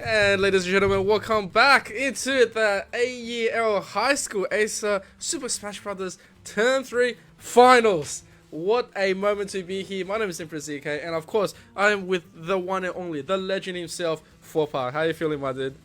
And ladies and gentlemen, welcome back into the AEL High School Acer Super Smash Bros. Turn 3 Finals. What a moment to be here. My name is Emperor ZK, and of course, I am with the one and only, the legend himself, Fopa. How are you feeling, my dude?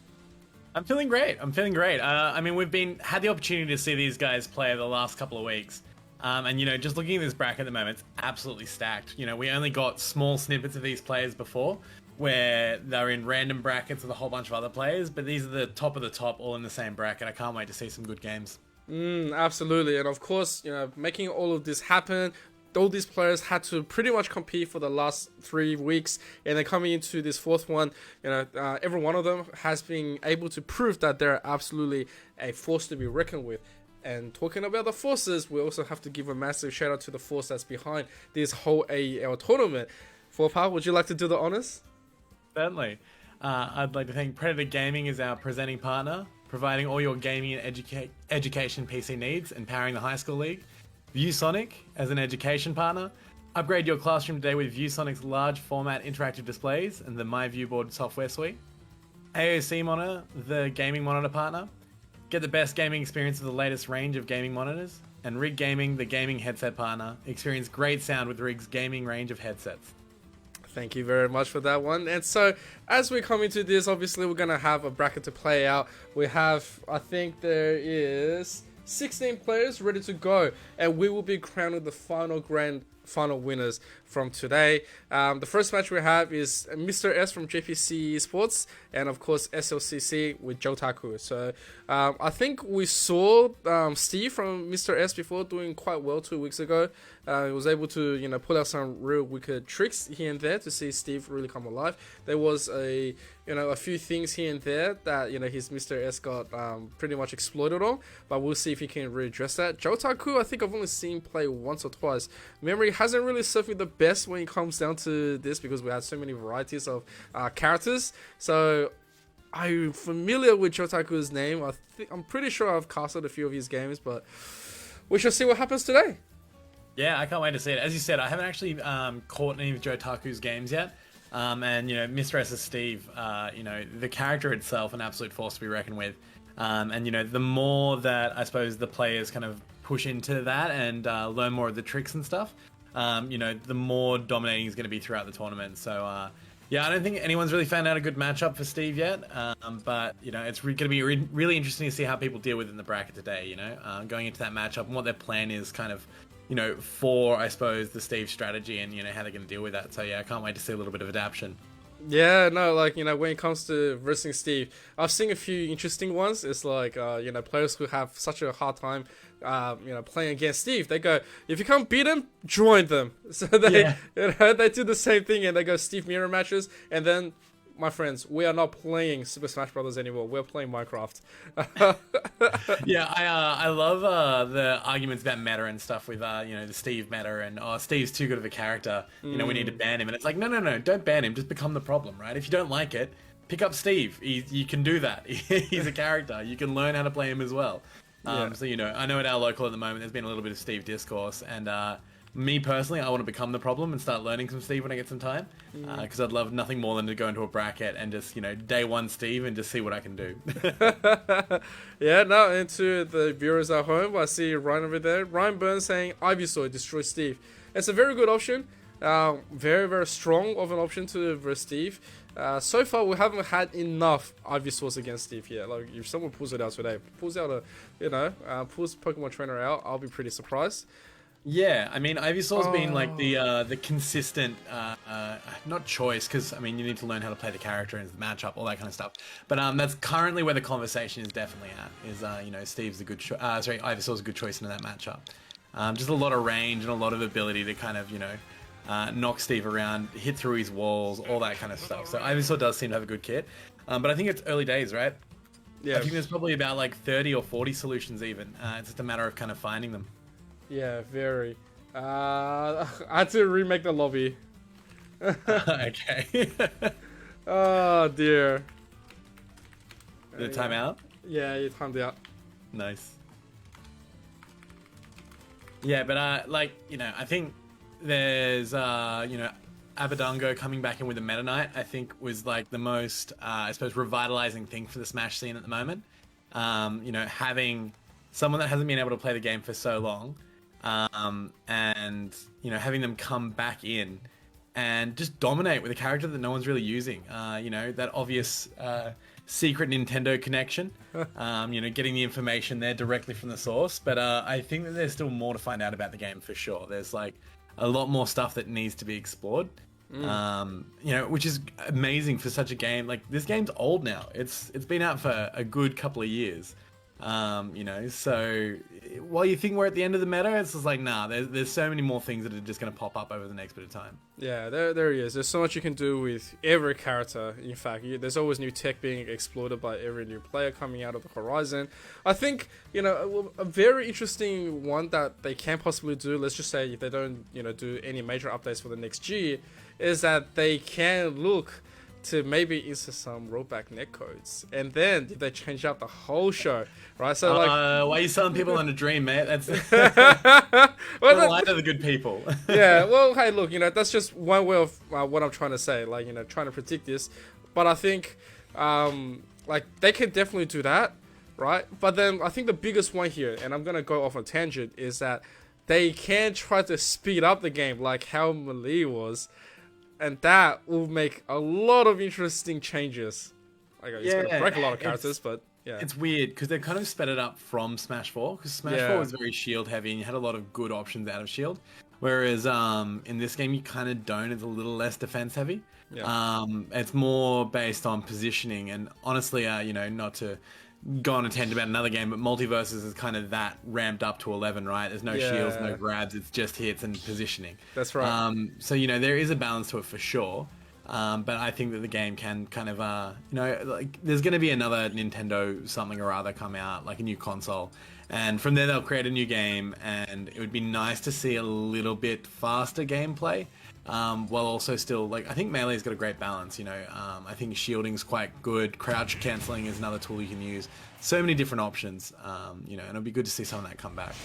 I'm feeling great. I mean, we've had the opportunity to see these guys play the last couple of weeks. And, just looking at this bracket at the moment, it's absolutely stacked. We only got small snippets of these players before, where they're in random brackets with a whole bunch of other players, but these are the top of the top, all in the same bracket. I can't wait to see some good games. Absolutely. And of course, making all of this happen, all these players had to pretty much compete for the last 3 weeks, and then coming into this fourth one, every one of them has been able to prove that they're absolutely a force to be reckoned with. And talking about the forces, we also have to give a massive shout out to the force that's behind this whole AEL tournament. Fopa, would you like to do the honors? Certainly. I'd like to thank Predator Gaming as our presenting partner, providing all your gaming and education PC needs and powering the high school league. ViewSonic as an education partner. Upgrade your classroom today with ViewSonic's large format interactive displays and the MyViewBoard software suite. AEST Monitor, the gaming monitor partner. Get the best gaming experience of the latest range of gaming monitors. And Rig Gaming, the gaming headset partner. Experience great sound with Rig's gaming range of headsets. Thank you very much for that one. And so, as we come into this, obviously we're going to have a bracket to play out. We have, I think there is 16 players ready to go, and we will be crowning the final winners from today. The first match we have is Mr. S from JPC Sports, and of course SLCC with Jotaku. So I think we saw Steve from Mr. S before doing quite well 2 weeks ago. He was able to pull out some real wicked tricks here and there to see Steve really come alive. There was a few things here and there that his Mr. S got pretty much exploited on, but we'll see if he can readdress that. Jotaku, I think I've only seen play once or twice. Memory hasn't really served me the best when it comes down to this because we had so many varieties of characters. So I'm familiar with Jotaku's name. I'm pretty sure I've casted a few of his games, but we shall see what happens today. Yeah, I can't wait to see it. As you said, I haven't actually caught any of Jotaku's games yet. And Mr. S's Steve, the character itself, an absolute force to be reckoned with. And the more that I suppose the players kind of push into that and learn more of the tricks and stuff, the more dominating he's going to be throughout the tournament. So yeah, I don't think anyone's really found out a good matchup for Steve yet. But it's going to be really interesting to see how people deal with in the bracket today. Going into that matchup and what their plan is, kind of. For, I suppose, the Steve strategy and, how they're going to deal with that. So, yeah, I can't wait to see a little bit of adaptation. Yeah, no, when it comes to versing Steve, I've seen a few interesting ones. It's like, players who have such a hard time, playing against Steve. They go, if you can't beat him, join them. So they do the same thing and they go Steve mirror matches. And then, my friends, we are not playing Super Smash Bros. Anymore. We're playing Minecraft. Yeah, I love the arguments about meta and stuff with, the Steve meta and, Steve's too good of a character. We need to ban him. And it's like, no, don't ban him. Just become the problem, right? If you don't like it, pick up Steve. You can do that. He's a character. You can learn how to play him as well. So, I know at our local at the moment, there's been a little bit of Steve discourse and, me personally, I want to become the problem and start learning some Steve when I get some time, because I'd love nothing more than to go into a bracket and just, day one Steve and just see what I can do. Yeah, now into the viewers at home, I see Ryan over there. Ryan Burns saying, Ivysaur, destroy Steve. It's a very good option. Very, very strong of an option to verse Steve. So far, we haven't had enough Ivysaurs against Steve yet. Like, if someone pulls it out today, pulls Pokemon Trainer out, I'll be pretty surprised. Yeah, I mean, Ivysaur's been like the consistent, not choice, because I mean, you need to learn how to play the character and the matchup, all that kind of stuff. But that's currently where the conversation is definitely at. Is Steve's a good Ivysaur's a good choice in that matchup. Just a lot of range and a lot of ability to kind of knock Steve around, hit through his walls, all that kind of stuff. So Ivysaur does seem to have a good kit, but I think it's early days, right? Yeah. I think there's probably about like 30 or 40 solutions even. It's just a matter of kind of finding them. Yeah, very. I had to remake the lobby. Okay. Oh, dear. The timeout? Yeah, you timed out. Nice. Yeah, but I think there's Abadango coming back in with a Meta Knight, I think was like the most, I suppose, revitalizing thing for the Smash scene at the moment. You know, having someone that hasn't been able to play the game for so long, and, you know, having them come back in and just dominate with a character that no one's really using. You know, that obvious secret Nintendo connection, you know, getting the information there directly from the source. But I think that there's still more to find out about the game for sure. There's like a lot more stuff that needs to be explored. You know, which is amazing for such a game. Like, this game's old now. It's been out for a good couple of years. You know, so while you think we're at the end of the meta, it's just like, nah, there's so many more things that are just going to pop up over the next bit of time. Yeah, there he is. There's so much you can do with every character. In fact, there's always new tech being explored by every new player coming out of the horizon. I think, you know, a very interesting one that they can possibly do, let's just say if they don't, you know, do any major updates for the next year, is that they can look to maybe insert some rollback netcodes, and then they change up the whole show, right? So like, why are you selling people on a dream, mate? That's well, the line of the good people. Yeah, well, hey, look, you know, that's just one way of what I'm trying to say, like, you know, trying to predict this. But I think, like, they can definitely do that, right? But then I think the biggest one here, and I'm gonna go off on a tangent, is that they can try to speed up the game, like how Melee was. And that will make a lot of interesting changes. Like, it's going to break a lot of characters, but yeah. It's weird because they kind of sped it up from Smash 4, because Smash 4 was very shield heavy and you had a lot of good options out of shield. Whereas in this game, you kind of don't. It's a little less defense heavy. Yeah. It's more based on positioning. And honestly, you know, not to go on a tangent about another game, but Multiverses is kind of that ramped up to 11, right? There's no shields, no grabs, it's just hits and positioning. That's right. So, you know, there is a balance to it for sure. But I think that the game can kind of, you know, like, there's going to be another Nintendo something or other come out, like a new console. And from there, they'll create a new game, and it would be nice to see a little bit faster gameplay. While also still, like, I think Melee's got a great balance, you know. I think shielding's quite good. Crouch cancelling is another tool you can use. So many different options, you know, and it'll be good to see some of that come back.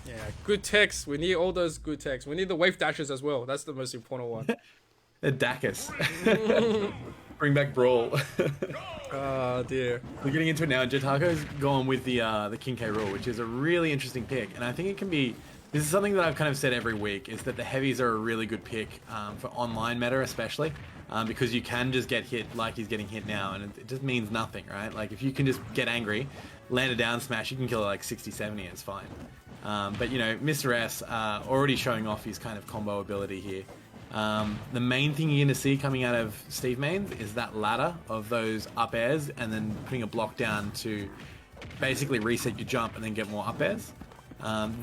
Yeah, good techs. We need all those good techs. We need the wave dashes as well. That's the most important one. The Dacus. Bring back Brawl. Oh, dear. We're getting into it now. Jotako's gone with the King K rule, which is a really interesting pick. And I think it can be... This is something that I've kind of said every week, is that the heavies are a really good pick for online meta especially, because you can just get hit like he's getting hit now, and it just means nothing, right? Like, if you can just get angry, land a down smash, you can kill it like 60, 70, and it's fine. But, you know, Mr. S already showing off his kind of combo ability here. The main thing you're going to see coming out of Steve Mains is that ladder of those up airs, and then putting a block down to basically reset your jump and then get more up airs.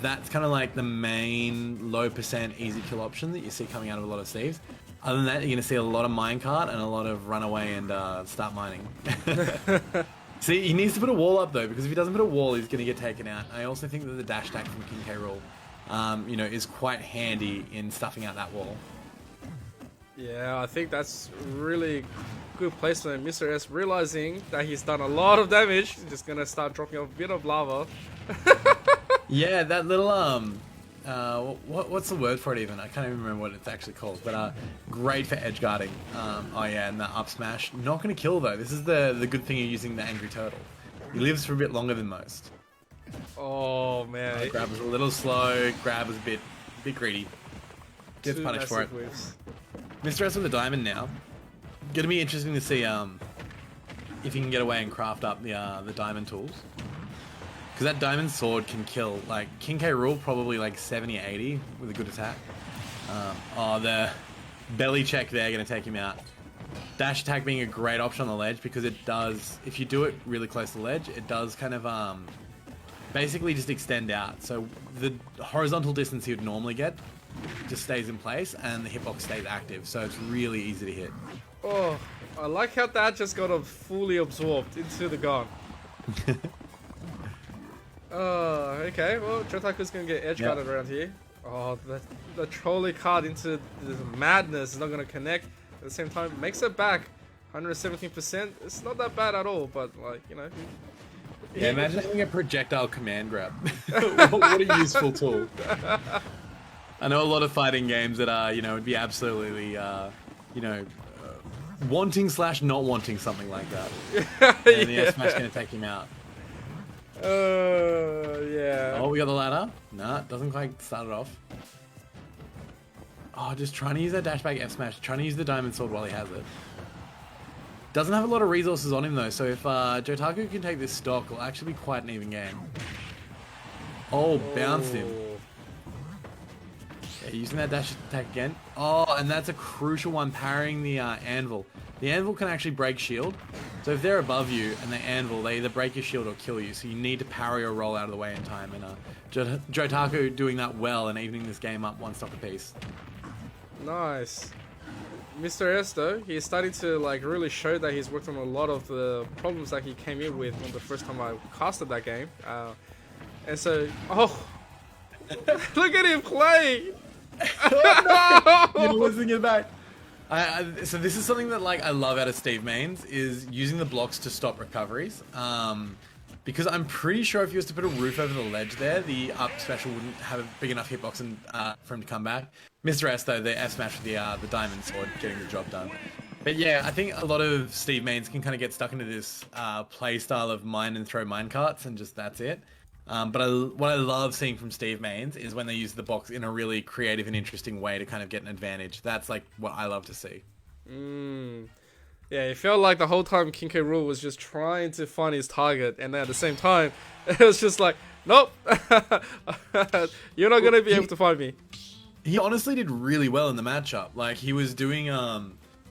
That's kind of like the main low percent easy kill option that you see coming out of a lot of Steves. Other than that, you're going to see a lot of minecart and a lot of run away and start mining. See, he needs to put a wall up though, because if he doesn't put a wall, he's going to get taken out. I also think that the dash attack from King K rule, you know, is quite handy in stuffing out that wall. Yeah, I think that's really good placement. Mr. S realizing that he's done a lot of damage, he's just going to start dropping a bit of lava. Yeah, that little what's the word for it even? I can't even remember what it's actually called, but great for edge guarding. Oh yeah, and the up smash. Not going to kill though. This is the good thing of using the angry turtle. He lives for a bit longer than most. Oh man. Grab was a little slow. Grab was a bit greedy. Gets punished for it. Whiffs. Mr. S with the diamond now. Gonna be interesting to see if he can get away and craft up the diamond tools. Because that diamond sword can kill, like, King K rule probably like 70, 80 with a good attack. Oh, the belly check there going to take him out. Dash attack being a great option on the ledge, because it does, if you do it really close to the ledge, it does kind of basically just extend out. So the horizontal distance he would normally get just stays in place, and the hitbox stays active. So it's really easy to hit. Oh, I like how that just got fully absorbed into the gun. Oh, okay. Well, Jotaku's gonna get edge guarded around here. Oh, the trolley card into this madness is not gonna connect. At the same time, makes it back 117%. It's not that bad at all, but, like, you know. Yeah, imagine having a projectile command grab. What a useful tool. I know a lot of fighting games that you know, would be absolutely you know, wanting / not wanting something like that. And the F smash gonna take him out. Yeah. Oh, we got the ladder. Nah, doesn't quite start it off. Oh, just trying to use that dash back F smash, trying to use the diamond sword while he has it. Doesn't have a lot of resources on him though, so if Jotaku can take this stock, it'll actually be quite an even game. Oh, bounced him. Yeah, using that dash attack again. Oh, and that's a crucial one, parrying the anvil. The anvil can actually break shield. So if they're above you and they anvil, they either break your shield or kill you. So you need to parry or roll out of the way in time. And Jotaku doing that well and evening this game up one stock apiece. Nice. Mr. S though, he's starting to like really show that he's worked on a lot of the problems that he came in with on the first time I casted that game. And so, oh, look at him play! You're losing it back. So this is something that like I love out of Steve Mains is using the blocks to stop recoveries. Because I'm pretty sure if you was to put a roof over the ledge there, the up special wouldn't have a big enough hitbox and, for him to come back. Mr. S though, the F smash with the diamond sword getting the job done. But yeah, I think a lot of Steve Mains can kind of get stuck into this play style of mine and throw minecarts and just that's it. But what I love seeing from Steve Mains is when they use the box in a really creative and interesting way to kind of get an advantage. That's like what I love to see. Yeah, it felt like the whole time King K. Rool was just trying to find his target, and at the same time, it was just like, nope, you're not gonna be able to find me. He honestly did really well in the matchup. Like he was doing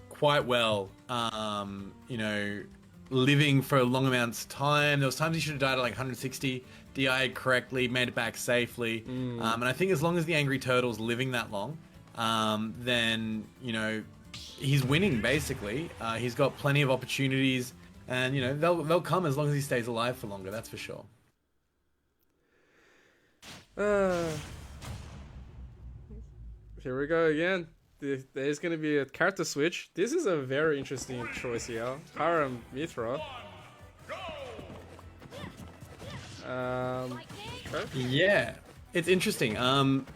quite well. You know, living for long amounts of time. There was times he should have died at like 160. DI'd correctly, made it back safely. And I think as long as the Angry Turtle's living that long, then, you know, he's winning basically. He's got plenty of opportunities and, you know, they'll come as long as he stays alive for longer, that's for sure. Here we go again. There's going to be a character switch. This is a very interesting choice here. Hiram Mithra. Okay. Yeah, it's interesting.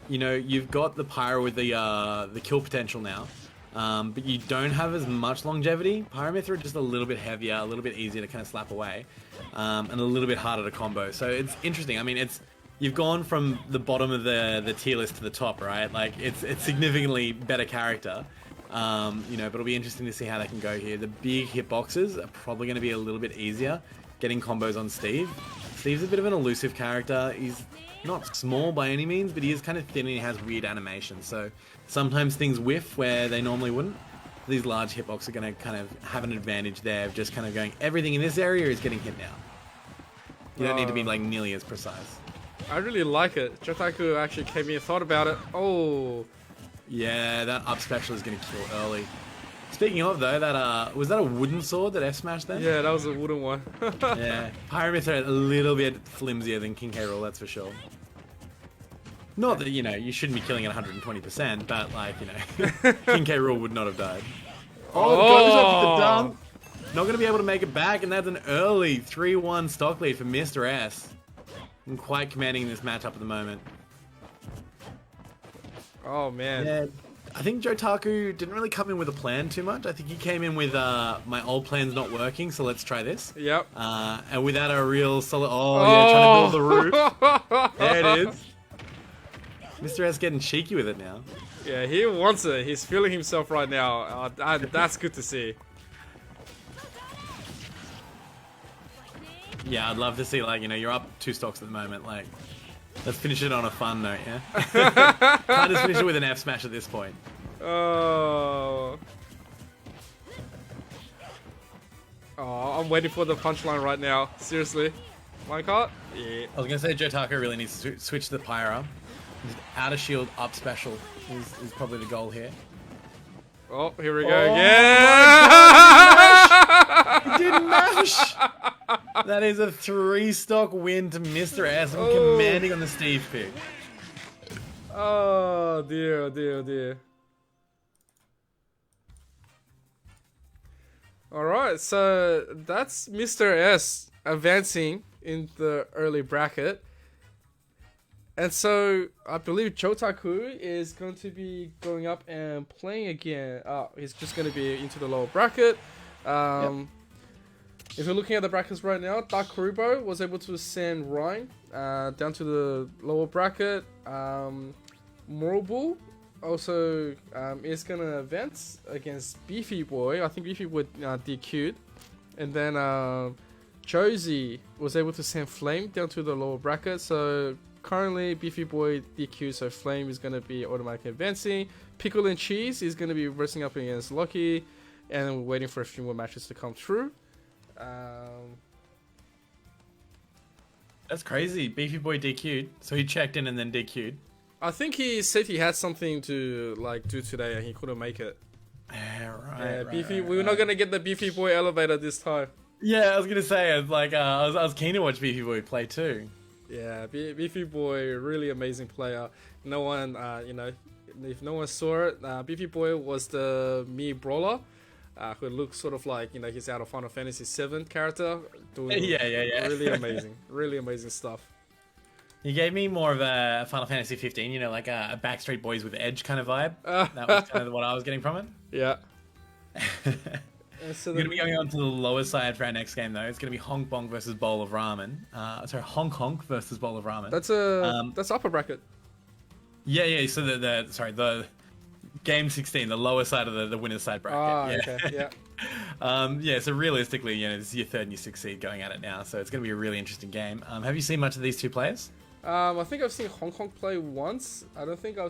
You know, you've got the Pyro with the kill potential now, but you don't have as much longevity. Pyramithra just a little bit heavier, a little bit easier to kind of slap away, and a little bit harder to combo. So it's interesting. I mean, you've gone from the bottom of the tier list to the top, right? Like it's significantly better character. You know, but it'll be interesting to see how they can go here. The big hitboxes are probably going to be a little bit easier getting combos on Steve. Steve's a bit of an elusive character. He's not small by any means, but he is kind of thin and he has weird animations. So sometimes things whiff where they normally wouldn't. These large hitboxes are going to kind of have an advantage there of just kind of going, everything in this area is getting hit now. You don't need to be like nearly as precise. I really like it. Jotaku actually came in and thought about it. Oh. Yeah, that up special is going to kill early. Speaking of though, that was that a wooden sword that F smashed then? Yeah, that was a wooden one. Yeah, Pyramithra a little bit flimsier than King K. Rool, that's for sure. Not that, you know, you shouldn't be killing at 120%, but like, you know, King K. Rool would not have died. Oh, goes up with the dunk. Not going to be able to make it back, and that's an early 3-1 stock lead for Mr. S. I'm quite commanding this matchup at the moment. Oh man. Yeah. I think Jotaku didn't really come in with a plan too much. I think he came in with my old plan's not working, so let's try this. Yep. And without a real solid... yeah, trying to build the roof. There it is. Mr. S getting cheeky with it now. Yeah, he wants it. He's feeling himself right now. That's good to see. Yeah, I'd love to see, like, you know, you're up 2 stocks at the moment, like... Let's finish it on a fun note, yeah? Can't just finish it with an F smash at this point. Oh. Oh, I'm waiting for the punchline right now. Seriously. Minecart? Yeah. I was going to say Jotaku really needs to switch to the Pyro. Out of shield, up special is probably the goal here. Oh, here we go again. He didn't mash! That is a 3-stock win to Mr. S. I'm commanding on the Steve pick. Oh dear, dear, dear. Alright, so that's Mr. S advancing in the early bracket. And so I believe Jotaku is going to be going up and playing again. He's just going to be into the lower bracket. Yep. If you're looking at the brackets right now, Dark Kuribo was able to send Ryan down to the lower bracket. Moral Bull also is going to advance against Beefy Boy. I think Beefy would DQ'd. And then Josie was able to send Flame down to the lower bracket. So currently Beefy Boy DQ, so Flame is going to be automatically advancing. Pickle and Cheese is going to be versing up against Loki. And we're waiting for a few more matches to come through. That's crazy. Beefy Boy DQ'd. So he checked in and then DQ'd. I think he said he had something to like do today and he couldn't make it. Right, Beefy. We're not gonna get the Beefy Boy elevator this time. Yeah, I was gonna say, it's like I was keen to watch Beefy Boy play too. Yeah, Beefy Boy, really amazing player. No one, if no one saw it, Beefy Boy was the Mii brawler. Who looks sort of like, he's out of Final Fantasy VII character. Doing Yeah. really amazing stuff. He gave me more of a Final Fantasy 15, like a Backstreet Boys with Edge kind of vibe. That was kind of what I was getting from it. Yeah. We're going to be going on to the lower side for our next game, though. It's going to be Honk Bonk versus Bowl of Ramen. Honk Honk versus Bowl of Ramen. That's upper bracket. Yeah. So the game 16, the lower side of the winner's side bracket. Okay, yeah. So realistically, this is your third and your sixth seed going at it now. So it's going to be a really interesting game. Have you seen much of these two players? I think I've seen Hong Kong play once. I think I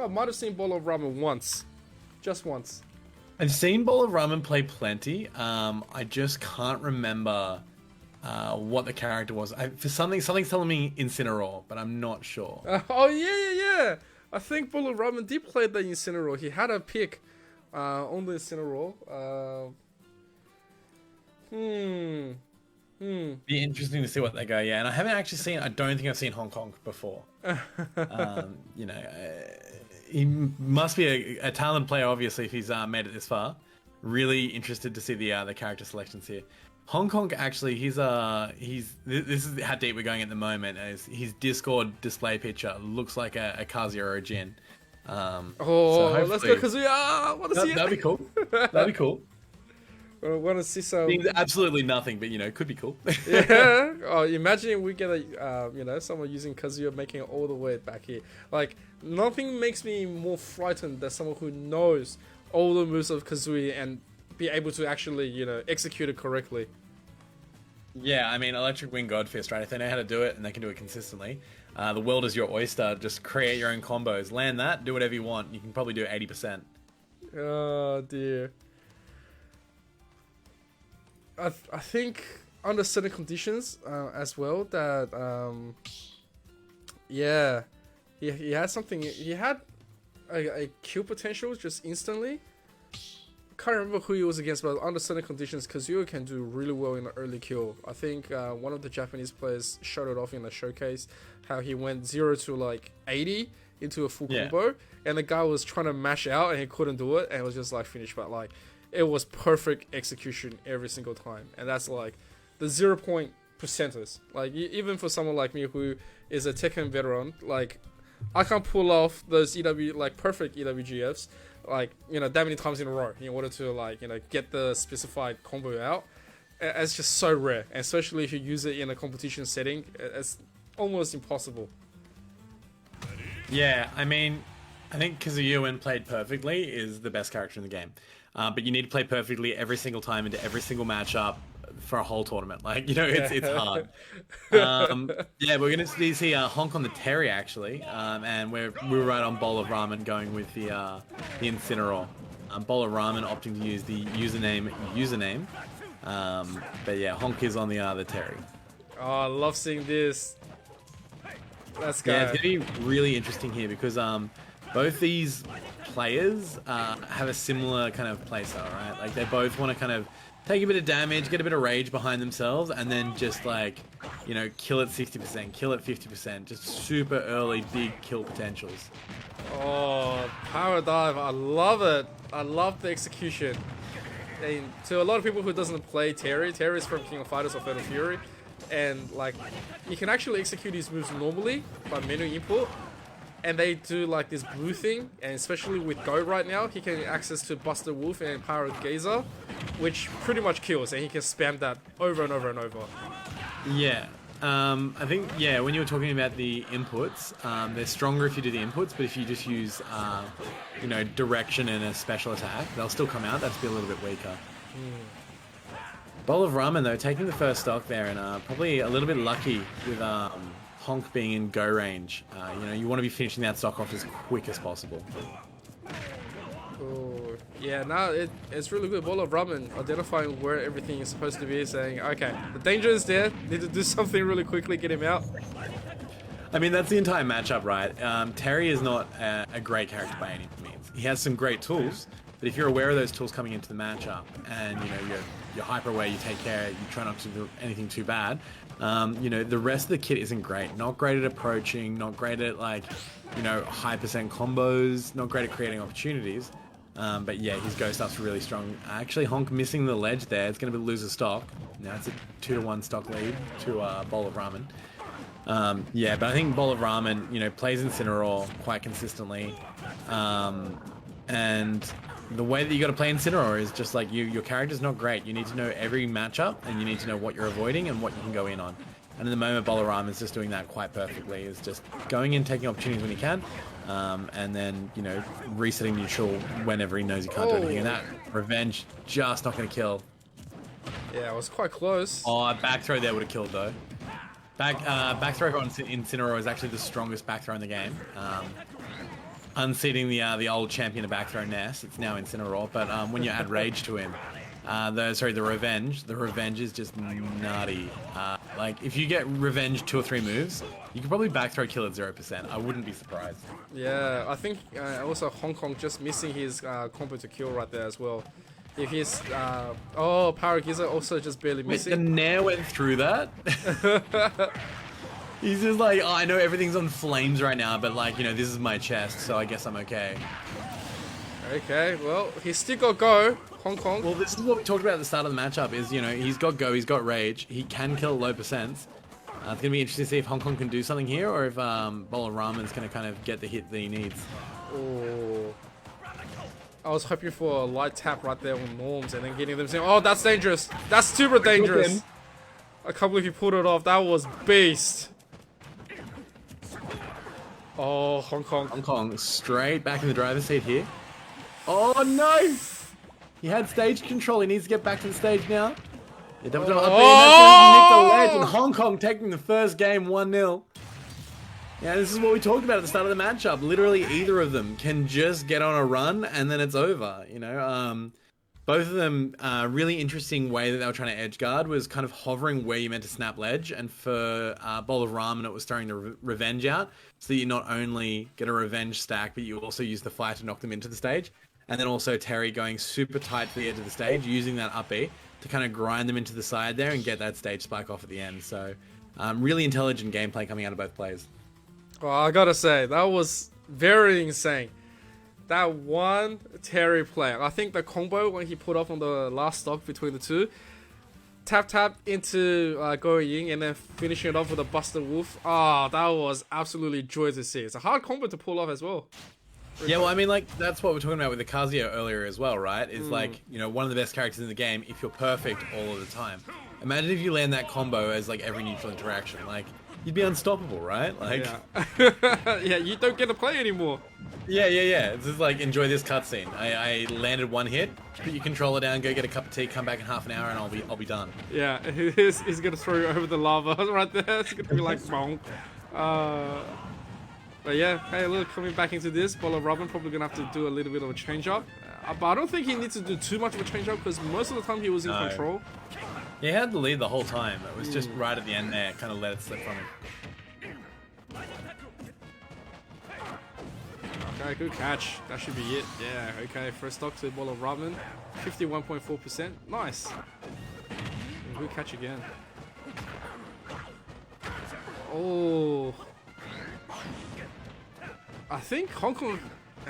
might have seen Bowl of Ramen once. Just once. I've seen Bowl of Ramen play plenty. I just can't remember what the character was. Something's telling me Incineroar, but I'm not sure. Yeah. I think Bowl of Ramen did play the Incineroar. He had a pick on the Incineroar. Be interesting to see what they go. Yeah, and I haven't actually seen. I don't think I've seen Hong Kong before. He must be a talented player, obviously, if he's made it this far. Really interested to see the character selections here. Hong Kong, actually, this is how deep we're going at the moment. As his Discord display picture looks like a Kazuya or a Jin. So let's go Kazuya! Want to see it? That'd be cool. That'd be cool. I want to see some. Means absolutely nothing, but could be cool. Yeah. Oh, imagine we get someone using Kazuya making it all the way back here. Like, nothing makes me more frightened than someone who knows all the moves of Kazuya and be able to actually, execute it correctly. Yeah, I mean, Electric Wing Godfist, right? If they know how to do it and they can do it consistently, the world is your oyster. Just create your own combos, land that, do whatever you want. You can probably do 80%. Oh dear. I think under certain conditions as well that he had something. He had a kill potential just instantly. Can't remember who he was against, but under certain conditions, Kazuya can do really well in the early kill. I think one of the Japanese players showed it off in the showcase, how he went 0 to like 80 into a full combo, and the guy was trying to mash out and he couldn't do it, and it was just like finished. But like, it was perfect execution every single time, and that's like the 0 point percenters. Like even for someone like me who is a Tekken veteran, like I can't pull off those perfect EWGFs. Like, that many times in a row in order to get the specified combo out. It's just so rare, and especially if you use it in a competition setting, it's almost impossible. Yeah, I mean, I think Kazuya, when played perfectly, is the best character in the game. But you need to play perfectly every single time into every single matchup for a whole tournament. It's hard. We're going to see Honk on the Terry, actually. And we were right on Bowl of Ramen going with the Incineroar. Bowl of Ramen opting to use the username. But yeah, Honk is on the Terry. Oh, I love seeing this. Let's go. Yeah, it's going to be really interesting here because both these players have a similar kind of playstyle, right? Like, they both want to kind of take a bit of damage, get a bit of rage behind themselves, and then just kill it 60%, kill it 50%. Just super early, big kill potentials. Oh, Power Dive. I love it. I love the execution. And to a lot of people who doesn't play Terry is from King of Fighters or Fatal Fury. and like he can actually execute his moves normally by menu input, and they do like this blue thing, and especially with Go right now, he can access to Buster Wolf and Power Gazer, which pretty much kills, and he can spam that over and over and over. Yeah. I think, yeah, when you were talking about the inputs, they're stronger if you do the inputs, but if you just use, you know, direction and a special attack, they'll still come out. That's be a little bit weaker. Bowl of Ramen, though, taking the first stock there, and probably a little bit lucky with Honk being in go range. You know, you want to be finishing that stock off as quick as possible. Oh, yeah, no, it's really good. Bowl of Ramen identifying where everything is supposed to be, saying, okay, the danger is there, need to do something really quickly, get him out. I mean, that's the entire matchup, right? Terry is not a great character by any means. He has some great tools, but if you're aware of those tools coming into the matchup, and you know you're hyper aware, you take care, you try not to do anything too bad. You know, the rest of the kit isn't great. Not great at approaching, not great at like, you know, high percent combos, not great at creating opportunities. But yeah, his Ghost Up's really strong. Actually, Honk missing the ledge there. It's going to lose a stock. Now it's a 2-to-1 stock lead to Bowl of Ramen. Yeah, but I think Bowl of Ramen, you know, plays Incineroar quite consistently. And the way that you got to play Incineroar is just like your character's not great. You need to know every matchup, and you need to know what you're avoiding and what you can go in on. And in the moment, Bowl of Ramen is just doing that quite perfectly. Is just going in, taking opportunities when he can, and then, you know, resetting neutral whenever he knows he can't do anything. And that Revenge just not going to kill. Yeah, it was quite close. Oh, back throw there would have killed though. Back throw on Incineroar is actually the strongest back throw in the game. Unseating the old champion of back throw Ness. It's now Incineroar, but when you add Rage to him, the Revenge is just nutty. Like if you get Revenge 2 or 3 moves, you could probably back throw kill at 0%. I wouldn't be surprised. Yeah, I think also Hong Kong just missing his combo to kill right there as well. If he's Power Geyser also just barely missing. The Nair went through that. He's just like, oh, I know everything's on flames right now, but like, you know, this is my chest, so I guess I'm okay. Okay, well, he's still got Go, Hong Kong. Well, this is what we talked about at the start of the matchup, is, you know, he's got Go, he's got Rage, he can kill low percents. It's going to be interesting to see if Hong Kong can do something here, or if Bowl of Ramen's going to kind of get the hit that he needs. Oh. I was hoping for a light tap right there on Norms and then getting them saying, oh, that's dangerous. That's super dangerous. I can't believe he pulled it off. That was beast. Oh, Hong Kong. Hong Kong straight back in the driver's seat here. Oh, no. He had stage control. He needs to get back to the stage now. Yeah, double up there, and that's the ledge, and Hong Kong taking the first game 1-0. Yeah, this is what we talked about at the start of the matchup. Literally, either of them can just get on a run, and then it's over. You know, both of them, really interesting way that they were trying to edge guard was kind of hovering where you meant to snap ledge, and for Bowl of Ramen, it was throwing the Revenge out, so that you not only get a Revenge stack, but you also use the fire to knock them into the stage, and then also Terry going super tight to the edge of the stage, using that up B to kind of grind them into the side there and get that stage spike off at the end. So, really intelligent gameplay coming out of both players. Well, I gotta say, that was very insane. That one Terry play. I think the combo when he put off on the last stock between the two, tap into going in and then finishing it off with a Buster Wolf. Oh, that was absolutely joy to see. It's a hard combo to pull off as well. Yeah, well, I mean, like, that's what we're talking about with the Kazuya earlier as well, right? It's like, you know, one of the best characters in the game if you're perfect all of the time. Imagine if you land that combo as, like, every neutral interaction. Like, you'd be unstoppable, right? Like, yeah, yeah, you don't get to play anymore. Yeah. It's just like, enjoy this cutscene. I landed one hit, put your controller down, go get a cup of tea, come back in half an hour, and I'll be done. Yeah, he's gonna throw you over the lava right there. It's gonna be like bonk. But yeah, hey, look, coming back into this, Bowl of Ramen probably gonna have to do a little bit of a change up. But I don't think he needs to do too much of a change up because most of the time he was in control. He had the lead the whole time. It was just right at the end there, kind of let it slip from him. Okay, good catch. That should be it. Yeah, okay, first stock to Bowl of Ramen. 51.4%. Nice. Good catch again. Oh. I think Hong Kong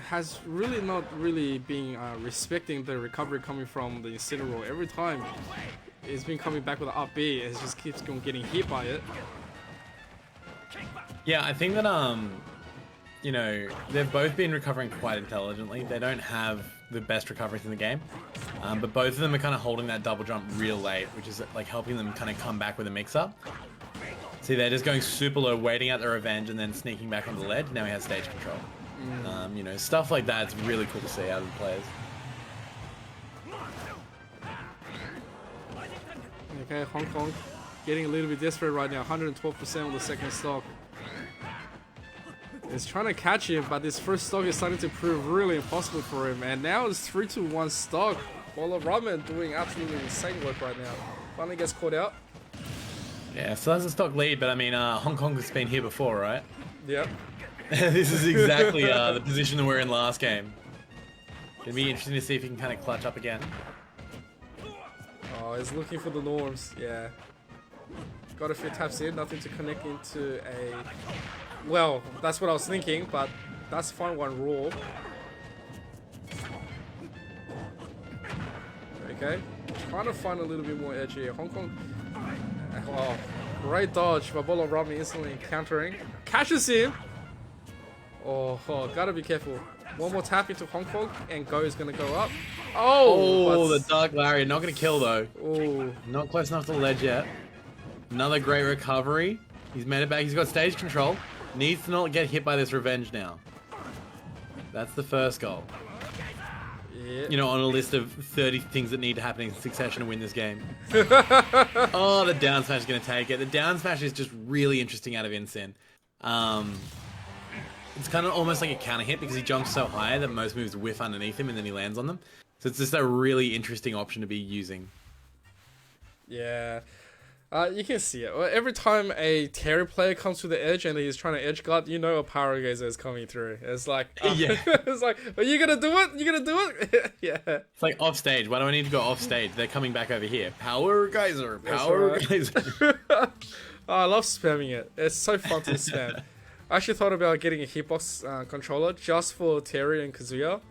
has really not really been respecting the recovery coming from the Incineroar. Every time he's been coming back with an up B, and he just keeps on getting hit by it. Yeah, I think that you know, they've both been recovering quite intelligently. They don't have the best recoveries in the game, but both of them are kind of holding that double jump real late, which is like helping them kind of come back with a mix-up. See, they're just going super low, waiting out their revenge, and then sneaking back onto the ledge. Now he has stage control. You know, stuff like that. It's really cool to see out of the players. Okay, Hong Kong getting a little bit desperate right now. 112% on the second stock. He's trying to catch him, but this first stock is starting to prove really impossible for him. And now it's 3-1 stock. Bowl of Ramen doing absolutely insane work right now. Finally gets caught out. Yeah, so that's a stock lead, but I mean, Hong Kong has been here before, right? Yep. This is exactly the position that we're in last game. Gonna be interesting to see if he can kind of clutch up again. Oh, he's looking for the norms. Yeah. Got a few taps in, nothing to connect into a... Well, that's what I was thinking, but that's fine one raw. Okay. Trying to find a little bit more edge here. Hong Kong... Oh, great dodge by Bowl of Ramen instantly countering. Catches him! Oh, gotta be careful. One more tap into Hong Kong, and Go is gonna go up. Oh, the Dark Lariat. Not gonna kill though. Oh, Not close enough to the ledge yet. Another great recovery. He's made it back. He's got stage control. Needs to not get hit by this revenge now. That's the first goal. yeah. You know, on a list of 30 things that need to happen in succession to win this game. Oh, the down smash is gonna take it. The down smash is just really interesting out of Incin. It's kind of almost like a counter hit because he jumps so high that most moves whiff underneath him and then he lands on them. So it's just a really interesting option to be using. Yeah. You can see it. Every time a Terry player comes to the edge and he's trying to edge guard, you know a Power Gazer is coming through. It's like, yeah. It's like, are you gonna do it? You gonna do it? Yeah. It's like off stage. Why do I need to go off stage? They're coming back over here. Power Geyser. Power Geyser. Oh, I love spamming it. It's so fun to spam. I actually thought about getting a hitbox controller just for Terry and Kazuya.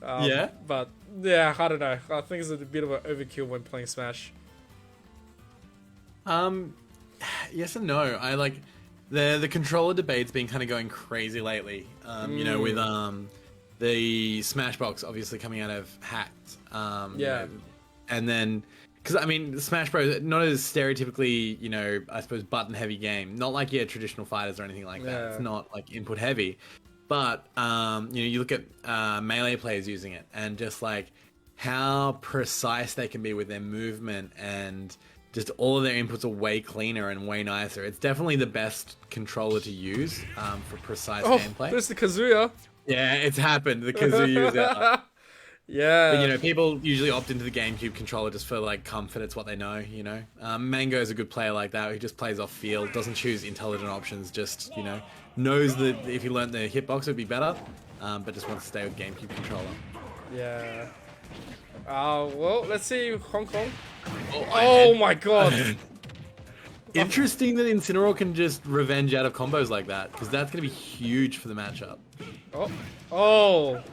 Yeah. But yeah, I don't know. I think it's a bit of an overkill when playing Smash. Yes and no. I like the controller debate's been kind of going crazy lately. You know, with the Smashbox obviously coming out of Hacked. Yeah. You know, and then because I mean, Smash Bros. Not as stereotypically, you know, I suppose button heavy game. Not like traditional fighters or anything like that. Yeah. It's not like input heavy. But you know, you look at melee players using it, and just like how precise they can be with their movement, and just all of their inputs are way cleaner and way nicer. It's definitely the best controller to use for precise gameplay. There's the Kazuya. Yeah, it's happened. The Kazuya user. Yeah. But you know, people usually opt into the GameCube controller just for like comfort. It's what they know, you know. Mango is a good player like that, who just plays off field, doesn't choose intelligent options, just, you know, knows that if he learnt the hitbox it would be better, but just wants to stay with GameCube controller. Yeah. Well, let's see Hong Kong. Oh my god. Interesting that Incineroar can just revenge out of combos like that, because that's going to be huge for the matchup. Oh.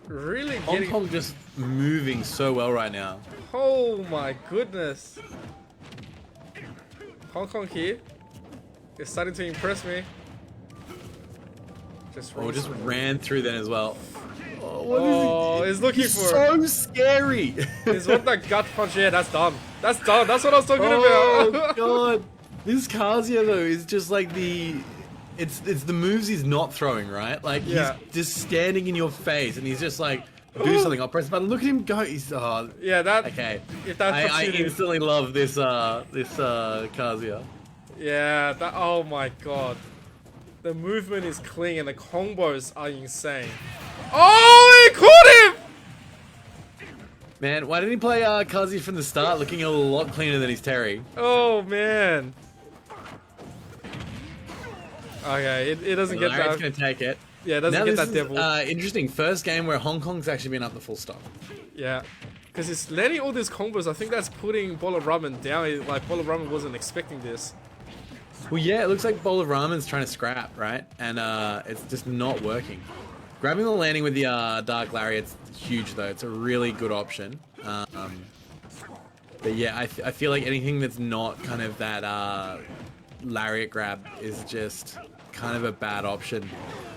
Really Hong getting... Kong just moving so well right now. Oh my goodness. Hong Kong here is starting to impress me. Just ran through then as well. Oh, what is he? He's looking for so scary. He's what that gut punch. Yeah, that's done. That's done. That's what I was talking about. Oh god. This Kazuya though is just like it's the moves he's not throwing, right? Like he's just standing in your face and he's just like, do something, I'll press the button. Look at him go. He's yeah, that okay. If that's I instantly love this Kazuya. Yeah, that oh my god. The movement is clean and the combos are insane. Oh, he caught him! Man, why didn't he play Kazuya from the start, looking a lot cleaner than his Terry? Oh man. Okay, it doesn't get that. It's gonna take it. Yeah, it doesn't get that devil. Interesting. First game where Hong Kong's actually been up the full stop. Yeah, because it's letting all these combos. I think that's putting Bowl of Ramen down. Like Bowl of Ramen wasn't expecting this. Well, yeah, it looks like Bowl of Ramen's trying to scrap, right? And it's just not working. Grabbing the landing with the Dark Lariat's huge though. It's a really good option. But yeah, I feel like anything that's not kind of that lariat grab is just kind of a bad option.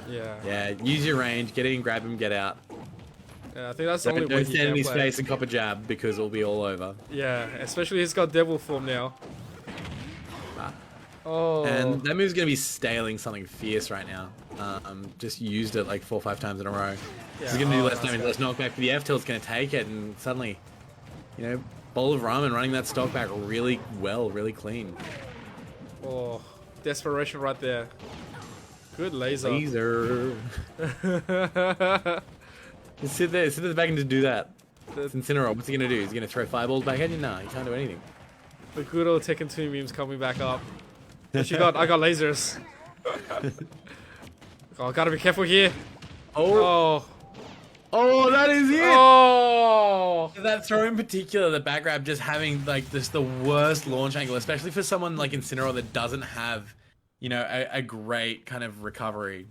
Yeah. Yeah, use your range, get in, grab him, get out. Yeah, I think that's the only way Don't he stand in can his play. face and cop a jab because it'll be all over. Yeah, especially he's got devil form now. Oh. And that move's gonna be staling something fierce right now. Just used it like 4 or 5 times in a row. Yeah. He's gonna do less damage, less knockback for the F tilt's gonna take it, and suddenly, you know, bowl of ramen running that stock back really well, really clean. Oh, desperation right there. Good laser. Laser. Just sit there at the back and just do that. It's Incineroar. What's he gonna do? Is he gonna throw fireballs back at you? Nah, he can't do anything. The good old Tekken 2 memes coming back up. What you got? I got lasers. Oh, gotta be careful here. Oh. Oh, that is it! Oh! That throw in particular, the back grab just having like this the worst launch angle, especially for someone like Incineroar that doesn't have, you know, a great kind of recovery.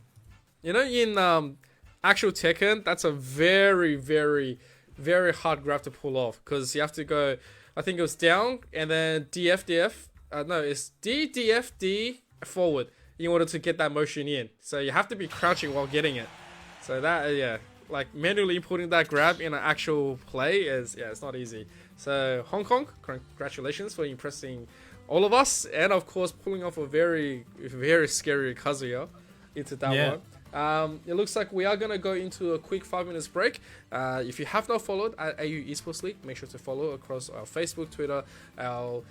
You know, in actual Tekken, that's a very, very, very hard grab to pull off because you have to go. I think it was down and then DF DF. No, it's D DF D forward in order to get that motion in. So you have to be crouching while getting it. So that yeah, like manually putting that grab in an actual play is it's not easy. So Hong Kong, congratulations for impressing all of us and of course pulling off a very, very scary Kazuya into that one. It looks like we are going to go into a quick 5 minutes break. If you have not followed at AU Esports League, make sure to follow across our Facebook, Twitter, our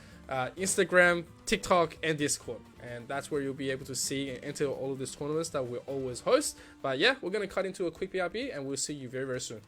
Instagram, TikTok, and Discord. And that's where you'll be able to see and enter all of these tournaments that we always host. But yeah, we're going to cut into a quick BRB and we'll see you very, very soon.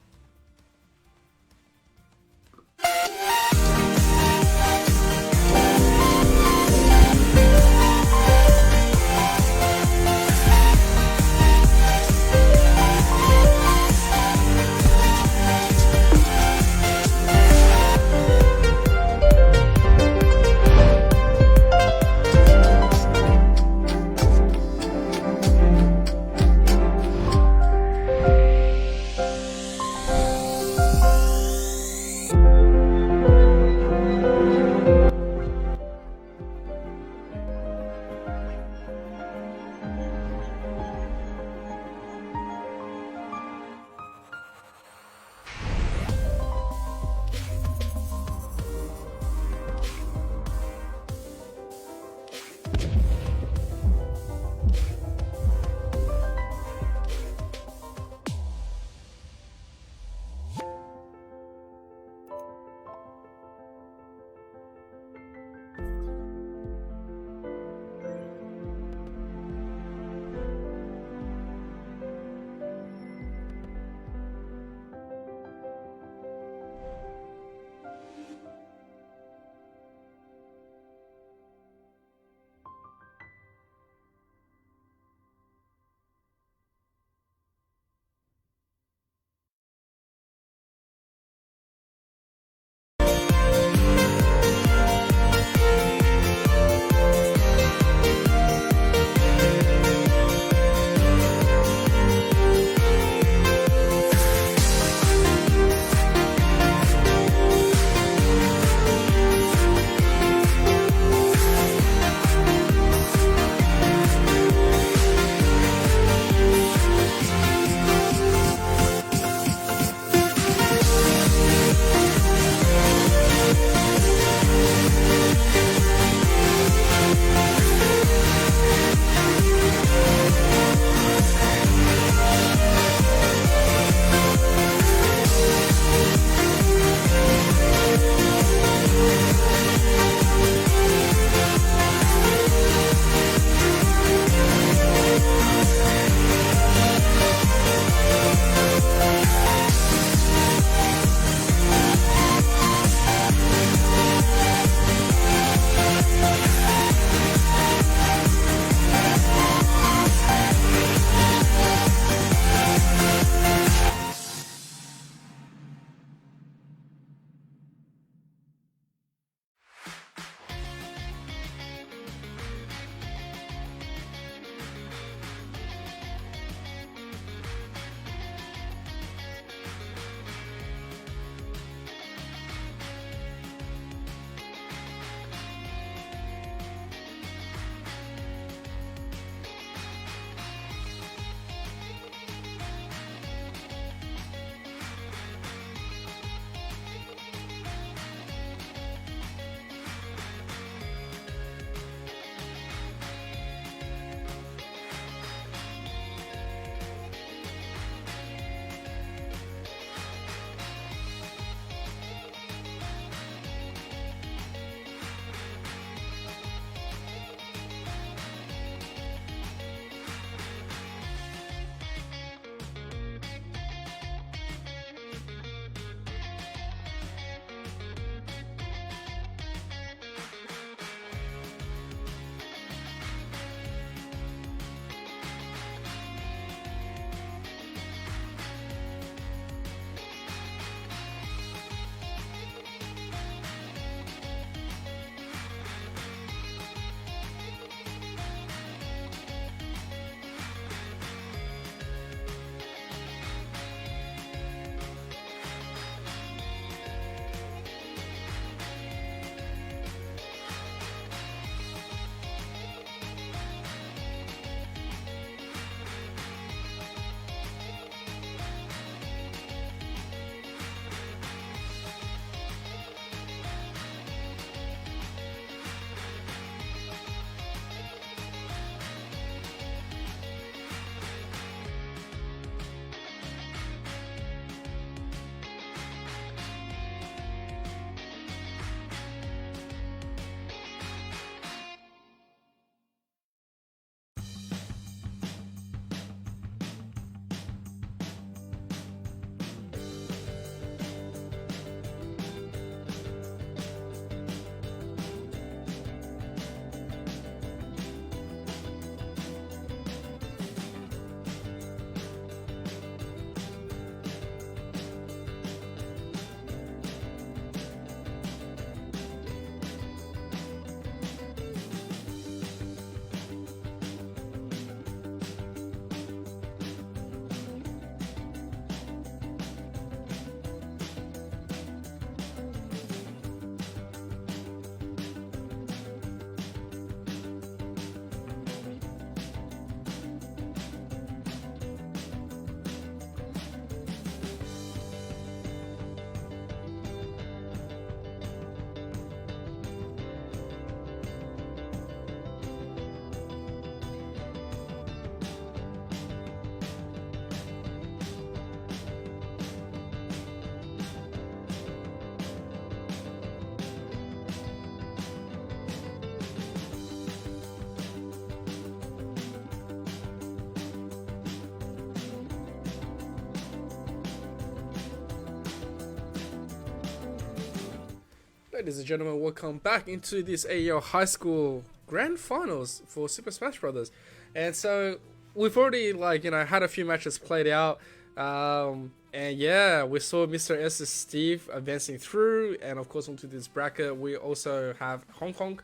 Ladies and gentlemen, welcome back into this AEL High School Grand Finals for Super Smash Brothers. And so we've already had a few matches played out. And yeah, we saw Mr. S's Steve advancing through, and of course onto this bracket we also have Hong Kong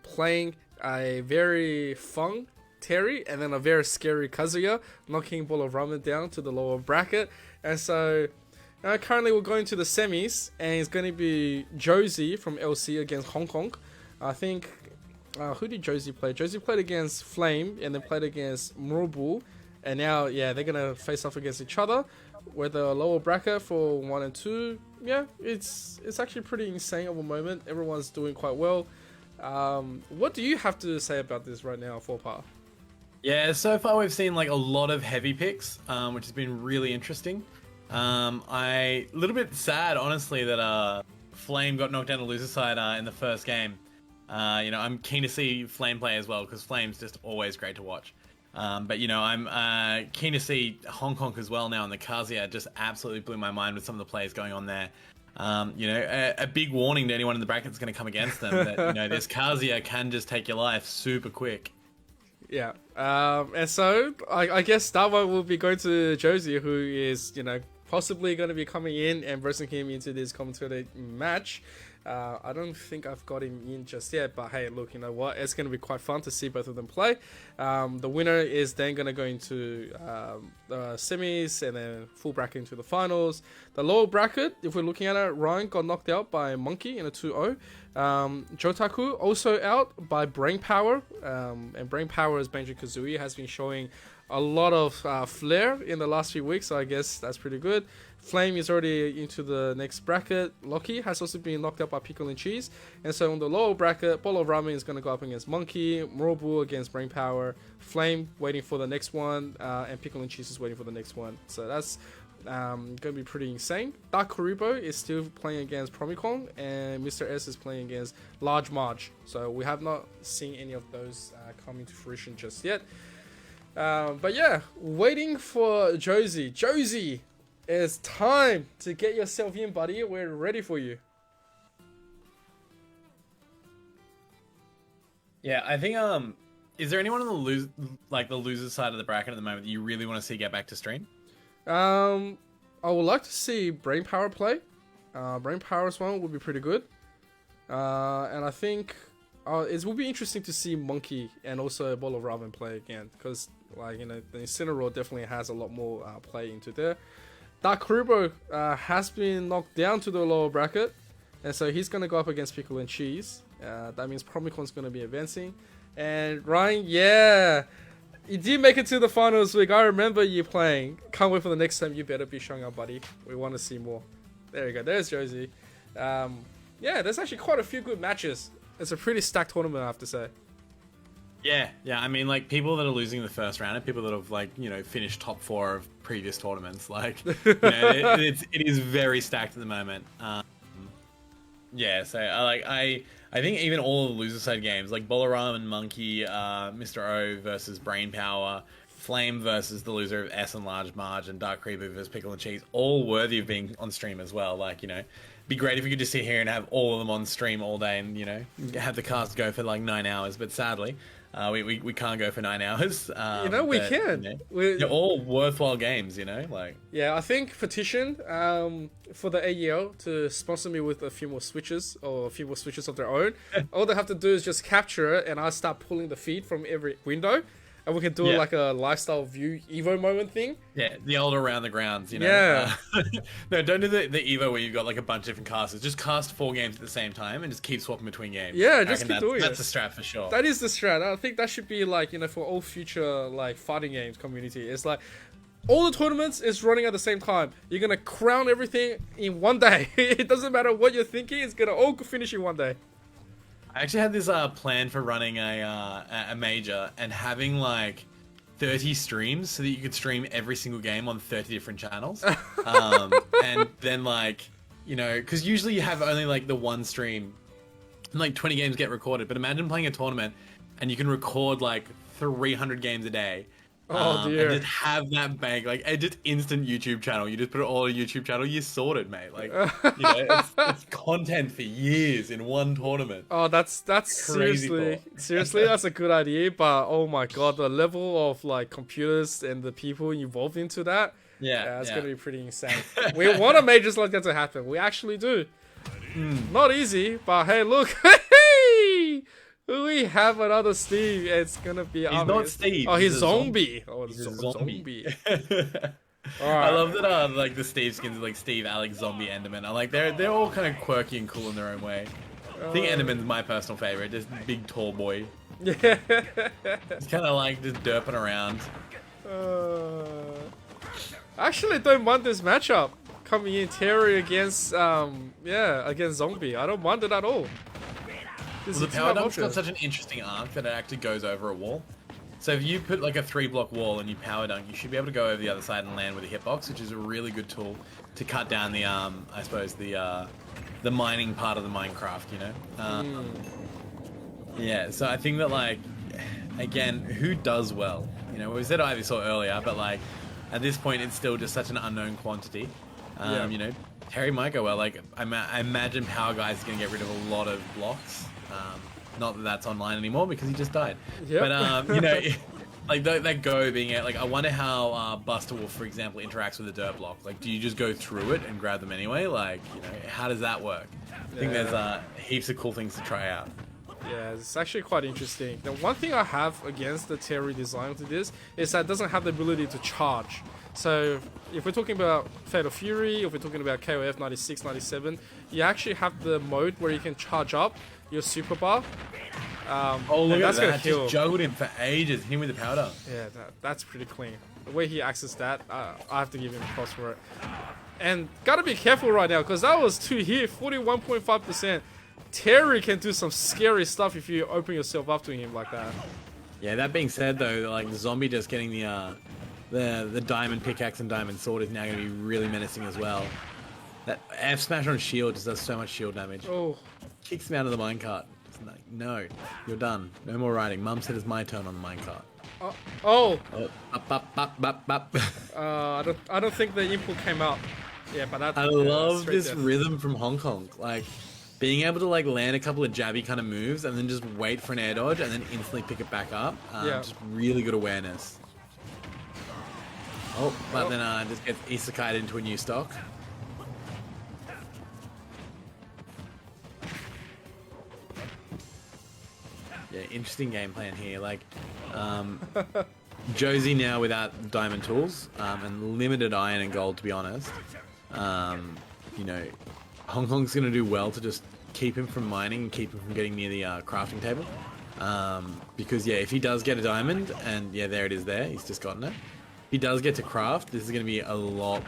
playing a very fun Terry and then a very scary Kazuya, knocking Ball of Ramen down to the lower bracket. And so currently we're going to the semis, and it's going to be Josie from LC against Hong Kong. I think, who did Josie play? Josie played against Flame and then played against Morobu. And now, yeah, they're going to face off against each other with a lower bracket for 1 and 2. Yeah, it's actually pretty insane of a moment. Everyone's doing quite well. What do you have to say about this right now, 4-par? Yeah, so far we've seen like a lot of heavy picks, which has been really interesting. A little bit sad, honestly, that Flame got knocked down the loser side in the first game. I'm keen to see Flame play as well, because Flame's just always great to watch. But I'm keen to see Hong Kong as well now, and the Kazuya just absolutely blew my mind with some of the plays going on there. A big warning to anyone in the bracket that's going to come against them that this Kazuya can just take your life super quick. Yeah, and so I guess that one will be going to Josie, who is possibly going to be coming in and versing him into this commentator match. I don't think I've got him in just yet, but hey, look, you know what? It's going to be quite fun to see both of them play. The winner is then going to go into the semis and then full bracket into the finals. The lower bracket, if we're looking at it, Ryan got knocked out by Monkey in a 2-0. Jotaku also out by Brain Power. And Brain Power, as Banjo-Kazooie, has been showing a lot of flair in the last few weeks, so I guess that's pretty good. Flame is already into the next bracket. Loki has also been knocked out by Pickle and Cheese. And so on the lower bracket, Ball of Ramen is going to go up against Monkey, Morobu against Brain Power, Flame waiting for the next one, and Pickle and Cheese is waiting for the next one. So that's going to be pretty insane. Dark Karibo is still playing against Promicon, and Mr. S is playing against Large Marge. So we have not seen any of those coming to fruition just yet. But yeah, waiting for Josie. Josie, it's time to get yourself in, buddy. We're ready for you. Yeah, I think is there anyone on the loser side of the bracket at the moment that you really want to see get back to stream? I would like to see Brain Power play. Brain Power's one would be pretty good. And I think it will be interesting to see Monkey and also Ball of Ramen play again, because the Incineroar definitely has a lot more play into there. Dark Karibo has been knocked down to the lower bracket, and so he's going to go up against Pickle and Cheese. That means Promicon's going to be advancing. And Ryan, yeah, you did make it to the finals week. I remember you playing. Can't wait for the next time. You better be showing up, buddy. We want to see more. There you go. There's Josie. Yeah, there's actually quite a few good matches. It's a pretty stacked tournament, I have to say. Yeah. I mean, people that are losing the first round and people that have finished top 4 of previous tournaments. It is very stacked at the moment. Yeah, so I think even all of the loser side games, like Bolaram and Monkey, Mr. O versus Brain Power, Flame versus the loser of S and Large Marge, and Dark Creeper versus Pickle and Cheese, all worthy of being on stream as well. Be great if we could just sit here and have all of them on stream all day and have the cast go for 9 hours, but sadly we can't go for 9 hours. We can. They're all worthwhile games, Yeah, I think petition for the AEL to sponsor me with a few more switches or a few more switches of their own. All they have to do is just capture it, and I start pulling the feed from every window, and we can do a lifestyle view Evo moment thing. Yeah, the old around the grounds, Yeah. No, don't do the Evo where you've got a bunch of different casters. Just cast 4 games at the same time and just keep swapping between games. Yeah, just keep doing it. That's the strat for sure. That is the strat. I think that should be for all future fighting games community. It's all the tournaments is running at the same time. You're gonna crown everything in one day. It doesn't matter what you're thinking. It's gonna all finish in one day. I actually had this plan for running a major and having 30 streams so that you could stream every single game on 30 different channels. And then because usually you have only the one stream and 20 games get recorded. But imagine playing a tournament and you can record 300 games a day. Oh And dear. just have that bank, like, and just instant YouTube channel. You just put it all on a YouTube channel, you're sorted, mate. Like, it's content for years in one tournament. Oh, that's Crazy seriously that's a good idea. But oh my god, the level of like computers and the people involved into that, Yeah, it's yeah. gonna be pretty insane. We want a majors like that to happen. We actually do. Not easy, but hey, look, we have another Steve. It's gonna be. He's not Steve. Oh, he's a zombie. Oh, He's a zombie. I love that like the Steve skins are like Steve, Alex, Zombie, Enderman. I like they're all kind of quirky and cool in their own way. I think Enderman's my personal favorite. Just big tall boy. Yeah. He's kind of like just derping around. I actually don't mind this matchup coming in Terry against against Zombie. I don't mind it at all. Well, the power dunk's got such an interesting arc that it actually goes over a wall. So if you put like a 3-block wall and you power dunk, you should be able to go over the other side and land with a hitbox, which is a really good tool to cut down the I suppose the mining part of the Minecraft, you know. Yeah, so I think that like again, who does well? You know, we said Ivysaur earlier, but like at this point it's still just such an unknown quantity. You know, Terry might go well. Like I imagine Power Guy's gonna get rid of a lot of blocks. Not that that's online anymore because he just died. Yep. But you know, like that go being it. Like I wonder how Buster Wolf, for example, interacts with a dirt block. Like, do you just go through it and grab them anyway? Like, you know, how does that work? I think there's heaps of cool things to try out. Yeah, it's actually quite interesting. The one thing I have against the Terry design to this is that it doesn't have the ability to charge. So if we're talking about Fatal Fury, if we're talking about KOF 96, 97, you actually have the mode where you can charge up your super bar. Oh, look at that. Just juggled him for ages. Him with the powder. Yeah, that's pretty clean. The way he accessed that, I have to give him props for it. And gotta be careful right now, because that was 2 hit, 41.5%. Terry can do some scary stuff if you open yourself up to him like that. Yeah, that being said though, like the zombie just getting the diamond pickaxe and diamond sword is now going to be really menacing as well. That F smash on shield just does so much shield damage. Oh. Kicks me out of the minecart. Like, no, you're done. No more riding. Mum said it's my turn on the minecart. I don't think the input came out. Yeah, but that. I love this rhythm from Hong Kong. Like being able to like land a couple of jabby kind of moves and then just wait for an air dodge and then instantly pick it back up. Just really good awareness. Oh, but then just gets isekai'd into a new stock. Yeah, interesting game plan here. Like, Josie now without diamond tools and limited iron and gold, to be honest. You know, Hong Kong's going to do well to just keep him from mining and keep him from getting near the crafting table. Because, yeah, if he does get a diamond, and yeah, there it is there, he's just gotten it. If he does get to craft, this is going to be a lot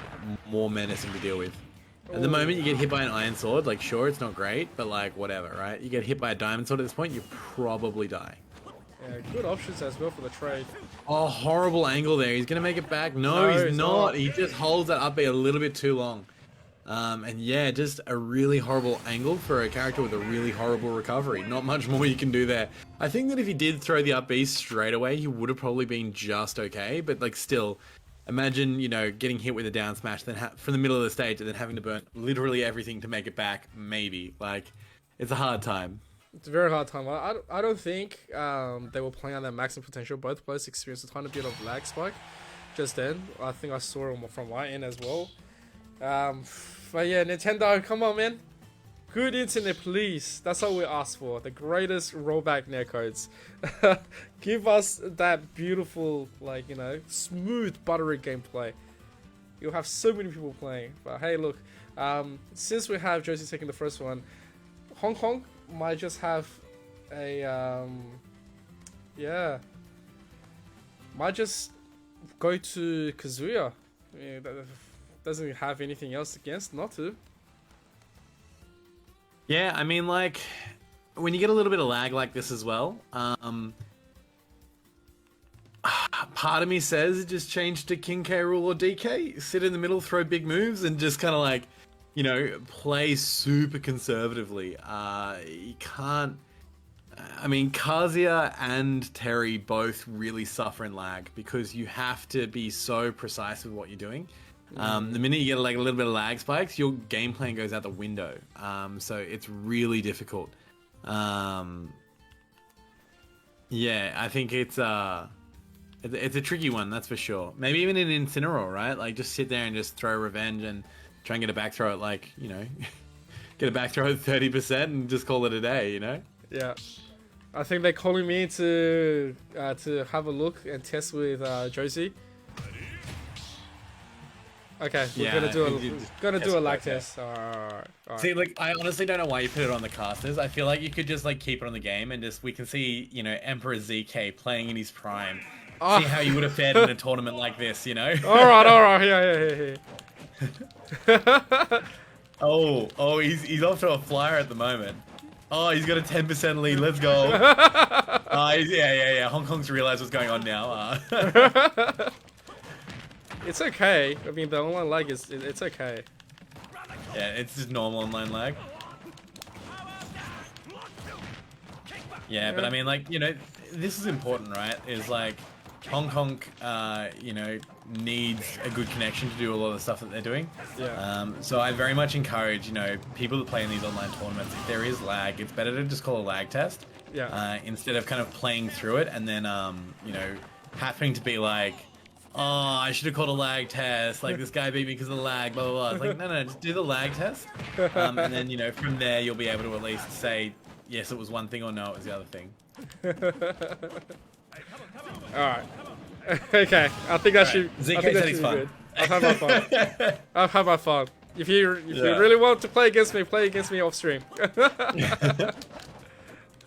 more menacing to deal with. At the moment, you get hit by an iron sword, like, sure, it's not great, but, like, whatever, right? You get hit by a diamond sword at this point, you probably die. Yeah, good options as well for the trade. Oh, horrible angle there. He's going to make it back. No, he's not. He just holds that up B a little bit too long. And yeah, just a really horrible angle for a character with a really horrible recovery. Not much more you can do there. I think that if he did throw the up B straight away, he would have probably been just okay, but, like, still... Imagine, you know, getting hit with a down smash then from the middle of the stage and then having to burn literally everything to make it back, maybe. Like, it's a hard time. It's a very hard time. I don't think they were playing on their maximum potential. Both players experienced a tiny bit of lag spike just then. I think I saw it from my end as well. But yeah, Nintendo, come on, man. Good internet, please. That's all we ask for. The greatest rollback netcodes. Give us that beautiful, like, you know, smooth, buttery gameplay. You'll have so many people playing. But hey, look, since we have Josie taking the first one, Hong Kong might just have a, might just go to Kazuya. Yeah, that doesn't have anything else against not to. Yeah, I mean, like, when you get a little bit of lag like this as well, part of me says just change to King K. Rool or DK, sit in the middle, throw big moves, and just kind of like, you know, play super conservatively. You can't... I mean, Kazuya and Terry both really suffer in lag because you have to be so precise with what you're doing. The minute you get like a little bit of lag spikes, your game plan goes out the window. So it's really difficult. Yeah, I think it's a tricky one, that's for sure. Maybe even in Incineroar, right? Like just sit there and just throw revenge and try and get a back throw at like, you know, get a back throw at 30% and just call it a day, you know? Yeah. I think they're calling me to have a look and test with Josie. Okay, we're gonna do a lag test. Alright. See, like, I honestly don't know why you put it on the casters. I feel like you could just like keep it on the game and just we can see, you know, Emperor ZK playing in his prime. See how you would have fared in a tournament like this, you know? Alright, yeah. Oh, he's off to a flyer at the moment. Oh, he's got a 10% lead. Let's go. Yeah. Hong Kong's realized what's going on now. It's okay. I mean, the online lag it's okay. Yeah, it's just normal online lag. Yeah, but I mean, like, you know, this is important, right? Is like Hong Kong, you know, needs a good connection to do a lot of the stuff that they're doing. Yeah. So I very much encourage, you know, people that play in these online tournaments, if there is lag, it's better to just call a lag test. Yeah. Instead of kind of playing through it and then, you know, having to be like, oh, I should have called a lag test. Like, this guy beat me because of the lag, blah, blah, blah. It's like, no, just do the lag test. And then, you know, from there, you'll be able to at least say, yes, it was one thing or no, it was the other thing. Alright. Okay, I think that should be good. I've had my fun. If you really want to play against me off stream.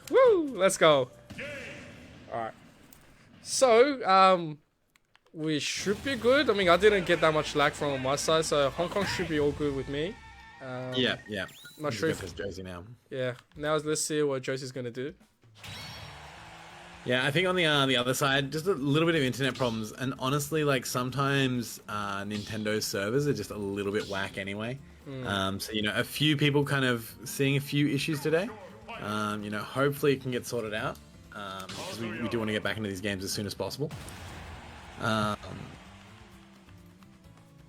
Woo! Let's go. Alright. So, we should be good. I mean, I didn't get that much lag from my side, so Hong Kong should be all good with me. Yeah. Not sure if Josie now. Yeah. Now let's see what Josie's gonna do. Yeah, I think on the other side, just a little bit of internet problems, and honestly, like sometimes Nintendo's servers are just a little bit whack anyway. So you know, a few people kind of seeing a few issues today. You know, hopefully it can get sorted out because we do want to get back into these games as soon as possible. Am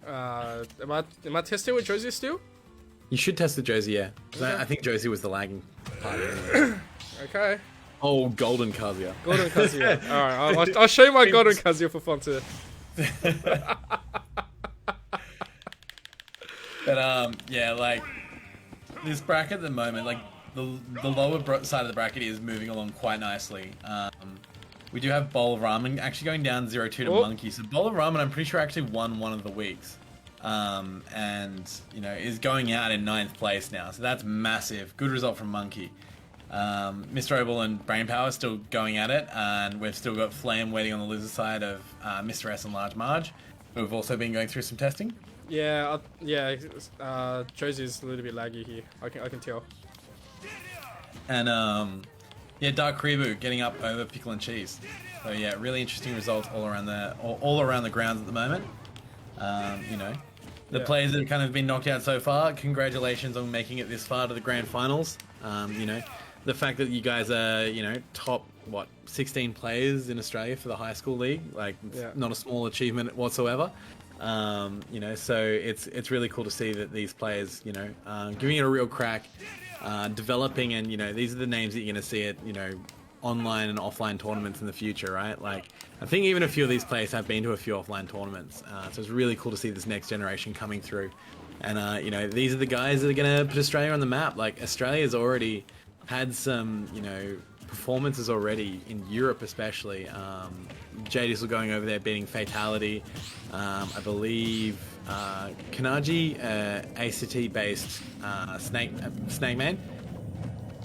I testing with Josie still? You should test the Josie, yeah. Okay. I think Josie was the lagging part. Anyway. Okay. Oh, Golden Kazuya. Golden Kazuya. Alright, I'll show you my Golden Kazuya for fun too. But yeah, like this bracket at the moment, like the lower side of the bracket is moving along quite nicely. We do have Bowl of Ramen actually going down 0-2 to Monkey. So Bowl of Ramen, I'm pretty sure actually won one of the weeks. And you know, is going out in 9th place now. So that's massive. Good result from Monkey. Mr. Obel and Brainpower still going at it, and we've still got Flame waiting on the loser side of Mr. S and Large Marge, who've also been going through some testing. Yeah, Josie's a little bit laggy here. I can tell. And yeah, Dark Kribu getting up over Pickle and Cheese. So yeah, really interesting results all around the grounds at the moment. You know, the players that have kind of been knocked out so far, congratulations on making it this far to the grand finals. You know, the fact that you guys are, you know, top 16 players in Australia for the high school league, like it's not a small achievement whatsoever. You know, so it's really cool to see that these players, you know, giving it a real crack, developing, and you know, these are the names that you're going to see at, you know, online and offline tournaments in the future, right? Like, I think even a few of these players have been to a few offline tournaments, so it's really cool to see this next generation coming through. And you know, these are the guys that are going to put Australia on the map. Like, Australia's already had some, you know, performances already in Europe, especially. J-Diesel going over there, beating Fatality. I believe Kanaji, ACT-based Snake Man.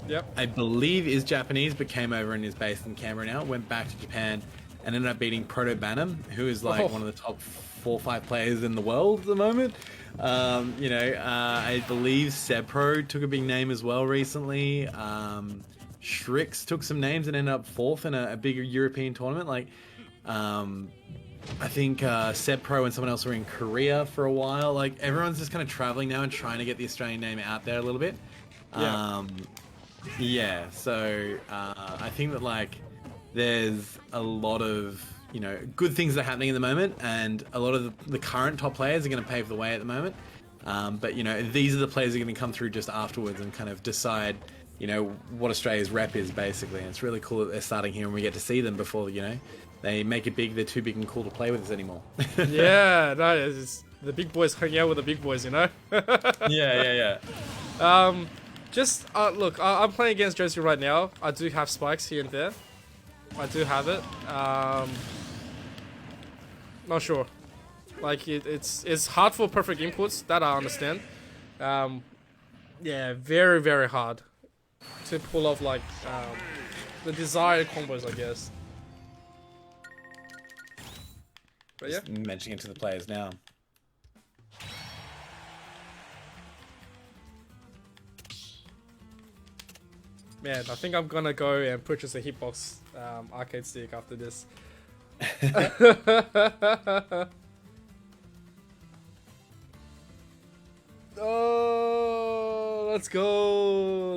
Yep. I believe is Japanese, but came over and is based in Canberra now. Went back to Japan and ended up beating Proto Bantam, who is like one of the top 4 or 5 players in the world at the moment. You know, I believe Sebpro took a big name as well recently. Shrix took some names and ended up 4th in a bigger European tournament. Like, I think Sebpro and someone else were in Korea for a while. Like, everyone's just kind of traveling now and trying to get the Australian name out there a little bit. Yeah. Yeah, so I think that like there's a lot of good things that are happening at the moment, and a lot of the current top players are going to pave the way at the moment. But these are the players that are going to come through just afterwards and kind of decide what Australia's rep is basically. And it's really cool that they're starting here and we get to see them before they make it big. They're too big and cool to play with us anymore. Yeah, no, it's the big boys hanging out with the big boys, Yeah. Just look, I'm playing against Josie right now. I do have spikes here and there. I do have it. Not sure. Like it's hard for perfect inputs. That I understand. Yeah, very very hard to pull off like the desired combos, I guess. But yeah, Just mentioning it to the players now. man, I think I'm gonna go and purchase a hitbox arcade stick after this. Oh, let's go.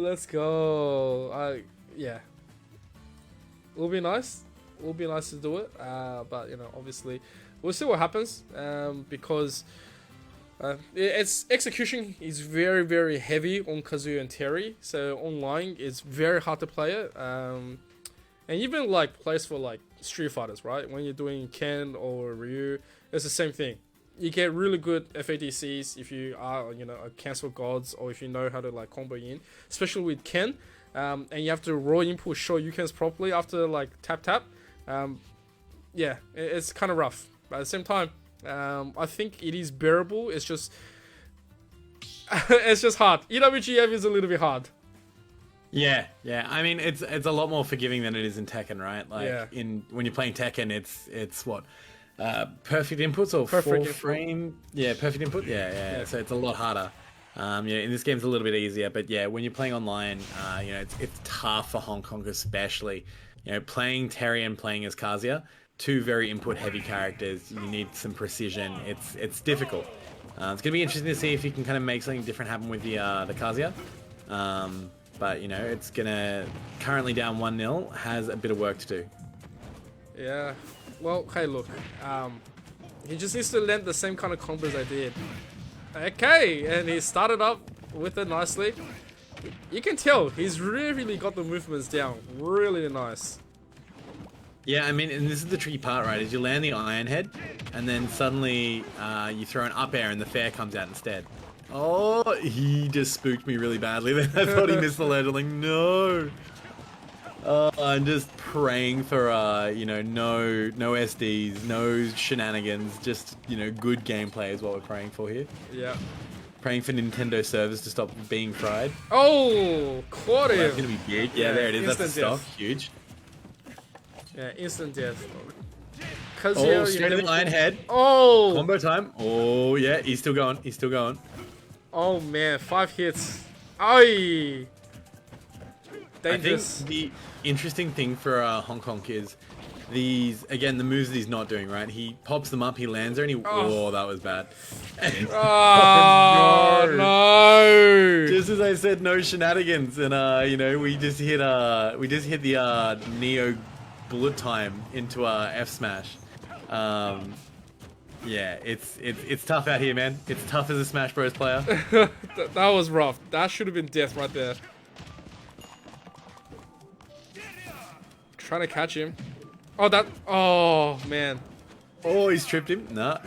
Yeah, it'll be nice. It'll be nice to do it. But obviously, we'll see what happens. Because its execution is very very heavy on Kazuya and Terry. So online, it's very hard to play it. And even like plays for like Street Fighters, right? When you're doing Ken or Ryu, it's the same thing. You get really good FADCs if you are, a cancel gods, or if you know how to like combo in, especially with Ken. And you have to raw input Shoryukens properly after like tap. Yeah, it's kind of rough. But at the same time, I think it is bearable. It's just, it's just hard. EWGF is a little bit hard. Yeah. I mean, it's a lot more forgiving than it is in Tekken, right? Like Yeah. when you're playing Tekken, it's what perfect inputs or Perfect full frame. Yeah, perfect input. Yeah. So it's a lot harder. In this game's a little bit easier, but yeah, when you're playing online, it's tough for Hong Kong especially. Playing Terry and playing as Kazuya, two very input heavy characters. You need some precision. It's difficult. It's gonna be interesting to see if you can kind of make something different happen with the Kazuya. But it's gonna currently down 1-0, has a bit of work to do. Yeah. Well, hey, look. He just needs to land the same kind of combos I did. Okay, and he started up with it nicely. You can tell he's really got the movements down. Really nice. Yeah, I mean, and this is the tricky part, right? Is you land the Iron Head, and then suddenly you throw an up air, and the fair comes out instead. Oh, he just spooked me really badly. I thought he missed the ledge. I'm like, no. I'm just praying for no SDs, no shenanigans, just good gameplay is what we're praying for here. Yeah. Praying for Nintendo servers to stop being fried. Oh, caught him. That's gonna be big. Yeah, there it is. That's the instant stuff. Huge. Yeah, instant death. Oh, straight in the Iron Head. Oh. Combo time. Oh yeah, he's still going. He's still going. Oh man, 5 hits. Aye. Dangerous. I think the interesting thing for Hong Kong is these, again, the moves that he's not doing, right? He pops them up, he lands there, and he... Oh, that was bad. Oh, no. Just as I said, no shenanigans. And, we just hit the Neo bullet time into F smash. Yeah, it's tough out here, man. It's tough as a Smash Bros player. That was rough. That should have been death right there. Trying to catch him. Oh man. Oh, he's tripped him. Nah.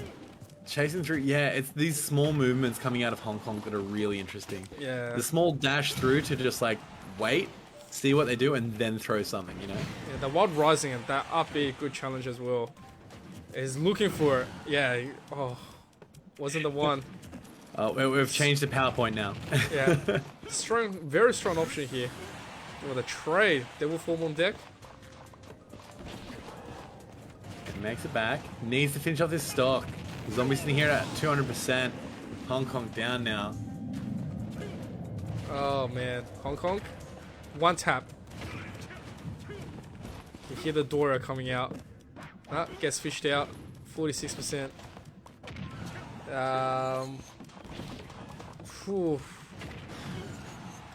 Chasing through. Yeah, it's these small movements coming out of Hong Kong that are really interesting. Yeah. The small dash through to just like wait, see what they do, and then throw something, Yeah, the Wild Rising and that up be a good challenge as well. He's looking for it. Yeah. Wasn't the one. Oh, we've changed the PowerPoint now. Yeah. Very strong option here. With a trade. Devil Form on deck. Makes it back. Needs to finish off this stock. Zombie sitting here at 200%. Hong Kong down now. Oh man, Hong Kong. One tap. You hear the Dora coming out. Gets fished out. 46%. Whew.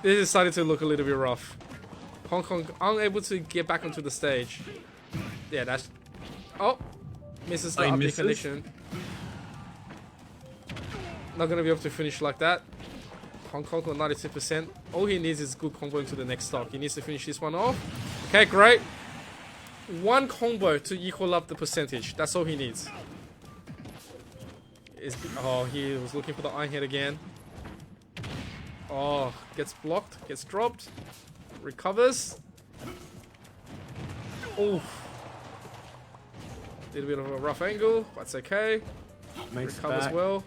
This is starting to look a little bit rough. Hong Kong unable to get back onto the stage. Yeah, that's... Oh! Misses the up condition. Not going to be able to finish like that. Hong Kong on 92%. All he needs is good combo into the next stock. He needs to finish this one off. Okay, great. One combo to equal up the percentage. That's all he needs. Oh, he was looking for the iron head again. Oh, gets blocked, gets dropped, recovers. Oof. Did a bit of a rough angle, that's okay. Makes Recovers back. well.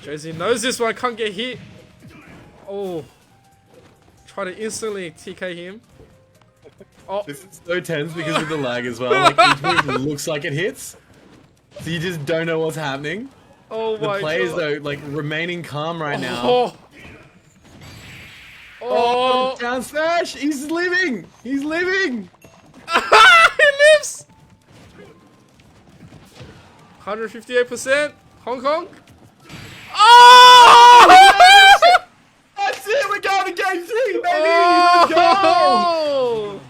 Josie knows this one, can't get hit. Oh. Try to instantly TK him. Oh. This is so tense because of the lag as well. Like each move looks like it hits, so you just don't know what's happening. Oh my god. The players though, like remaining calm right now. Oh. Oh. Down smash! He's living! He's living! He lives! 158%. Hong Kong. Oh! That's it! We're going to game 3, baby! Oh!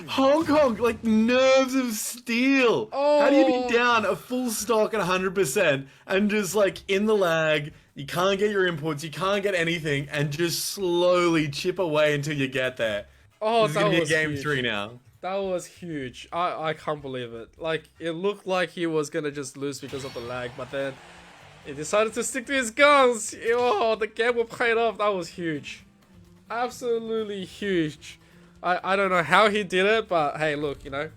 Hong Kong, like nerves of steel. Oh. How do you be down a full stock at 100% and just like in the lag, you can't get your inputs, you can't get anything, and just slowly chip away until you get there? Oh, This is that gonna be a was game huge. 3 now. That was huge. I can't believe it. Like, it looked like he was gonna just lose because of the lag, but then he decided to stick to his guns. Oh, the gamble paid off. That was huge. Absolutely huge. I don't know how he did it, but hey, look, you know,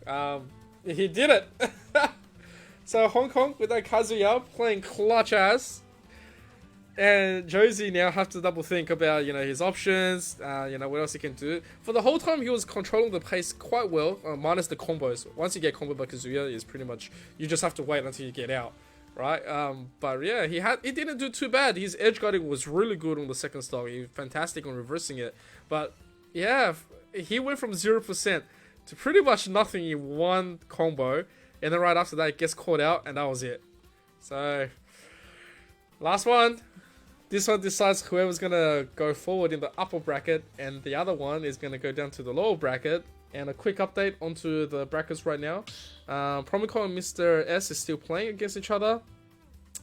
he did it. So Hong Kong with that Kazuya playing clutch ass. And Josie now have to double think about, you know, his options, you know, what else he can do. For the whole time, he was controlling the pace quite well, minus the combos. Once you get combo by Kazuya, it's pretty much, you just have to wait until you get out, right? But yeah, he didn't do too bad. His edge guarding was really good on the second stock. He was fantastic on reversing it. But yeah, he went from 0% to pretty much nothing in one combo. And then right after that, he gets caught out, and that was it. So, last one. This one decides whoever's going to go forward in the upper bracket, and the other one is going to go down to the lower bracket. And a quick update onto the brackets right now. Promicon and Mr. S is still playing against each other.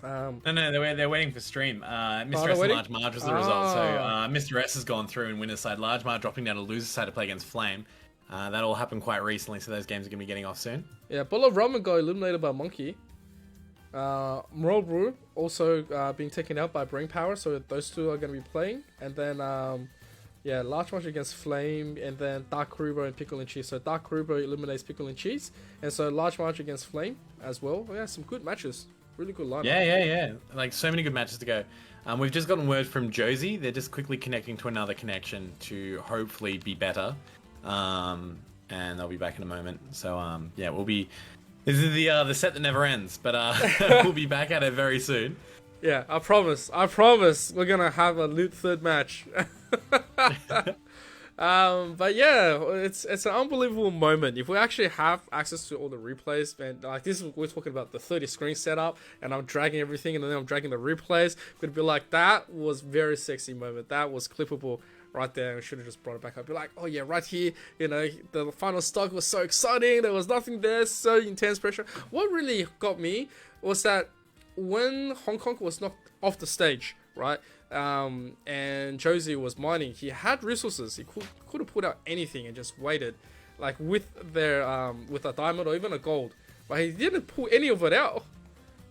No, they're waiting for stream. Mr. S and waiting? Large Marge was the result. So Mr. S has gone through in winner's side. Large Marge dropping down to loser's side to play against Flame. That all happened quite recently, so those games are going to be getting off soon. Yeah, Bowl of Ramen got eliminated by Monkey. Moral Brew also being taken out by Brain Power, so those two are going to be playing. And then, yeah, Large March against Flame, and then Dark Krubo and Pickle and Cheese. So Dark Krubo eliminates Pickle and Cheese, and so Large March against Flame as well. Yeah, some good matches. Really good lineup. Yeah. Like, so many good matches to go. We've just gotten word from Josie. They're just quickly connecting to another connection to hopefully be better. And they'll be back in a moment. So, yeah, we'll be... This is the set that never ends, but we'll be back at it very soon. Yeah, I promise. We're gonna have a loot third match. But yeah, it's an unbelievable moment. If we actually have access to all the replays, and like this, we're talking about the 30 screen setup, and I'm dragging everything, and then I'm dragging the replays. We'd be like, that was very sexy moment. That was clippable. Right there, we should have just brought it back up. Be like, oh yeah, right here, you know, the final stock was so exciting. There was nothing there, so intense pressure. What really got me was that when Hong Kong was knocked off the stage, right, and Josie was mining, he had resources. He could have put out anything and just waited, like with a diamond or even a gold, but he didn't pull any of it out.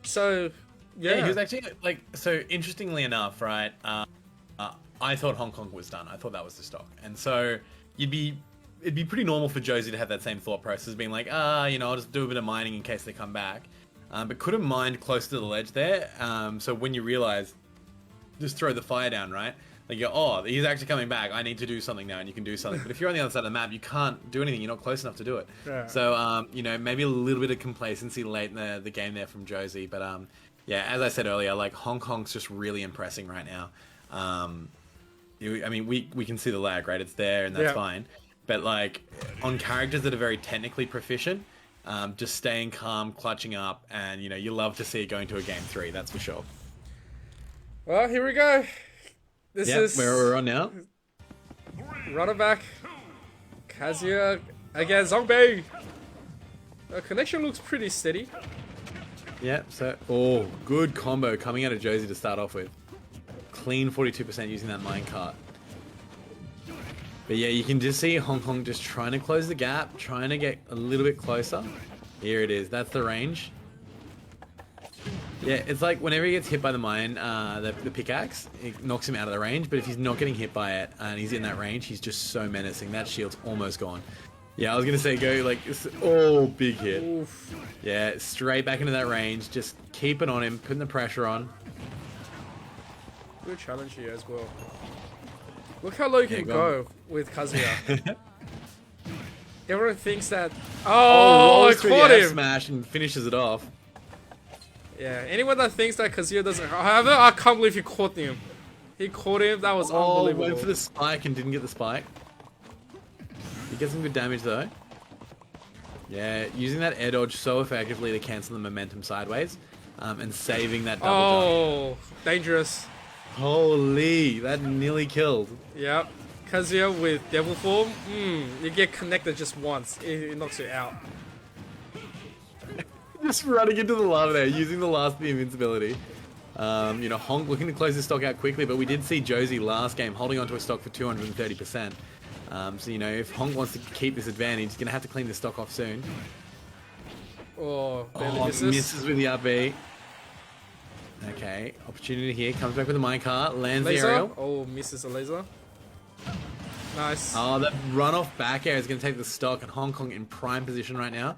So yeah, he was actually like, so interestingly enough, right. I thought Hong Kong was done. I thought that was the stock. And so it'd be pretty normal for Josie to have that same thought process, being like, you know, I'll just do a bit of mining in case they come back. But couldn't mine close to the ledge there. So when you realize, just throw the fire down, right? Like, you go, oh, he's actually coming back. I need to do something now, and you can do something. But if you're on the other side of the map, you can't do anything. You're not close enough to do it. Yeah. So, you know, maybe a little bit of complacency late in the game there from Josie. But, yeah, as I said earlier, like, Hong Kong's just really impressing right now. I mean, we can see the lag, right? It's there, and that's fine. But, like, on characters that are very technically proficient, just staying calm, clutching up, and, you know, you love to see it going to a game 3, that's for sure. Well, here we go. This Yep, is where we're on now. runner back. Kazuya against Zombie. The connection looks pretty steady. Yep, so, oh, good combo coming out of Josie to start off with. Clean 42% using that minecart. But yeah, you can just see Hong Kong just trying to close the gap, trying to get a little bit closer. Here it is, that's the range. Yeah, it's like whenever he gets hit by the mine, the pickaxe, it knocks him out of the range. But if he's not getting hit by it and he's in that range, he's just so menacing. That shield's almost gone. Yeah, I was going to say go like, oh, big hit. Oof. Yeah, straight back into that range. Just keep it on him, putting the pressure on. Good challenge here as well. Look how low you can go with Kazuya. Everyone thinks that... Oh, I caught him! Smash and finishes it off. Yeah, anyone that thinks that Kazuya doesn't... However, I can't believe he caught him. He caught him, that was unbelievable. Went for the spike and didn't get the spike. He gets some good damage though. Yeah, using that air dodge so effectively to cancel the momentum sideways. And saving that double jump. Oh, dangerous. Holy, that nearly killed. Yep. Kazuya with Devil Form, you get connected just once. It knocks you out. Just running into the lava there, using the last of the invincibility. You know, Honk looking to close his stock out quickly, but we did see Josie last game holding onto his stock for 230%. So, you know, if Honk wants to keep this advantage, he's going to have to clean the stock off soon. Oh, barely misses with the up B. Okay, opportunity here. Comes back with a minecart, lands laser? the aerial. Oh, misses a laser. Nice. Oh, that run-off back air is going to take the stock, and Hong Kong in prime position right now.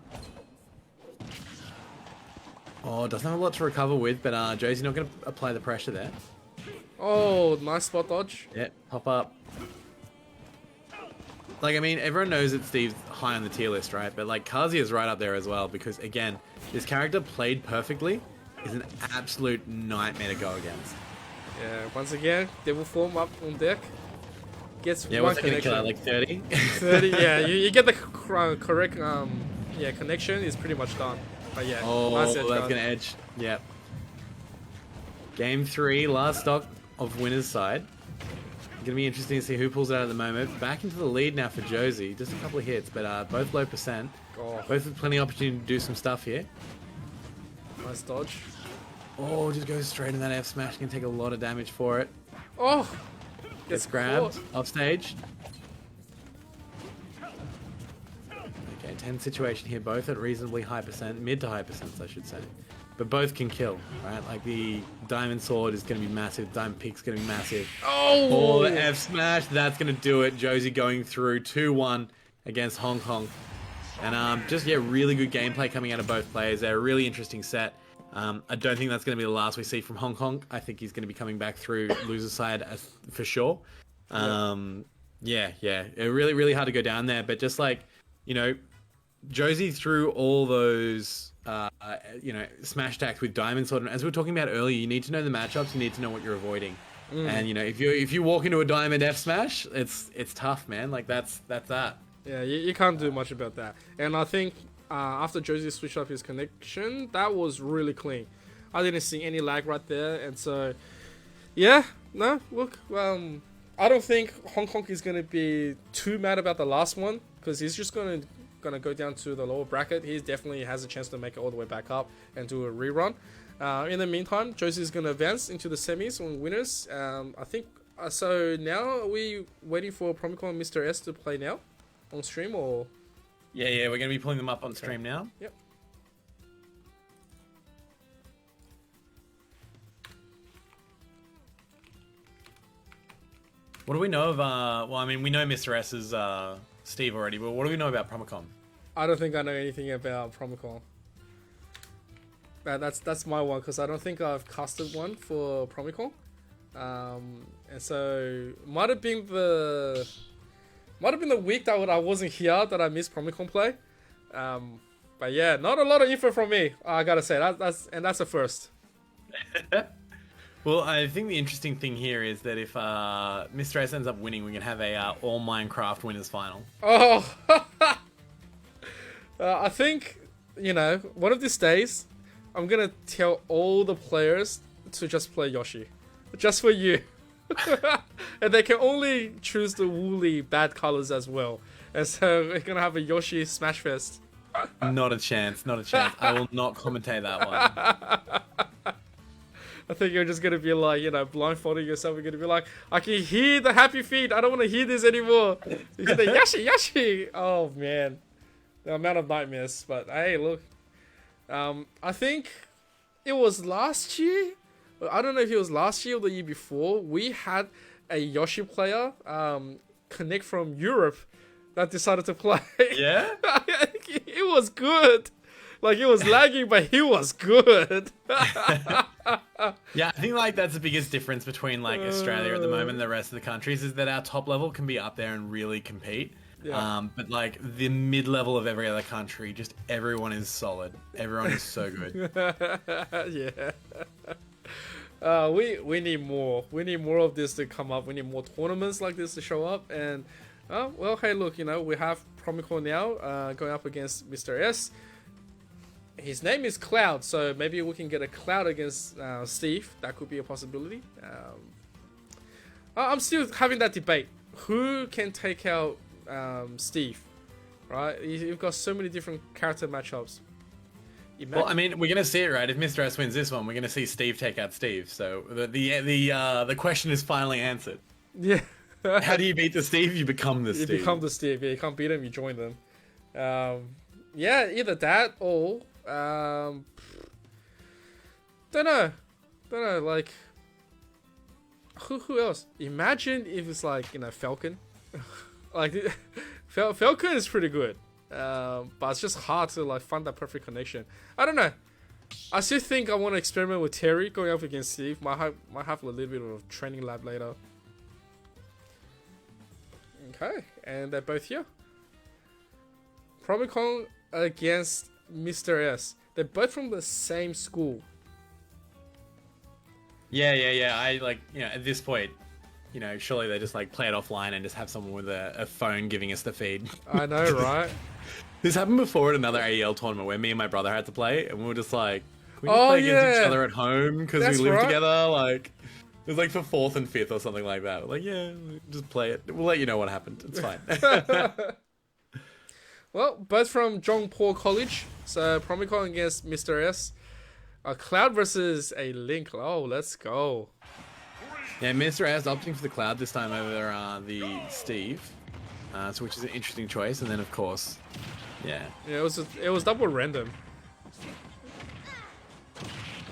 Oh, doesn't have a lot to recover with, but Josie's not going to apply the pressure there. Oh, nice spot dodge. Yeah, pop up. Like, I mean, everyone knows that Steve's high on the tier list, right? But, like, Kazuya's right up there as well, because, again, this character played perfectly is an absolute nightmare to go against. Yeah, once again, Devil Form up on deck. Gets Yeah, one what's that going to connection. kill out, like 30? 30, yeah, you get the correct, yeah, connection is pretty much done. But yeah, Oh, nice that's edge going gun. to edge. Yep. Game 3, last stock of winner's side. Going to be interesting to see who pulls out at the moment. Back into the lead now for Josie. Just a couple of hits, but both low percent. Oh, Both with plenty of opportunity to do some stuff here. nice dodge. Oh, just goes straight in that F smash. Can take a lot of damage for it. Oh, Gets grabbed off stage. Okay, 10 situation here. Both at reasonably high percent, mid to high percents, I should say. But both can kill, right? Like the diamond sword is going to be massive. Diamond pick's going to be massive. Oh, The F smash. That's going to do it. Josie going through 2-1 against Hong Kong. And just, yeah, really good gameplay coming out of both players. They're a really interesting set. I don't think that's going to be the last we see from Hong Kong. I think he's going to be coming back through loser side for sure. Yeah. Really, really hard to go down there. But just like, you know, Josie threw all those, you know, smash attacks with Diamond Sword. And as we were talking about earlier, you need to know the matchups. You need to know what you're avoiding. And, you know, if you walk into a Diamond F smash, it's tough, man. Like, that's that. Yeah, you can't do much about that. And I think after Josie switched up his connection, that was really clean. I didn't see any lag right there. And so, yeah, no, look, I don't think Hong Kong is going to be too mad about the last one, because he's just going to go down to the lower bracket. He definitely has a chance to make it all the way back up and do a rerun. In the meantime, Josie is going to advance into the semis on winners. I think, so now are we waiting for Promicon and Mr. S to play now on stream, or? Yeah, we're going to be pulling them up on stream now. Yep. What do we know of, well, I mean, we know Mr. S is Steve already, but what do we know about Promicon? I don't think I know anything about Promicon. That's my one, because I don't think I've casted one for Promicon. And so might have been the week that I wasn't here that I missed Promicon play. But yeah, not a lot of info from me. I gotta say that's a first. Well, I think the interesting thing here is that if Mr. S ends up winning, we can have a all Minecraft winners final. Oh, I think, you know, one of these days, I'm gonna tell all the players to just play Yoshi, just for you. And they can only choose the woolly bad colors as well. And so we're gonna have a Yoshi Smash Fest. Not a chance. Not a chance. I will not commentate that one. I think you're just gonna be like, you know, blindfolding yourself. You're gonna be like, I can hear the happy feet. I don't want to hear this anymore. You get the Yoshi, Yoshi. Oh man, the amount of nightmares. But hey, look, I think it was last year. I don't know if it was last year or the year before. We had a Yoshi player connect from Europe that decided to play. Yeah, it was good. Like, it was lagging, but he was good. Yeah, I think like that's the biggest difference between like Australia at the moment and the rest of the countries is that our top level can be up there and really compete. Yeah. But like the mid level of every other country, just everyone is solid. Everyone is so good. Yeah. We need more. We need more of this to come up. We need more tournaments like this to show up. And well, hey, look, you know, we have Promico now going up against Mr. S. His name is Cloud, so maybe we can get a Cloud against Steve. That could be a possibility. I'm still having that debate. Who can take out Steve? Right? You've got so many different character matchups. Well, I mean, we're gonna see it, right? If Mr. S wins this one, we're gonna see Steve take out Steve. So the question is finally answered. Yeah. How do you beat the Steve? You become the Steve. You become the Steve. Yeah, you can't beat him. You join them. Yeah, either that or don't know. Like, who else? Imagine if it's like, you know, Falcon. Like, Falcon is pretty good. But it's just hard to like find that perfect connection. I don't know. I still think I want to experiment with Terry going up against Steve. Might have a little bit of a training lab later. Okay, and they're both here. Promicon against Mr. S. They're both from the same school. Yeah. I like, you know, at this point, you know, surely they just like play it offline and just have someone with a phone giving us the feed. I know, right? This happened before at another AEL tournament where me and my brother had to play, and we were just like, can we just play against each other at home because we live together? Like, it was like for 4th and 5th or something like that. We're like, yeah, just play it. We'll let you know what happened. It's fine. Well, both from Jongpo College. So, Promicon against Mr. S. A Cloud versus a Link. Oh, let's go. Yeah, Mr. S opting for the Cloud this time over the Steve. So which is an interesting choice. And then, of course, yeah. Yeah, it was double random.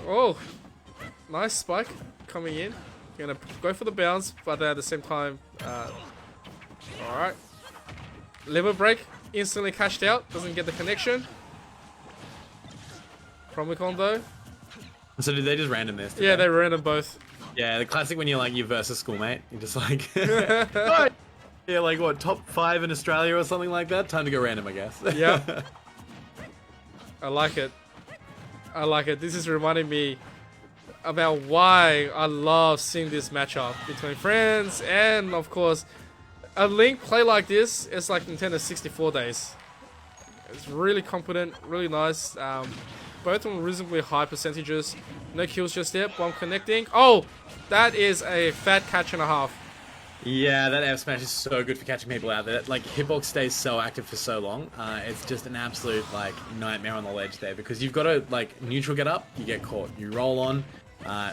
Oh, nice spike coming in. Gonna go for the bounce, but at the same time, alright. Limit break. Instantly cashed out, doesn't get the connection. Promicon though. So did they just random this? Yeah, they random both. Yeah, the classic when you're like you versus schoolmate, you're just like, oh, yeah, like what, top 5 in Australia or something like that. Time to go random, I guess. Yeah. I like it. I like it. This is reminding me about why I love seeing this matchup between friends and, of course, a Link play like this. It's like Nintendo 64 days. It's really competent, really nice. Both on reasonably high percentages. No kills just yet, but I'm connecting. Oh, that is a fat catch and a half. Yeah, that F smash is so good for catching people out there. Like, hitbox stays so active for so long. It's just an absolute like nightmare on the ledge there because you've got to like neutral get up, you get caught. You roll on,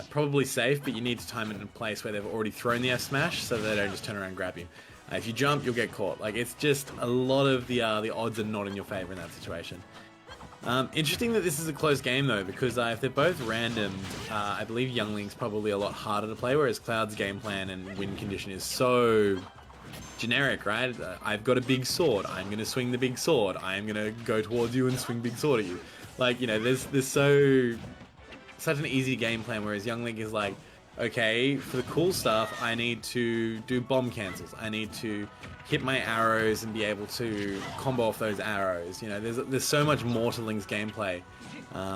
probably safe, but you need to time it in a place where they've already thrown the F smash so they don't just turn around and grab you. If you jump, you'll get caught. Like, it's just a lot of the odds are not in your favor in that situation. Interesting that this is a close game though, because if they're both random, I believe Young Link's probably a lot harder to play, whereas Cloud's game plan and win condition is so generic, right? I've got a big sword. I'm going to swing the big sword. I'm going to go towards you and swing big sword at you. Like, you know, there's such an easy game plan, whereas Young Link is like, okay, for the cool stuff, I need to do bomb cancels. I need to hit my arrows and be able to combo off those arrows. You know, there's so much more to Link's gameplay.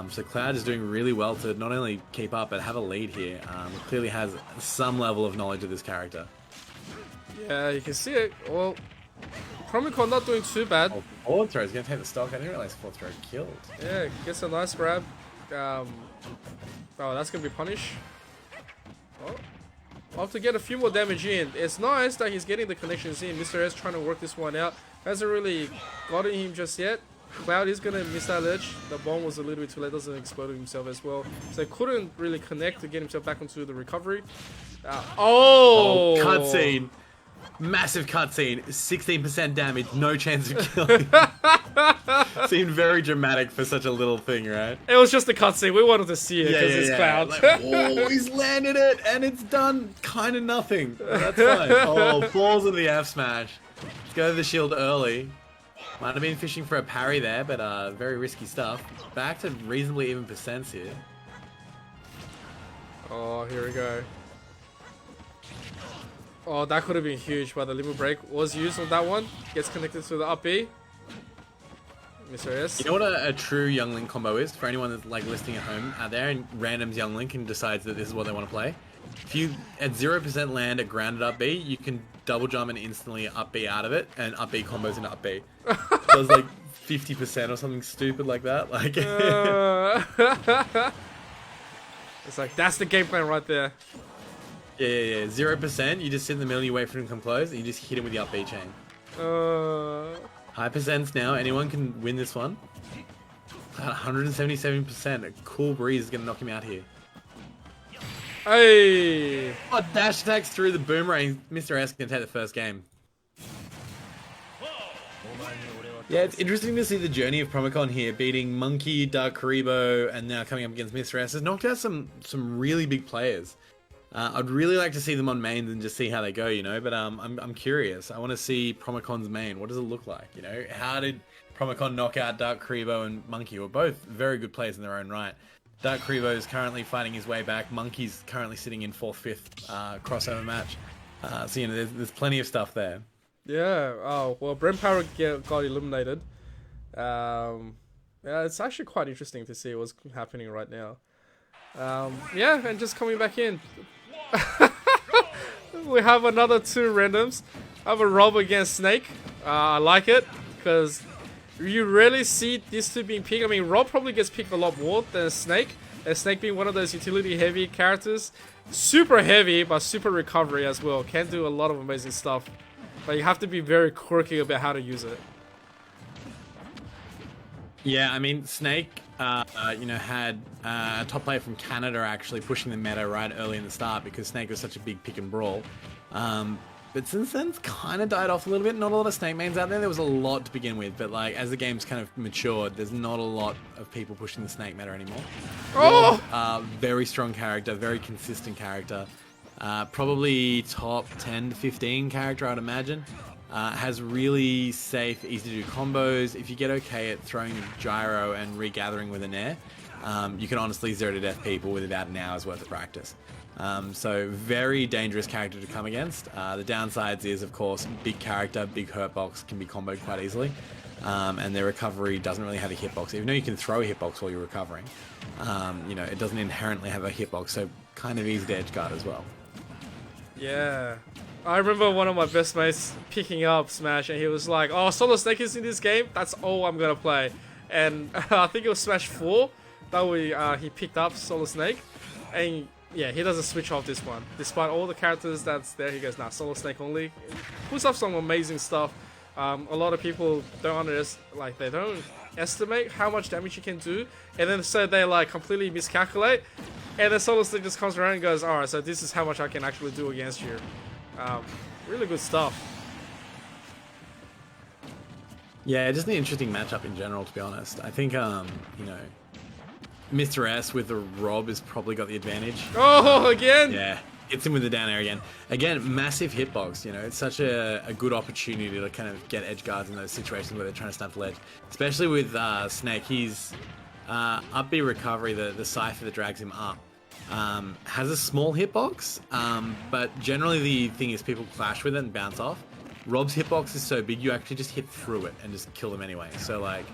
So Cloud is doing really well to not only keep up, but have a lead here. Clearly has some level of knowledge of this character. Yeah, you can see it. Well, Promicon not doing too bad. Oh, forward throw is going to take the stock. I didn't realize forward throw killed. Yeah, gets a nice grab. Oh, that's going to be punish. Oh. to get a few more damage in. It's nice that he's getting the connections in. Mr. S trying to work this one out. Hasn't really gotten him just yet. Cloud is going to miss that ledge. The bomb was a little bit too late. Doesn't explode himself as well. So he couldn't really connect to get himself back into the recovery. Oh, cutscene. Massive cutscene. 16% damage. No chance of killing. Seemed very dramatic for such a little thing, right? It was just a cutscene. We wanted to see it because it's Cloud. Like, oh, he's landed it and it's done kind of nothing. That's fine. Oh, balls of the F smash. Let's go to the shield early. Might have been fishing for a parry there, but very risky stuff. Back to reasonably even percents here. Oh, here we go. Oh, that could have been huge, but the limit break was used on that one. Gets connected to the up B. Mr. S. You know what a true Young Link combo is? For anyone that's like listening at home out there and randoms Young Link and decides that this is what they want to play. If you at 0% land a grounded up B, you can double jump and instantly up B out of it, and up B combos into up B. Does like 50% or something stupid like that. Like it's like that's the game plan right there. Yeah. 0%. You just sit in the middle, you wait for him to come close, and you just hit him with the up B chain. High percents now. Anyone can win this one. 177%. A cool breeze is gonna knock him out here. Hey! Oh, dash attacks through the boomerang. Mr. S can take the first game. Yeah, it's interesting to see the journey of Promicon here, beating Monkey, Dark Karibo, and now coming up against Mr. S. Has knocked out some really big players. I'd really like to see them on mains and just see how they go, you know. But I'm curious. I want to see Promicon's main. What does it look like? You know, how did Promicon knock out Dark Karibo and Monkey? Were both very good players in their own right. Dark Karibo is currently fighting his way back. Monkey's currently sitting in 4th, 5th crossover match. So, you know, there's plenty of stuff there. Yeah. Oh, well, Brain Power got eliminated. Yeah, it's actually quite interesting to see what's happening right now. Yeah, and just coming back in. We have another 2 randoms. I have a Rob against Snake. I like it because you rarely see these 2 being picked. I mean, Rob probably gets picked a lot more than Snake. And Snake being one of those utility heavy characters. Super heavy, but super recovery as well. Can do a lot of amazing stuff. But you have to be very quirky about how to use it. Yeah, I mean, Snake, you know, had a top player from Canada actually pushing the meta right early in the start because Snake was such a big pick and brawl. But since then, it's kind of died off a little bit. Not a lot of Snake mains out there. There was a lot to begin with, but like as the game's kind of matured, there's not a lot of people pushing the Snake meta anymore. Oh! Rob, very strong character, very consistent character. Probably top 10 to 15 character, I'd imagine. Has really safe, easy to do combos. If you get okay at throwing a gyro and regathering with an air, you can honestly 0 to death people with about an hour's worth of practice. So very dangerous character to come against. The downsides is, of course, big character, big hurt box can be comboed quite easily. And their recovery doesn't really have a hitbox. Even though you can throw a hitbox while you're recovering, you know, it doesn't inherently have a hitbox, so kind of easy to edgeguard as well. Yeah. I remember one of my best mates picking up Smash and he was like, oh, Solo Snake is in this game? That's all I'm gonna play. And I think it was Smash 4 that he picked up Solo Snake. And yeah, he doesn't switch off this one. Despite all the characters that's there, he goes, nah, Solo Snake only. Puts up some amazing stuff. A lot of people don't estimate how much damage you can do. And then so they like completely miscalculate. And then Solo Snake just comes around and goes, alright, so this is how much I can actually do against you. Really good stuff. Yeah, just an interesting matchup in general, to be honest. I think, you know, Mr. S with the Rob has probably got the advantage. Oh, again? Yeah, hits him with the down air again. Again, massive hitbox, you know, it's such a good opportunity to kind of get edge guards in those situations where they're trying to snuff the ledge. Especially with Snake, he's up B recovery, the cipher that drags him up. Has a small hitbox, but generally the thing is people clash with it and bounce off. Rob's hitbox is so big you actually just hit through it and just kill them anyway. So like,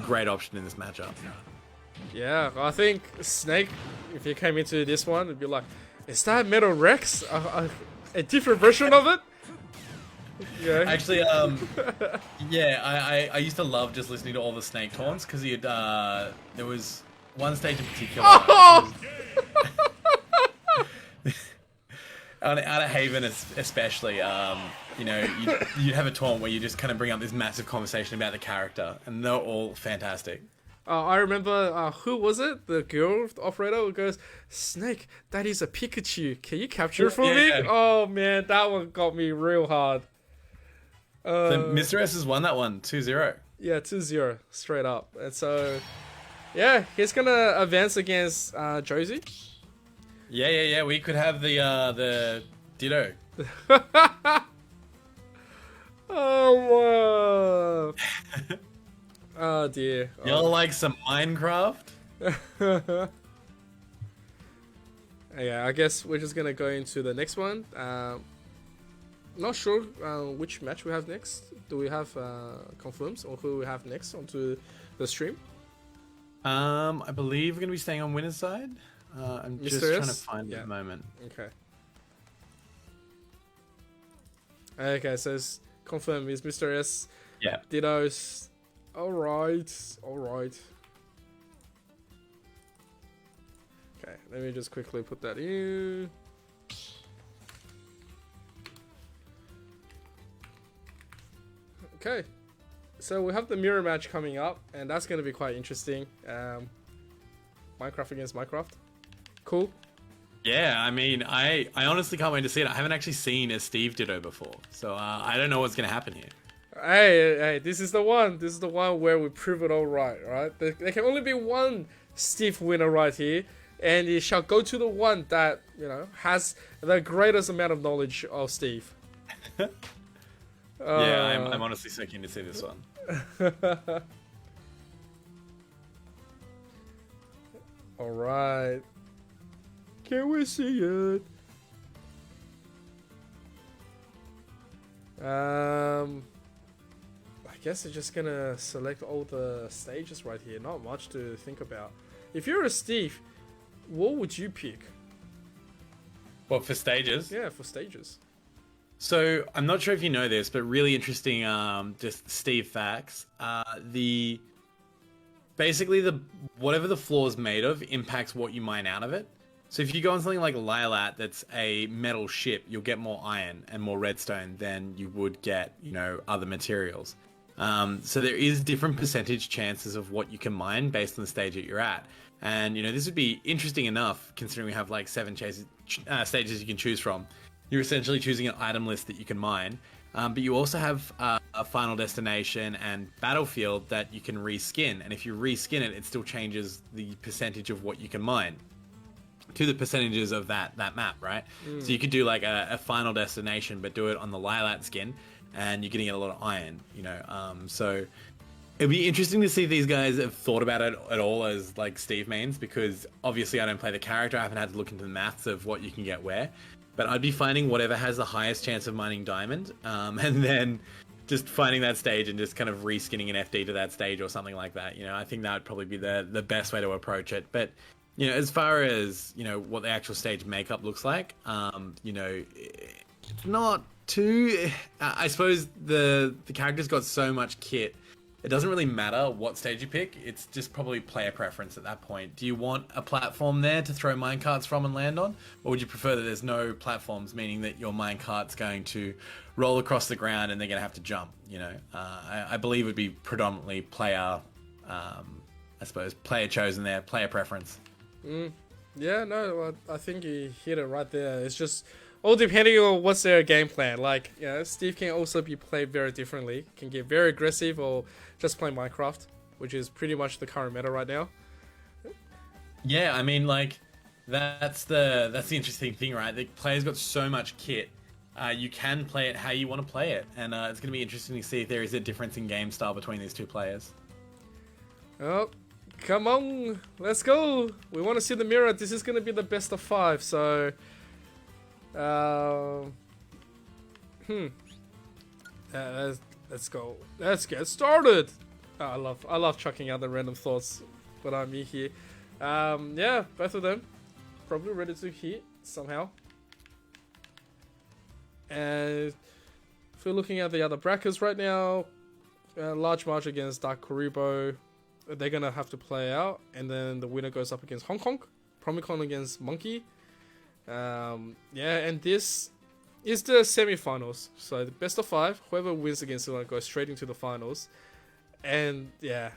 great option in this matchup. Yeah, I think Snake, if he came into this one, it'd be like, is that Metal Rex? A different version of it? Yeah. Actually, yeah, I used to love just listening to all the Snake taunts because he had, there was one stage in particular. Oh! out of Haven, especially, you know, you'd have a tournament where you just kind of bring up this massive conversation about the character, and they're all fantastic. I remember, who was it? The girl operator who goes, Snake, that is a Pikachu. Can you capture it for me? Yeah. Oh man, that one got me real hard. So Mr. S has won that one, 2-0. Yeah, 2-0, straight up. And so, yeah, he's gonna advance against Josie. Yeah. We could have the Ditto. Oh, oh dear. Y'all like some Minecraft? Yeah, I guess we're just gonna go into the next one. Not sure which match we have next. Do we have confirms or who we have next onto the stream? I believe we're gonna be staying on winner's side. I'm just Mr. trying to S? find Yeah. the moment. Okay. Okay, so it's confirmed. Is Mr. S? Yeah. Dittos. All right. Okay, let me just quickly put that in. Okay, so we have the mirror match coming up, and that's going to be quite interesting. Minecraft against Minecraft. Cool. Yeah, I mean, I honestly can't wait to see it. I haven't actually seen a Steve Ditto before, so I don't know what's gonna happen here. Hey, this is the one. This is the one where we prove it all right. There can only be one Steve winner right here, and it shall go to the one that, you know, has the greatest amount of knowledge of Steve. Yeah, I'm honestly so keen to see this one. All right. Can we see it? I guess I'm just gonna select all the stages right here. Not much to think about. If you're a Steve, what would you pick? What, for stages? Yeah, for stages. So I'm not sure if you know this, but really interesting, just Steve facts. Basically whatever the floor is made of impacts what you mine out of it. So if you go on something like Lilat that's a metal ship, you'll get more iron and more redstone than you would get, you know, other materials. So there is different percentage chances of what you can mine based on the stage that you're at. And, you know, this would be interesting enough considering we have like 7 stages you can choose from. You're essentially choosing an item list that you can mine. But you also have a final destination and battlefield that you can reskin. And if you reskin it, it still changes the percentage of what you can mine to the percentages of that map, right? So you could do like a final destination, but do it on the Lilat skin, and you're getting a lot of iron, you know. So it'd be interesting to see if these guys have thought about it at all as like Steve mains, because obviously I don't play the character. I haven't had to look into the maths of what you can get where, but I'd be finding whatever has the highest chance of mining diamond, and then just finding that stage and just kind of reskinning an FD to that stage or something like that. You know, I think that would probably be the best way to approach it. But you know, as far as, you know, what the actual stage makeup looks like, you know, it's not too... I suppose the character's got so much kit, it doesn't really matter what stage you pick. It's just probably player preference at that point. Do you want a platform there to throw minecarts from and land on? Or would you prefer that there's no platforms, meaning that your minecart's going to roll across the ground and they're going to have to jump, you know? I believe it would be predominantly player, I suppose, player chosen there, player preference. Yeah, no, I think you hit it right there. It's just all depending on what's their game plan. Like, you know, Steve can also be played very differently. Can get very aggressive or just play Minecraft, which is pretty much the current meta right now. Yeah, I mean, like, that's the interesting thing, right? The player's got so much kit. You can play it how you want to play it, and it's going to be interesting to see if there is a difference in game style between these two players. Oh. Come on, let's go. We want to see the mirror. This is going to be the best of 5, so... let's go. Let's get started. Oh, I love chucking out the random thoughts when I'm here. Yeah, both of them probably ready to hit somehow. And if we're looking at the other brackets right now, Large March against Dark Kuribo, they're gonna have to play out, and then the winner goes up against Hong Kong, Promicon against Monkey, Yeah, and this is the semi-finals. So the best of 5, whoever wins against the one goes straight into the finals. And yeah,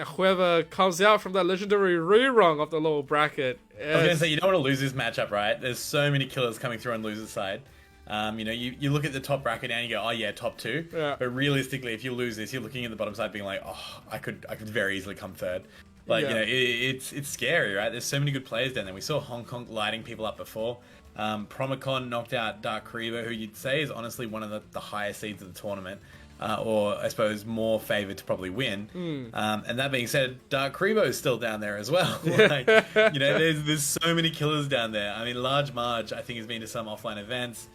whoever comes out from that legendary rerun of the lower bracket. I was gonna say, you don't want to lose this matchup, right? There's so many killers coming through on loser's side. You know, you look at the top bracket now and you go, oh yeah, top 2. Yeah. But realistically, if you lose this, you're looking at the bottom side being like, oh, I could very easily come 3rd. Like, you know, it's scary, right? There's so many good players down there. We saw Hong Kong lighting people up before. Promicon knocked out Dark Karibo, who you'd say is honestly one of the highest seeds of the tournament. Or I suppose more favoured to probably win. And that being said, Dark Karibo is still down there as well. Like, you know, there's so many killers down there. I mean, Large Marge, I think, has been to some offline events.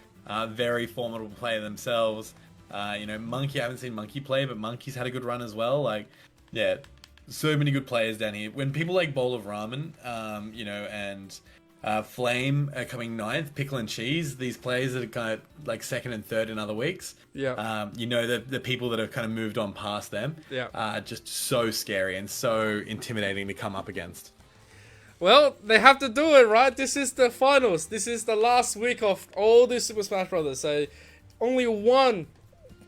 Very formidable player themselves. You know, Monkey, I haven't seen Monkey play, but Monkey's had a good run as well. Like, yeah, so many good players down here. When people like Bowl of Ramen, you know, and Flame are coming 9th, Pickle and Cheese, these players that are kind of like 2nd and 3rd in other weeks. Yeah. You know, the people that have kind of moved on past them are just so scary and so intimidating to come up against. Well, they have to do it, right? This is the finals. This is the last week of all the Super Smash Brothers. So only one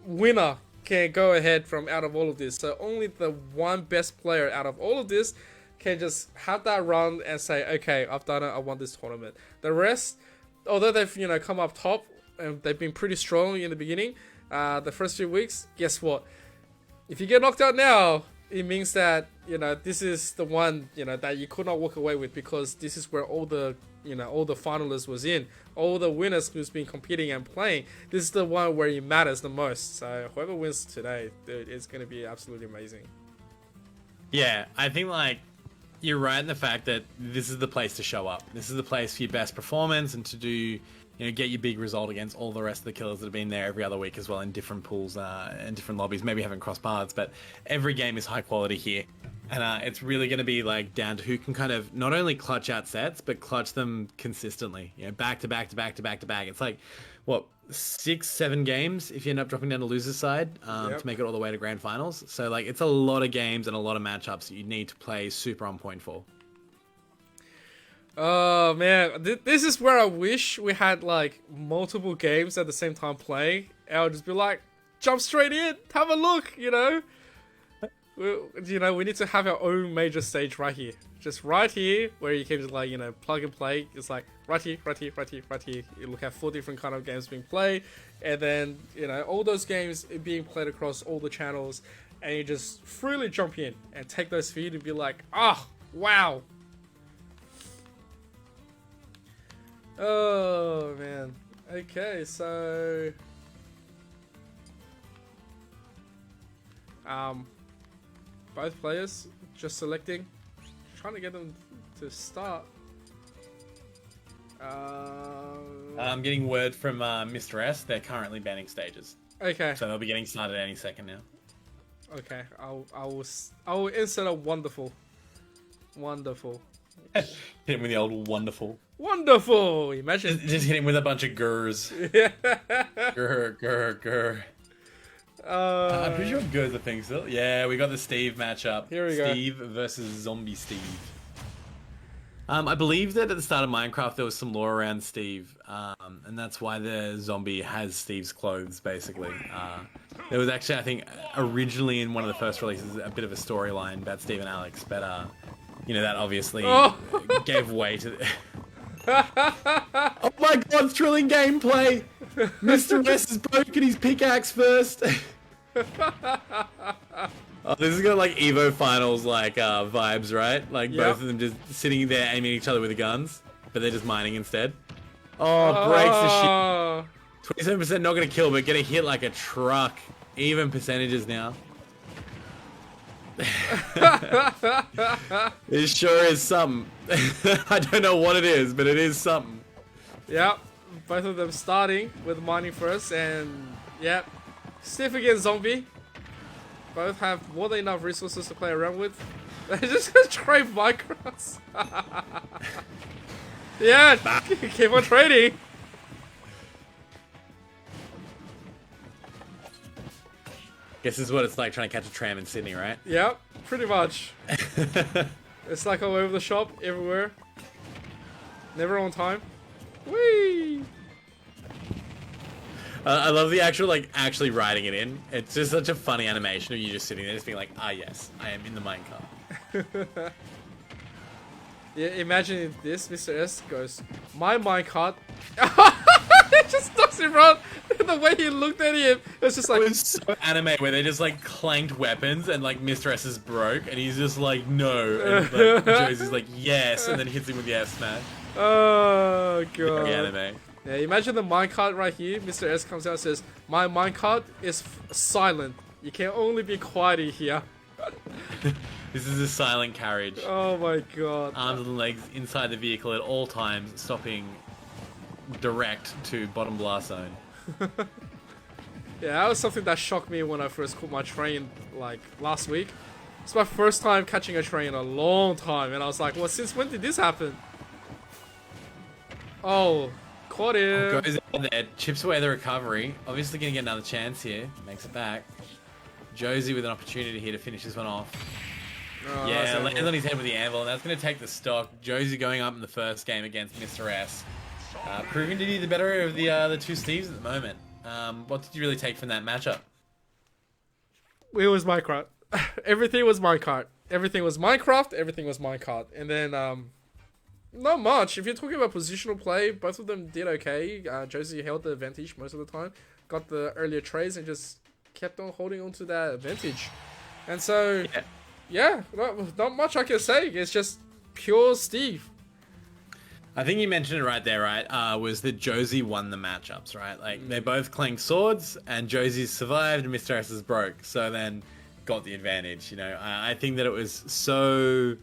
winner can go ahead from out of all of this. So only the one best player out of all of this can just have that run and say, okay, I've done it. I won this tournament. The rest, although they've, you know, come up top and they've been pretty strong in the beginning, the first few weeks, guess what? If you get knocked out now, it means that, you know, this is the one, you know, that you could not walk away with, because this is where all the, you know, all the finalists was in, all the winners who's been competing and playing. This is the one where it matters the most. So whoever wins today, dude, it's going to be absolutely amazing. Yeah, I think, like, you're right in the fact that this is the place to show up. This is the place for your best performance and to do, you know, get your big result against all the rest of the killers that have been there every other week as well in different pools and different lobbies. Maybe haven't crossed paths, but every game is high quality here. And it's really going to be like down to who can kind of not only clutch out sets, but clutch them consistently. You know, back to back to back to back to back. It's like, what, 6-7 games if you end up dropping down the loser's side to make it all the way to grand finals. So like, it's a lot of games and a lot of matchups that you need to play super on point for. Oh man, this is where I wish we had like multiple games at the same time playing. I would just be like, jump straight in, have a look, you know. We need to have our own major stage right here. Just right here, where you can just like, you know, plug and play. It's like right here, right here, right here, right here. You look at 4 different kind of games being played, and then, you know, all those games being played across all the channels, and you just freely jump in and take those feed and be like, oh, wow. Oh man. Okay, so both players just selecting, trying to get them to start. I'm getting word from Mr. S. They're currently banning stages. Okay. So they'll be getting started any second now. Okay. I will insert a wonderful. Wonderful. Hit him with the old wonderful. Wonderful! Imagine. Just hit him with a bunch of gurs. Yeah. Gur. I'm pretty sure Gur's a thing still. Yeah, we got the Steve matchup. Here we go. Steve versus Zombie Steve. I believe that at the start of Minecraft there was some lore around Steve, and that's why the zombie has Steve's clothes, basically. There was actually, I think, originally in one of the first releases, a bit of a storyline about Steve and Alex, but, you know, that obviously gave way to... Oh my god, thrilling gameplay! Mr. S has broken his pickaxe first! Oh, this is got like Evo Finals like vibes, right? Like both of them just sitting there aiming at each other with the guns, but they're just mining instead. Oh, breaks the shit. 27% not gonna kill, but getting hit like a truck. Even percentages now. It sure is something. I don't know what it is, but it is something. Yep, both of them starting with mining first, and yep, Steve against Zombie. Both have more than enough resources to play around with. They're just gonna trade Minecrafts. Yeah, keep on trading. Guess this is what it's like trying to catch a tram in Sydney, right? Yep, pretty much. It's like all over the shop, everywhere. Never on time. Whee! I love the actual, like, actually writing it in. It's just such a funny animation of you just sitting there just being like, ah, yes, I am in the minecart. Yeah, imagine if this Mr. S goes, my minecart. It just doesn't run. The way he looked at him, it's just like. It was so anime where they just, like, clanked weapons and, like, Mr. S is broke and he's just like, no. And, like, Josie's like, yes, and then hits him with the F smash. Oh, God. Very anime. Yeah, imagine the minecart right here. Mr. S comes out and says, my minecart is silent. You can only be quiet in here. This is a silent carriage. Oh my God. Arms and legs inside the vehicle at all times, stopping direct to bottom blast zone. Yeah, that was something that shocked me when I first caught my train, like, last week. It's my first time catching a train in a long time, and I was like, well, since when did this happen? Oh, caught him. Goes in there, chips away the recovery. Obviously going to get another chance here. Makes it back. Josie with an opportunity here to finish this one off. Oh, yeah, lands on his head with the anvil, and that's going to take the stock. Josie going up in the first game against Mr. S. Proving to be the better of the two Steves at the moment. What did you really take from that matchup? It was Minecraft. Everything was Minecraft. Everything was Minecraft. Everything was Minecraft. And then, not much. If you're talking about positional play, both of them did okay. Josie held the advantage most of the time. Got the earlier trades and just kept on holding on to that advantage. And so, yeah, not much I can say. It's just pure Steve. I think you mentioned it right there, right? Was that Josie won the matchups, right? Like, they both clanked swords, and Josie's survived, and Mr. S's broke. So then got the advantage, you know? I think that it was so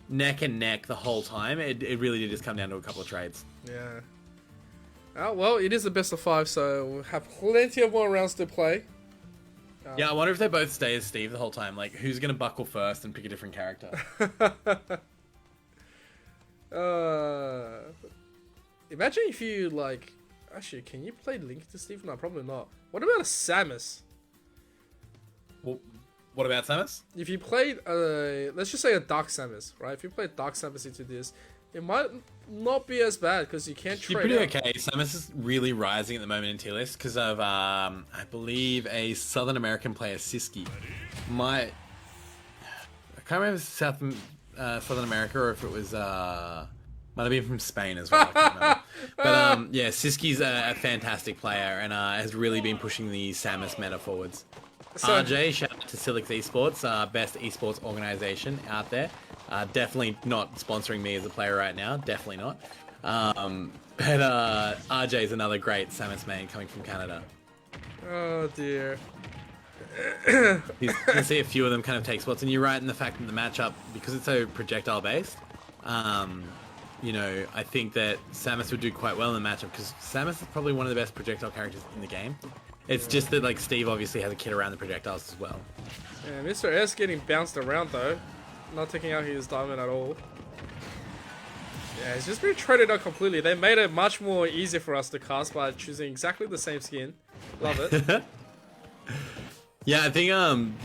neck and neck the whole time. It really did just come down to a couple of trades. Yeah. Well, it is the best of 5, so we'll have plenty of more rounds to play. Yeah, I wonder if they both stay as Steve the whole time. Like, who's going to buckle first and pick a different character? Imagine if you, like... Actually, can you play Link to Steve? No, probably not. What about a Samus? Well, what about Samus? If you played, let's just say a Dark Samus, right? If you play Dark Samus into this, it might not be as bad because you can't trade pretty out. okay. Samus is really rising at the moment in tier list because of, I believe, a Southern American player, Siski. I can't remember if it's Southern America or if it was, might have been from Spain as well. I can't remember. But yeah, Siski's a fantastic player and has really been pushing the Samus meta forwards. So, RJ, shout out to Silix Esports, best esports organization out there. Definitely not sponsoring me as a player right now. Definitely not. But RJ is another great Samus main coming from Canada. Oh dear. You can see a few of them kind of take spots, and you're right in the fact that the matchup, because it's so projectile based, you know, I think that Samus would do quite well in the matchup because Samus is probably one of the best projectile characters in the game. It's just that, like, Steve obviously has a kit around the projectiles as well. Yeah, Mr. S getting bounced around though, not taking out his diamond at all. Yeah, it's just been traded out completely. They made it much more easy for us to cast by choosing exactly the same skin. Love it. Yeah, I think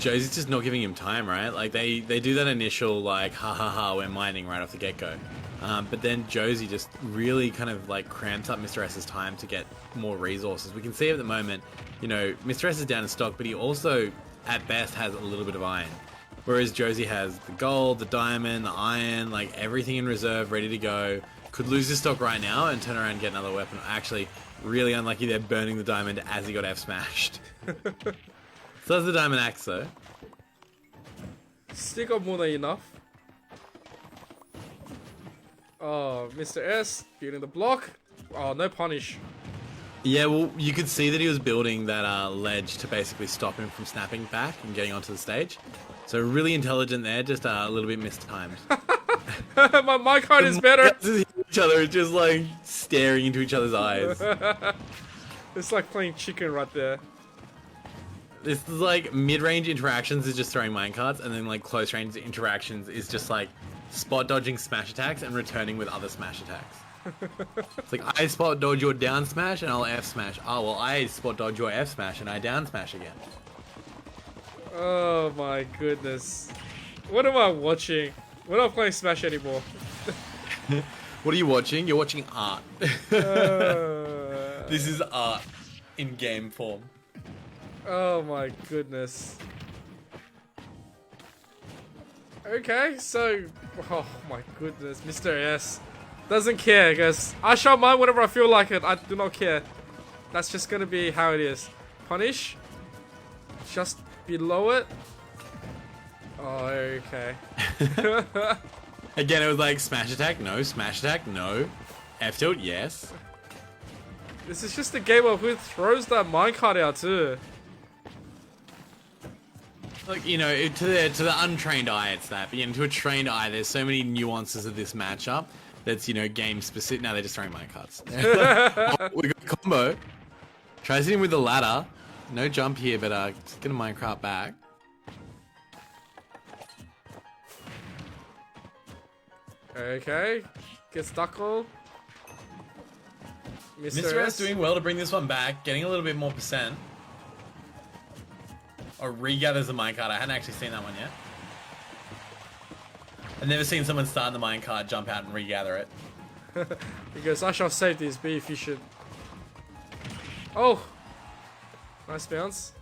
Josie's just not giving him time, right? Like they do that initial like ha ha ha we're mining right off the get go, but then Josie just really kind of like cramps up Mr. S's time to get more resources. We can see at the moment, you know, Mr. S is down in stock, but he also at best has a little bit of iron, whereas Josie has the gold, the diamond, the iron, like everything in reserve, ready to go. Could lose his stock right now and turn around and get another weapon. Actually, really unlucky they're burning the diamond as he got F smashed. So that's the diamond axe though. Still got more than enough. Oh, Mr. S building the block. Oh, no punish. Yeah, well, you could see that he was building that ledge to basically stop him from snapping back and getting onto the stage. So really intelligent there, just a little bit mistimed. my card is better. Each other, just like staring into each other's eyes. It's like playing chicken right there. This is like mid-range interactions is just throwing minecarts, and then like close-range interactions is just like spot dodging smash attacks and returning with other smash attacks. It's like I spot dodge your down smash and I'll F smash. Oh well, I spot dodge your F smash and I down smash again. Oh my goodness. What am I watching? We're not playing Smash anymore. What are you watching? You're watching art. This is art in game form. Oh my goodness. Okay, so... Oh my goodness, Mr. S doesn't care, guys. I show mine whenever I feel like it. I do not care. That's just gonna be how it is. Punish. Just below it. Oh, okay. Again, it was like smash attack, no. Smash attack, no. F tilt, yes. This is just a game of who throws that minecart out too. Like, you know, to the untrained eye, it's that. But, you know, to a trained eye, there's so many nuances of this matchup that's, you know, game specific. Now they're just throwing minecarts. Oh, we got a combo. Tries hitting with the ladder. No jump here, but just gonna minecart back. Okay. Gets Duckle. Mr. S doing well to bring this one back, getting a little bit more percent. Or regathers the minecart. I hadn't actually seen that one yet. I've never seen someone start the minecart, jump out and regather it. He goes, I shall save these, be efficient. Oh! Nice bounce.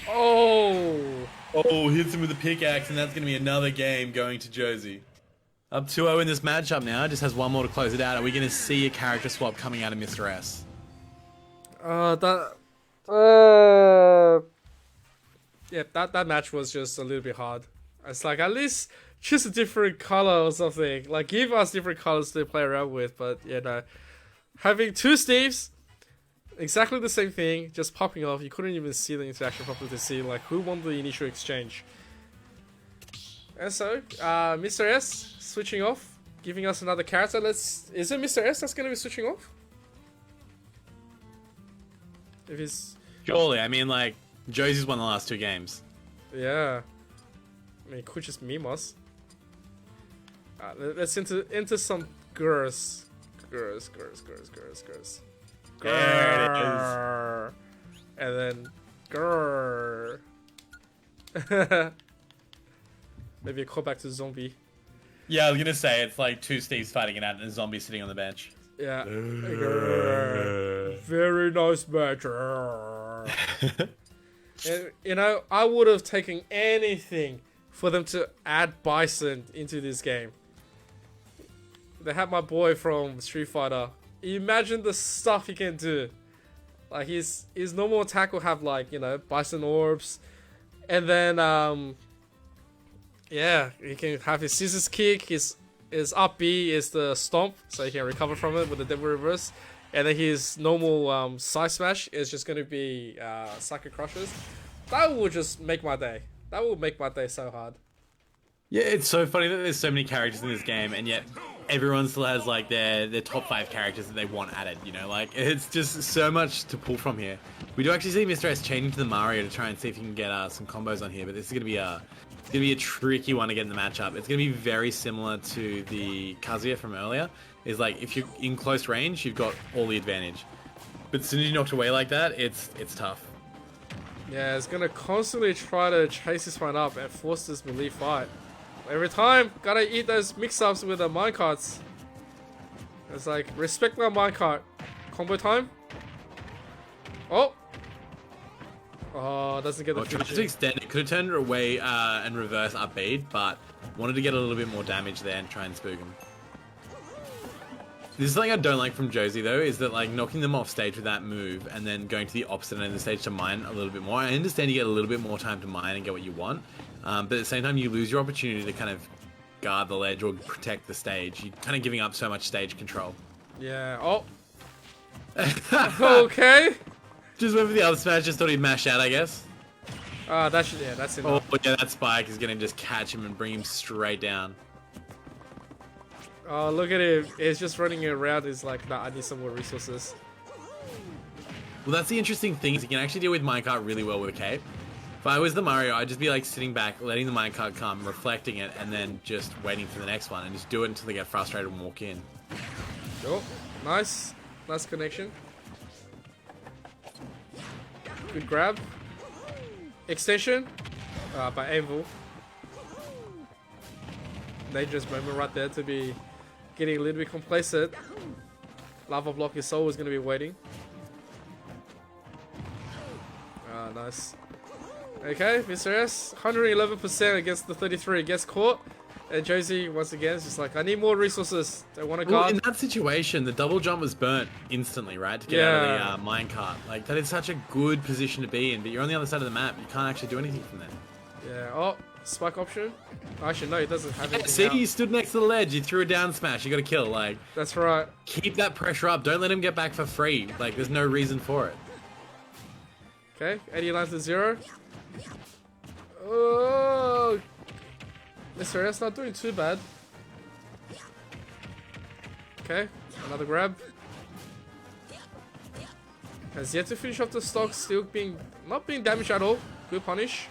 Oh! Oh, hits him with a pickaxe, and that's going to be another game going to Josie. Up 2-0 in this matchup now. Just has one more to close it out. Are we going to see a character swap coming out of Mr. S? Yeah, that match was just a little bit hard. It's like, at least choose a different color or something. Like, give us different colors to play around with. But, you know, having two Steves, exactly the same thing, just popping off. You couldn't even see the interaction properly to see, like, who won the initial exchange. And so, Mr. S switching off, giving us another character. Is it Mr. S that's going to be switching off? If he's... Surely, I mean, like, Josie's won the last two games. Yeah. I mean, it could just meme us. Let's into some girls. Girls. There it is. And then grrr. Maybe a callback to zombie. Yeah, I was gonna say it's like two Steves fighting it out and a zombie sitting on the bench. Yeah. Very nice match. And, you know, I would have taken anything for them to add Bison into this game. They had my boy from Street Fighter. Imagine the stuff he can do. Like, his normal attack will have, like, you know, Bison orbs. And then, yeah, he can have his scissors kick. His up B is the stomp, so he can recover from it with the double reverse. And then his normal side smash is just going to be Psychic Crushes. That will just make my day. That will make my day so hard. Yeah, it's so funny that there's so many characters in this game, and yet everyone still has like their top 5 characters that they want added, you know? Like, it's just so much to pull from here. We do actually see Mr. S changing to the Mario to try and see if he can get some combos on here, but this is going to be a tricky one to get in the matchup. It's going to be very similar to the Kazuya from earlier. Is like, if you're in close range, you've got all the advantage. But as soon as you're knocked away like that, it's tough. Yeah, it's gonna constantly try to chase this one up and force this melee fight. Every time, gotta eat those mix-ups with the minecarts. It's like, respect my minecart. Combo time. Oh! Oh, doesn't get the Trying to extend it. Could have turned it away and reverse up B, but wanted to get a little bit more damage there and try and spook him. This is something I don't like from Josie, though, is that, like, knocking them off stage with that move and then going to the opposite end of the stage to mine a little bit more. I understand you get a little bit more time to mine and get what you want, but at the same time, you lose your opportunity to kind of guard the ledge or protect the stage. You're kind of giving up so much stage control. Yeah. Oh. Okay. Just went for the other smash, just thought he'd mash out, I guess. That's enough. Oh, yeah, that spike is going to just catch him and bring him straight down. Oh, look at him. He's just running around. He's like, nah, I need some more resources. Well, that's the interesting thing, is you can actually deal with minecart really well with a cape. If I was the Mario, I'd just be like sitting back, letting the minecart come, reflecting it, and then just waiting for the next one, and just do it until they get frustrated and walk in. Oh, nice. Nice connection. Good grab. Extension by Anvil. dangerous moment right there to be getting a little bit complacent. Lava block is always going to be waiting. Ah, nice. Okay, Mr. S, 111% against the 33, gets caught. And Josie, once again, is just like, I need more resources. I want to guard. In that situation, the double jump was burnt instantly, right? To get out of the minecart. Like, that is such a good position to be in, but you're on the other side of the map. You can't actually do anything from there. Yeah, oh, spike option. Actually, no, he doesn't have anything. See, out. you stood next to the ledge. You threw a down smash. You got to kill. Like, that's right. Keep that pressure up. Don't let him get back for free. Like, there's no reason for it. Okay, 89 to 0. Oh, Mr. S not doing too bad. Okay, another grab. Has yet to finish off the stock, still not being damaged at all. Good punish.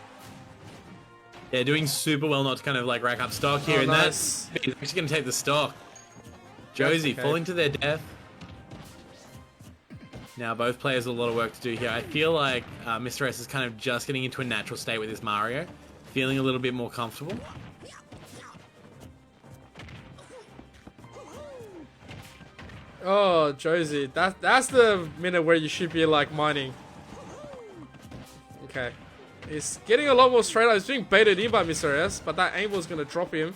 Yeah, doing super well not to kind of like rack up stock here, and nice. He's actually going to take the stock. Josie falling to their death. Now both players have a lot of work to do here. I feel like Mr. S is kind of just getting into a natural state with this Mario, feeling a little bit more comfortable. Oh, Josie, that's the minute where you should be like mining. Okay, he's getting a lot more straight up. He's being baited in by Mr. S, but that angle is gonna drop him.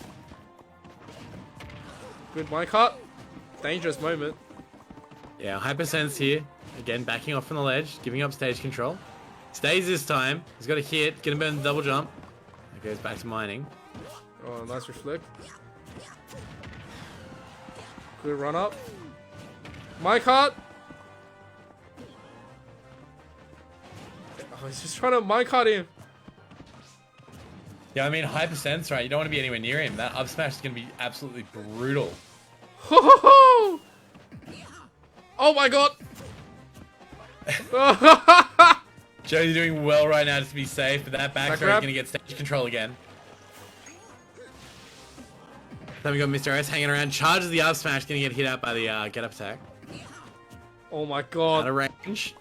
Good minecart. Dangerous moment. Yeah, Hypersense here. Again, backing off from the ledge, giving up stage control. Stays this time. He's got a hit. Gonna burn the double jump. He goes back to mining. Oh, nice reflect. Good run up. Minecart. Oh, he's just trying to minecart him. Yeah, I mean, Hypersense, right? You don't want to be anywhere near him. That up smash is going to be absolutely brutal. Oh my god. Joe's doing well right now just to be safe, but that back throw is going to get stage control again. Then we got Mr. S hanging around, charges the up smash, going to get hit out by the get up attack. Oh my god. Out of range.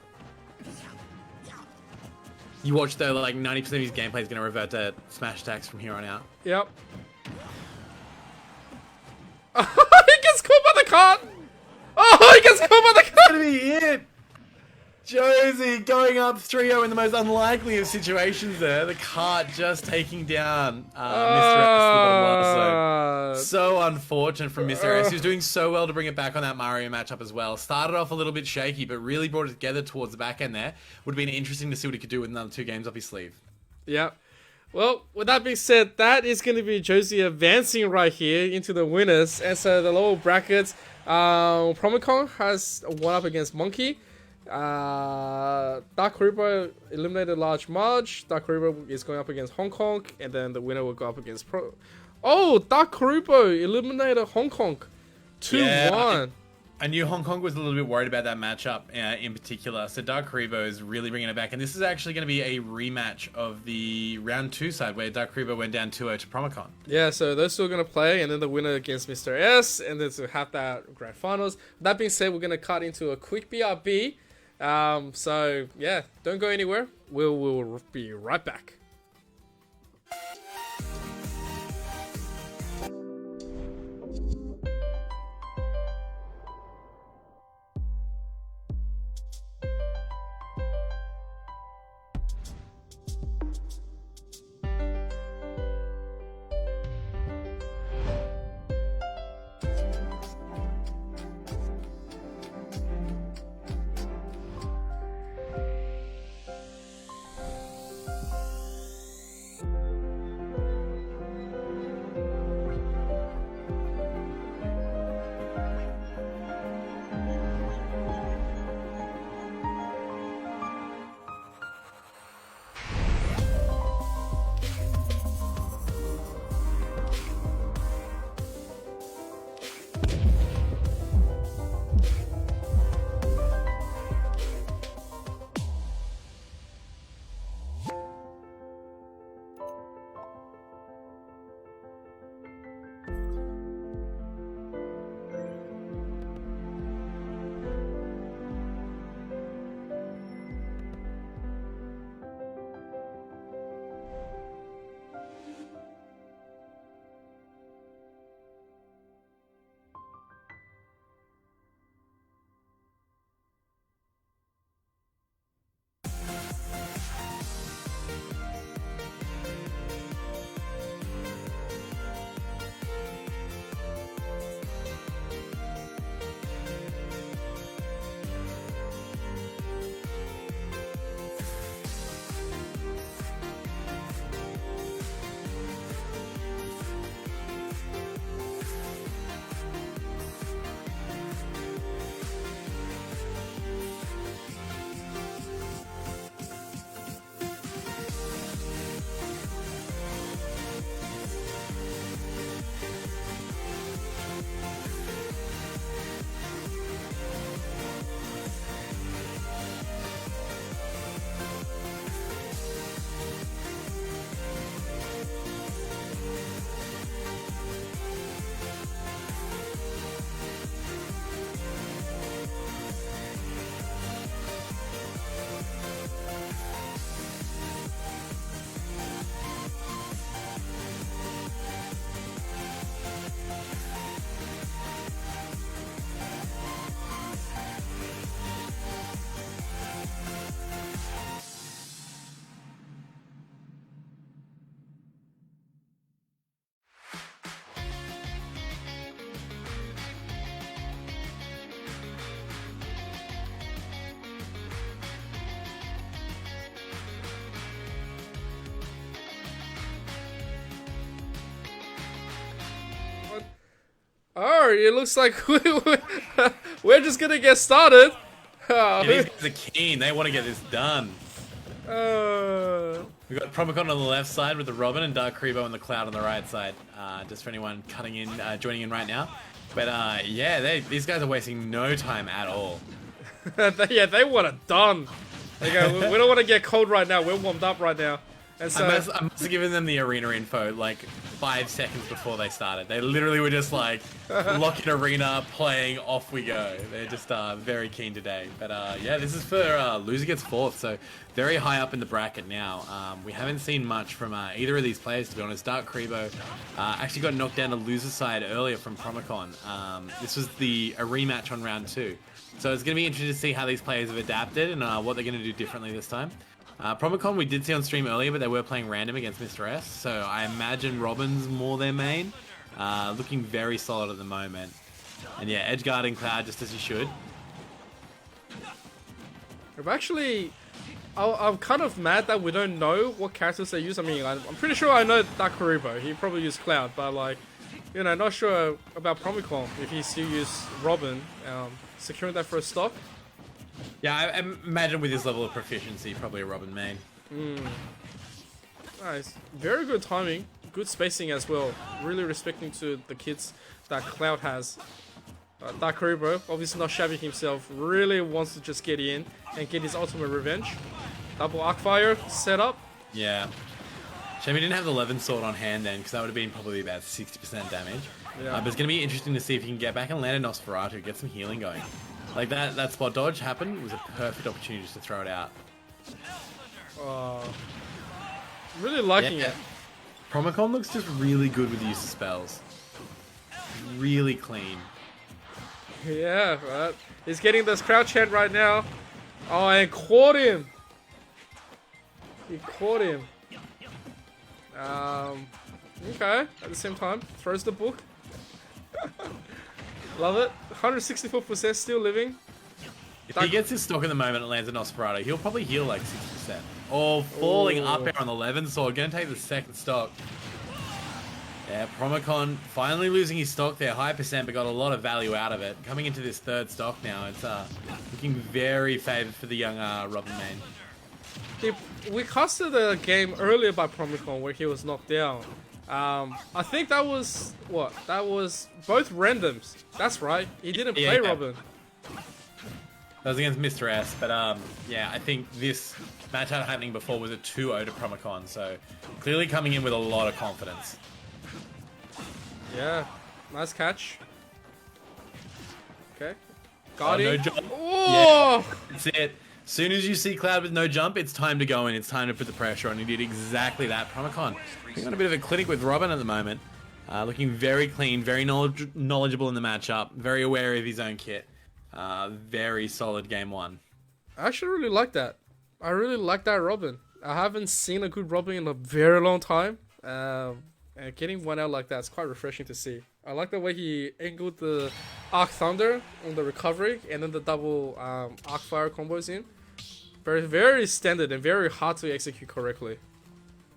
You watch though, like 90% of his gameplay is going to revert to smash attacks from here on out. Yep. He gets caught by the cart. Oh, he gets caught by the cart. That's gonna be it. Josie going up 3-0 in the most unlikely of situations there. The cart just taking down Mr. S. So unfortunate from Mr. S, who's doing so well to bring it back on that Mario matchup as well. Started off a little bit shaky, but really brought it together towards the back end there. Would have been interesting to see what he could do with another 2 games up his sleeve. Yep. Well, with that being said, that is going to be Josie advancing right here into the winners. And so the lower brackets, Promicon has one up against Monkey. Dark Reaper eliminated Large Marge. Dark Reaper is going up against Hong Kong, and then the winner will go up against Dark Reaper eliminated Hong Kong 2-1. I knew Hong Kong was a little bit worried about that matchup in particular, so Dark Reaper is really bringing it back, and this is actually going to be a rematch of the round 2 side where Dark Reaper went down 2-0 to Promicon. Yeah, so those two are going to play, and then the winner against Mr. S, and then to have that grand finals. That being said, we're going to cut into a quick BRB. So yeah, don't go anywhere. We'll be right back. Oh, it looks like we're just gonna get started. Yeah, these guys are keen. They want to get this done. We've got Promicon on the left side with the Robin and Dark Krebo and the Cloud on the right side. Just for anyone cutting in, joining in right now. But yeah, these guys are wasting no time at all. Yeah, they want it done. They go, we don't want to get cold right now. We're warmed up right now. And so I must have given them the arena info like 5 seconds before they started. They literally were just like, lock in arena, playing, off we go. They're just very keen today. But yeah, this is for loser gets fourth, so very high up in the bracket now. We haven't seen much from either of these players, to be honest. Dark Krebo actually got knocked down to loser side earlier from Promicon. This was a rematch on round 2. So it's going to be interesting to see how these players have adapted and what they're going to do differently this time. Promicon we did see on stream earlier, but they were playing random against Mr. S, so I imagine Robin's more their main. Looking very solid at the moment. And yeah, edge guarding Cloud just as you should. I'm kind of mad that we don't know what characters they use. I mean, I'm pretty sure I know Dark Krebo. He probably used Cloud, but like, you know, not sure about Promicon if he still used Robin. Securing that for a stock. Yeah, I imagine with his level of proficiency, probably a Robin main. Nice. Very good timing. Good spacing as well. Really respecting to the kids that Cloud has. Dark Krebo, obviously not shabby himself, really wants to just get in and get his ultimate revenge. Double arc fire set up. Yeah. Shame he didn't have the Levin sword on hand then, because that would have been probably about 60% damage. Yeah. But it's going to be interesting to see if he can get back and land a Nosferatu, get some healing going. Like that spot dodge happened, it was a perfect opportunity just to throw it out. Really liking it. Promicon looks just really good with the use of spells. Really clean. Yeah, right. He's getting this crowd chant right now. Oh, and caught him. He caught him. Okay, at the same time, throws the book. Love it. 164% still living. If he gets his stock in the moment and lands a Nosferatu, he'll probably heal like 60%. Oh, falling up there on the Levin sword. Gonna take the second stock. Yeah, Promicon finally losing his stock there. High percent, but got a lot of value out of it. Coming into this third stock now, it's looking very favoured for the young Robin main. We casted a game earlier by Promicon where he was knocked down. I think that was what? That was both randoms. That's right. He didn't play Robin. That was against Mr. S, but yeah, I think this match happening before was a 2-0 to Promicon, so clearly coming in with a lot of confidence. Yeah, nice catch. Okay, got him. No jump. Oh! Yeah, that's it. As soon as you see Cloud with no jump, it's time to go in. It's time to put the pressure on. He did exactly that. Promicon, he's on a bit of a clinic with Robin at the moment. Looking very clean, very knowledgeable in the matchup, very aware of his own kit. Very solid game 1. I actually really like that. I really like that Robin. I haven't seen a good Robin in a very long time. And getting one out like that is quite refreshing to see. I like the way he angled the Arc Thunder on the recovery and then the double Arc Fire combos in. Very, very standard and very hard to execute correctly.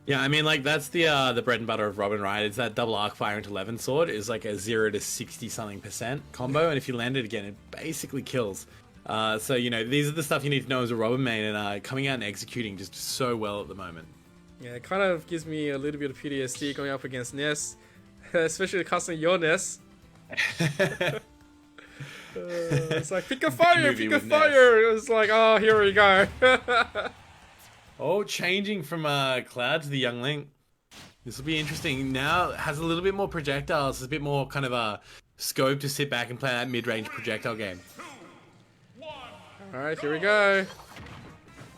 Yeah, I mean, like, that's the bread and butter of Robin, right? It's that double arc fire into Levin sword is like a 0 to 60-something% combo, and if you land it again, it basically kills. So, you know, these are the stuff you need to know as a Robin main, and coming out and executing just so well at the moment. Yeah, it kind of gives me a little bit of PTSD going up against Ness, especially casting your Ness. It's like, pick a fire, pick a fire! It's like, oh, here we go. Oh, changing from Cloud to the Young Link. This will be interesting. Now has a little bit more projectiles. There's a bit more kind of a scope to sit back and play that mid-range projectile game. Alright, here we go.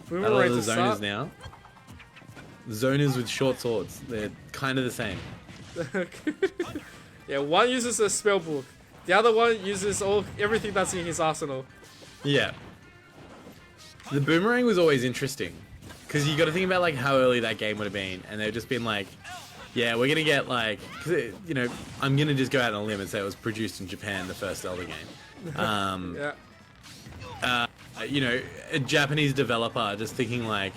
Battle of the zoners now. The zoners with short swords. They're kind of the same. Yeah, one uses a spell book. The other one uses everything that's in his arsenal. Yeah. The boomerang was always interesting. Because you got to think about like how early that game would have been. And they've just been like, yeah, we're going to get like... Cause you know, I'm going to just go out on a limb and say it was produced in Japan, the first Zelda game. Yeah. You know, a Japanese developer just thinking like,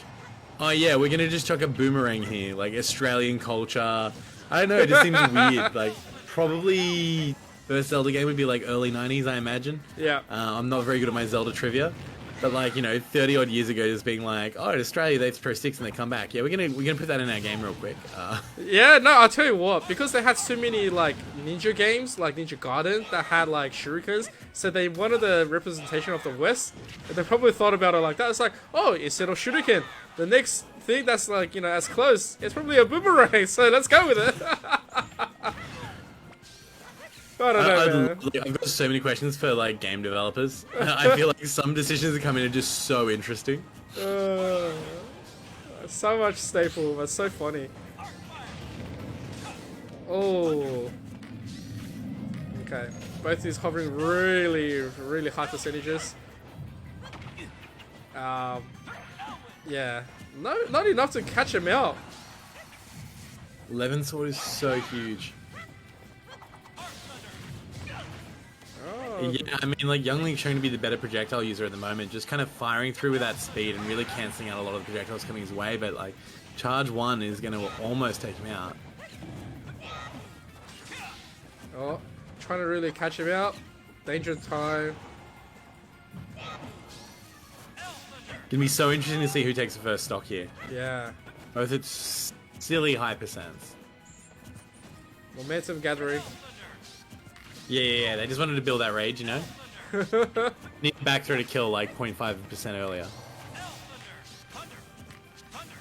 oh yeah, we're going to just chuck a boomerang here. Like Australian culture. I don't know, it just seems weird. Like, probably first Zelda game would be like early 90s, I imagine. Yeah. I'm not very good at my Zelda trivia. But like, you know, 30 odd years ago, just being like, oh, in Australia they throw sticks and they come back. Yeah, we're gonna put that in our game real quick. Yeah, no, I'll tell you what, because they had so many like ninja games, like Ninja Gaiden, that had like shurikens, so they wanted the representation of the West, and they probably thought about it like that. It's like, oh, instead of shuriken, the next thing that's like, you know, as close, it's probably a boomerang, so let's go with it. I don't know, man. I've got so many questions for like game developers. I feel like some decisions that come in are just so interesting. So much staple, but so funny. Oh. Okay. Both these hovering really, really high percentages. Yeah. No, not enough to catch him out. 11 sword is so huge. Yeah, I mean, like, Youngling's shown to be the better projectile user at the moment, just kind of firing through with that speed and really cancelling out a lot of the projectiles coming his way, but, like, charge 1 is going to almost take him out. Oh, trying to really catch him out. Danger time. Gonna be so interesting to see who takes the first stock here. Yeah. Both at silly high percents. Momentum gathering. Yeah, they just wanted to build that rage, you know? Need back throw to kill like 0.5% earlier.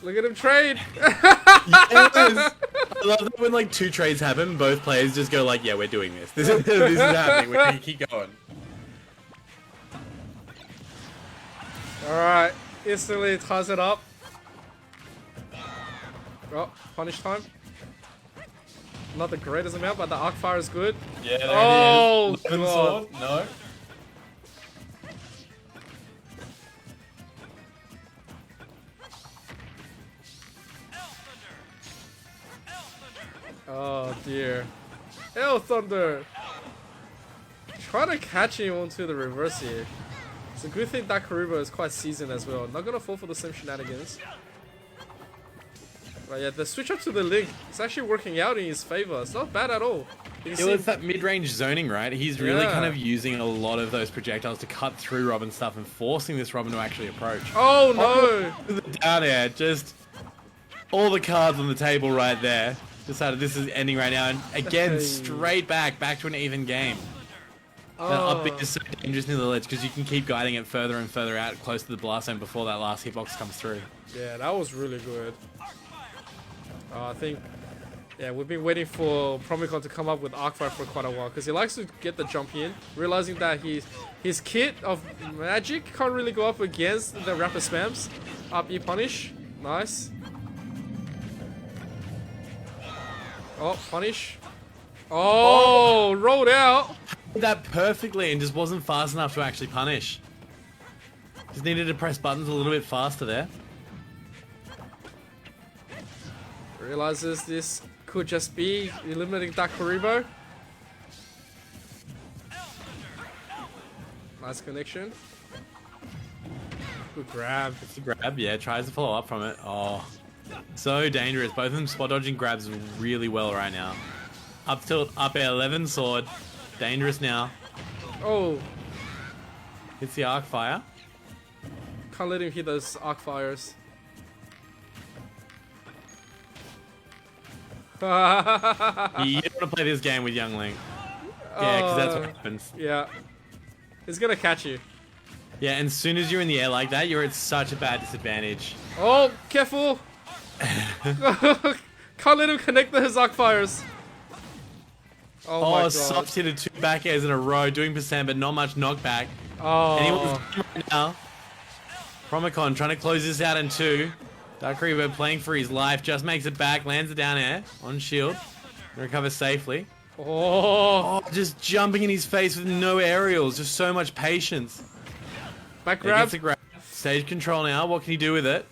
Look at him trade! Yes! I love that when like 2 trades happen, both players just go like, yeah, we're doing this. This is happening, we're gonna keep going. Alright, instantly ties it up. Oh, punish time. Not the greatest amount, but the arc fire is good. Yeah, there it is. God. Sword? No. Oh dear. Hell Thunder! Trying to catch him onto the reverse here. It's a good thing that Karibo is quite seasoned as well. Not gonna fall for the same shenanigans. But yeah, the switch up to the Link is actually working out in his favor. It's not bad at all. It was that mid-range zoning, right? He's really kind of using a lot of those projectiles to cut through Robin's stuff and forcing this Robin to actually approach. Oh no! The down air, just all the cards on the table right there. Decided this is ending right now, and again, straight back to an even game. That up B is so dangerous near the ledge because you can keep guiding it further and further out close to the blast zone before that last hitbox comes through. Yeah, that was really good. I think, yeah, we've been waiting for Promicon to come up with Arcfire for quite a while because he likes to get the jump in, realizing that his kit of magic can't really go up against the rapid spams. Up E punish, nice. Oh, punish. Oh, rolled out. That perfectly and just wasn't fast enough to actually punish. Just needed to press buttons a little bit faster there. Realizes this could just be eliminating that Karibo. Nice connection. Good grab. It's a grab, yeah, tries to follow up from it. Oh, so dangerous. Both of them spot dodging grabs really well right now. Up tilt, up air, 11 sword. Dangerous now. Oh. Hits the arc fire. Can't let him hit those arc fires. You don't want to play this game with Youngling. Yeah, because that's what happens. Yeah. He's gonna catch you. Yeah, and as soon as you're in the air like that, you're at such a bad disadvantage. Oh, careful! Can't let him connect his arc fires. Oh my god. Soft hitted 2 back airs in a row, doing percent, but not much knockback. Oh. Anyone's right now. Promicon trying to close this out in 2. Dark Reaver playing for his life, just makes it back, lands it down air, on shield, recovers safely. Oh, just jumping in his face with no aerials, just so much patience. Back grab. Gets a grab. Stage control now, what can he do with it?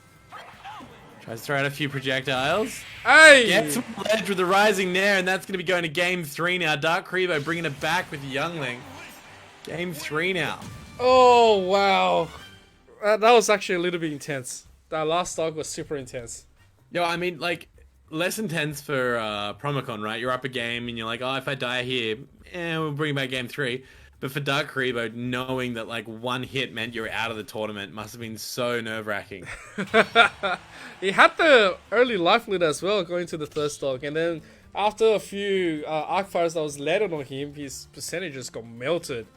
Tries to throw out a few projectiles. Hey! Gets on the ledge with the rising nair, and that's going to be going to game 3 now. Dark Reaver bringing it back with Youngling. Game 3 now. Oh, wow. That was actually a little bit intense. That last stock was super intense. Yo, I mean, like, less intense for Promicon, right? You're up a game and you're like, oh, if I die here, we'll bring back game 3. But for Dark Karibo, knowing that like one hit meant you're out of the tournament must have been so nerve-wracking. He had the early life lead as well going to the third stock, and then after a few arc fires that was landed on him, his percentages got melted.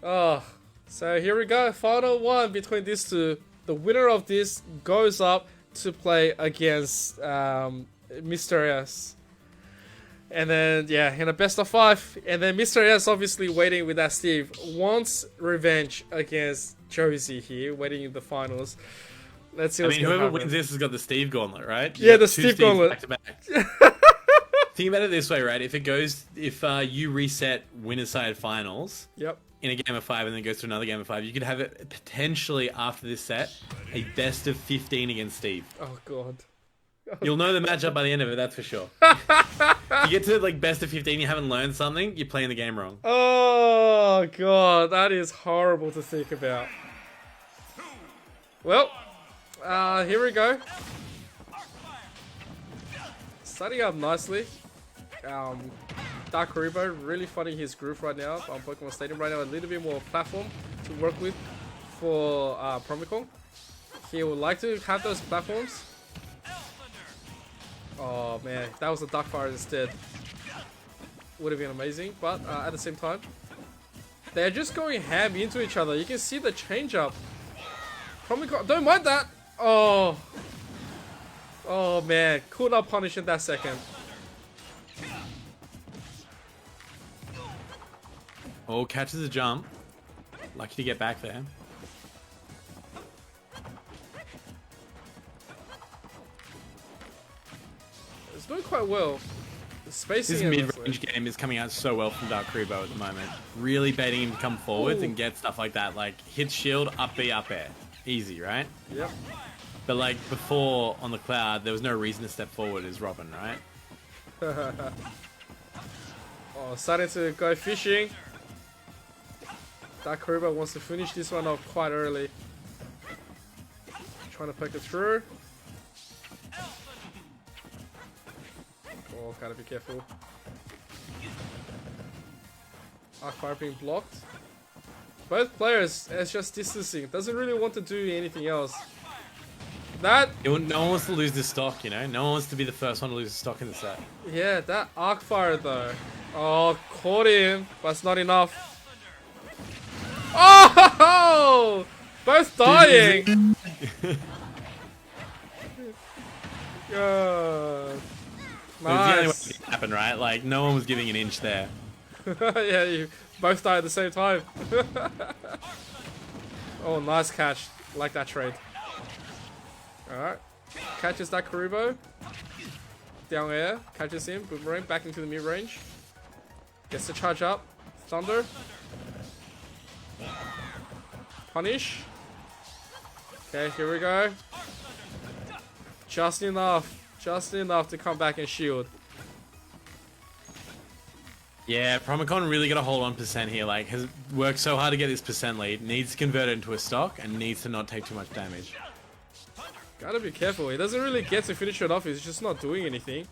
Oh, so here we go, final one between these two. The winner of this goes up to play against Mr. S. And then, yeah, in a best of 5. And then Mr. S obviously waiting with that Steve. Wants revenge against Josie here, waiting in the finals. Let's see what's going to happen. Whoever wins this has got the Steve Gauntlet, right? Yeah, the Steve Gauntlet. Back to back. Think about it this way, right? If you reset winner's side finals in a game of 5 and then goes to another game of 5, you could have it potentially after this set a best of 15 against Steve. Oh, God. You'll know the matchup by the end of it, that's for sure. You get to like best of 15, you haven't learned something, you're playing the game wrong. Oh god, that is horrible to think about. Well, here we go. Starting up nicely. Dark Karibo really finding his groove right now on Pokemon Stadium right now. A little bit more platform to work with for Promicon. He would like to have those platforms. Oh man, that was a Dark Fire instead. Would have been amazing, but at the same time, they're just going ham into each other. You can see the change up. Promicon, don't mind that. Oh man, could not punish in that second. Oh, catches a jump. Lucky to get back there. It's doing quite well. The spacing this mid-range game is coming out so well from Dark Karibo at the moment. Really baiting him to come forwards and get stuff like that. Like, hit shield, up B, up air. Easy, right? Yep. But like, before on the cloud, there was no reason to step forward as Robin, right? Oh, starting to go fishing. Dark Karibo wants to finish this one off quite early. Trying to poke it through. Oh, gotta be careful. Arc fire being blocked. Both players, it's just distancing. Doesn't really want to do anything else. That... No one wants to lose this stock, you know? No one wants to be the first one to lose the stock in the set. Yeah, that arc fire though. Oh, caught him, but it's not enough. Oh! Both dying! Nice. It was the only way it happened, right? Like, no one was giving an inch there. Yeah, you both died at the same time. Oh, nice catch. Like that trade. Alright. Catches that Karibo. Down air. Catches him. Boomerang. Back into the mid-range. Gets the charge up. Thunder. Punish. Okay, here we go. Just enough. Just enough to come back and shield. Yeah, Promicon really got a hold on percent here. Like, has worked so hard to get this percent lead. Needs to convert it into a stock and needs to not take too much damage. Gotta be careful. He doesn't really get to finish it off. He's just not doing anything.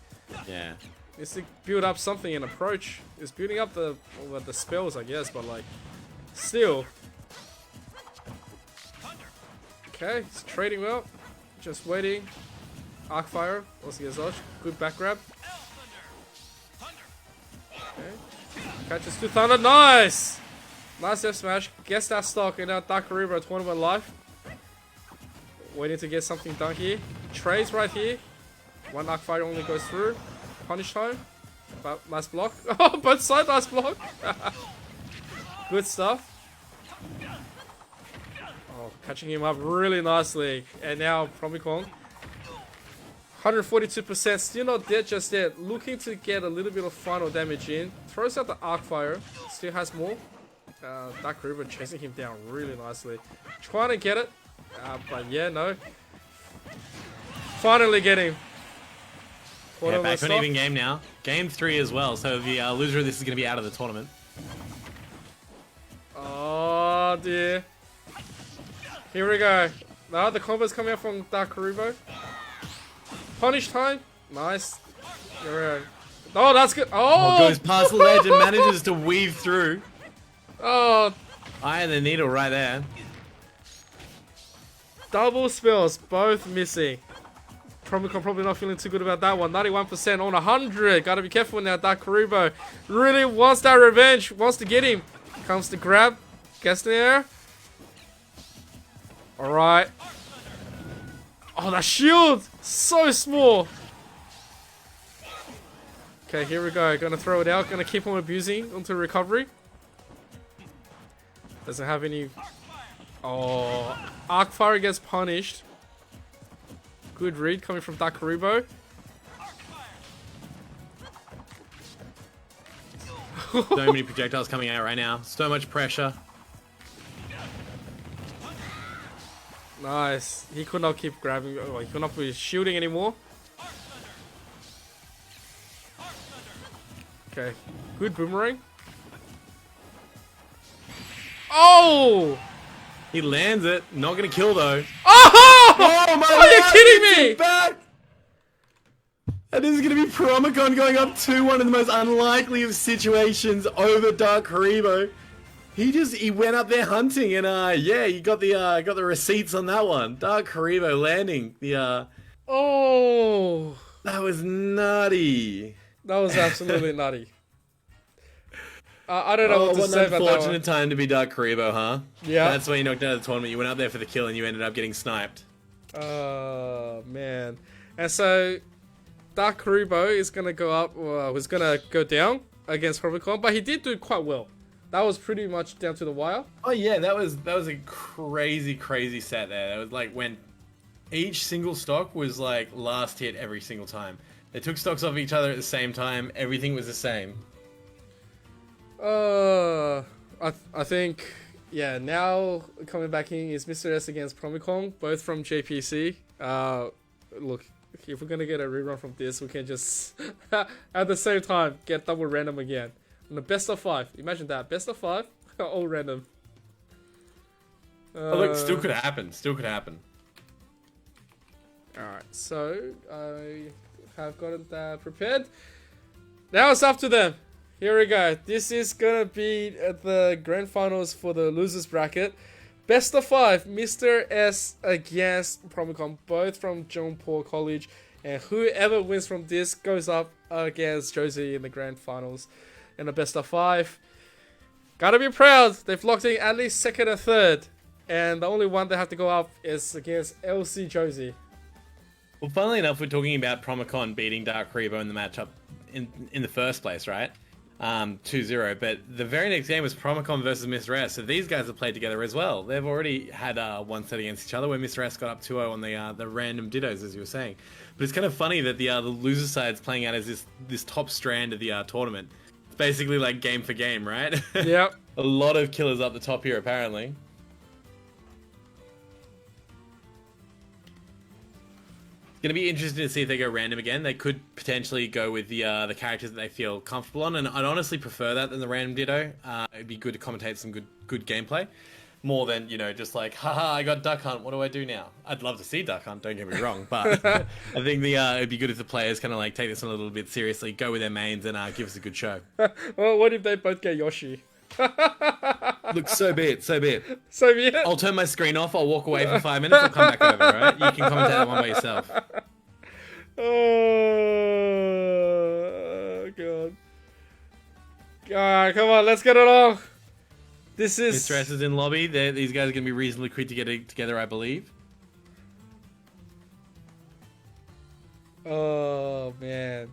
Yeah. Needs to build up something in approach. He's building up the spells, I guess, but like, still. Okay, he's trading well. Just waiting. Arc fire. Also gets dodge. Good back grab. Okay. Catches two thunder. Nice! Nice F smash. Gets that stock in our Dark Karibo tournament life. Waiting to get something done here. Trades right here. One arc fire only goes through. Punish time. But nice block. Oh, both sides nice block. Good stuff. Oh, catching him up really nicely. And now Promicon. 142%, still not dead just yet. Looking to get a little bit of final damage in. Throws out the arc fire. Still has more. Dark River chasing him down really nicely. Trying to get it. But yeah, no. Finally getting. Yeah, back to an even game now. Game 3 as well. So the loser of this is going to be out of the tournament. Oh dear. Here we go. Now the combo's coming out from Dark Karibo. Punish time. Nice. Oh, that's good. Oh, Oh! goes past the ledge and manages to weave through. Oh, Eye of the needle right there. double spells, both missing. Probably not feeling too good about that one. 91% on 100. Gotta be careful now. Dark Karibo really wants that revenge. Wants to get him. Comes to grab. Gets there. Alright. Oh, that shield! So small. Okay, here we go. Gonna throw it out. Gonna keep on abusing onto recovery. Doesn't have any... Oh, Arc Fire gets punished. Good read coming from Dark Karibo. So many projectiles coming out right now. So much pressure. Nice. He could not keep grabbing. Oh, he could not be shooting anymore. Okay. Good boomerang. Oh! He lands it. Not gonna kill though. Oh! Oh my! Are you kidding me? Back. And this is gonna be Promicon going up 2-1 in the most unlikely of situations over Dark Karibo. He went up there hunting and yeah, you got the receipts on that one. Dark Karibo landing the Oh! that was nutty. That was absolutely nutty. I don't know what to an say about that unfortunate one. time to be Dark Karibo, huh? Yeah. That's why you knocked out of the tournament. You went up there for the kill and you ended up getting sniped. Oh, man. And so, Dark Karibo is going to go up, was going to go down against Promicon, but he did do quite well. That was pretty much down to the wire. Oh yeah, that was a crazy set there. That was like when each single stock was like last hit every single time. They took stocks off each other at the same time. Everything was the same. I think, yeah, now coming back in is Mr. S against Promicon, both from JPC. Look, if we're gonna get a rerun from this, we can just at the same time get double random again. On the best of 5. Imagine that, best of 5, all random. Oh, look, still could happen. Still could happen. Alright, so I have gotten that prepared. Now it's up to them. Here we go. This is gonna be at the grand finals for the losers bracket. Best of 5, Mr. S against Promicon, both from John Paul College. And whoever wins from this goes up against Josie in the grand finals in the best of 5. Gotta be proud. They've locked in at least second or third. And the only one they have to go up is against LC Josie. Well, funnily enough, we're talking about Promicon beating Dark Karibo in the matchup in the first place, right? 2-0, but the very next game was Promicon versus Mr. S, so these guys have played together as well. They've already had one set against each other where Mr. S got up 2-0 on the random dittos, as you were saying. But it's kind of funny that the loser side's playing out as this top strand of the tournament. It's basically like game for game, right? Yep. A lot of killers up the top here, apparently. It's going to be interesting to see if they go random again. They could potentially go with the characters that they feel comfortable on, and I'd honestly prefer that than the random ditto. It'd be good to commentate some good gameplay, more than, you know, just like, haha, I got Duck Hunt, what do I do now? I'd love to see Duck Hunt, don't get me wrong, but I think it'd be good if the players kind of like take this one a little bit seriously, go with their mains, and give us a good show. Well, what if they both get Yoshi? Look, so be it, so be it. So be it. I'll turn my screen off, I'll walk away for 5 minutes, I'll come back over, alright? You can commentate that one by yourself. Oh, God. Alright, come on, let's get it on. This is... Mr. S is in lobby. These guys are going to be reasonably quick to get it together, I believe. Oh, man.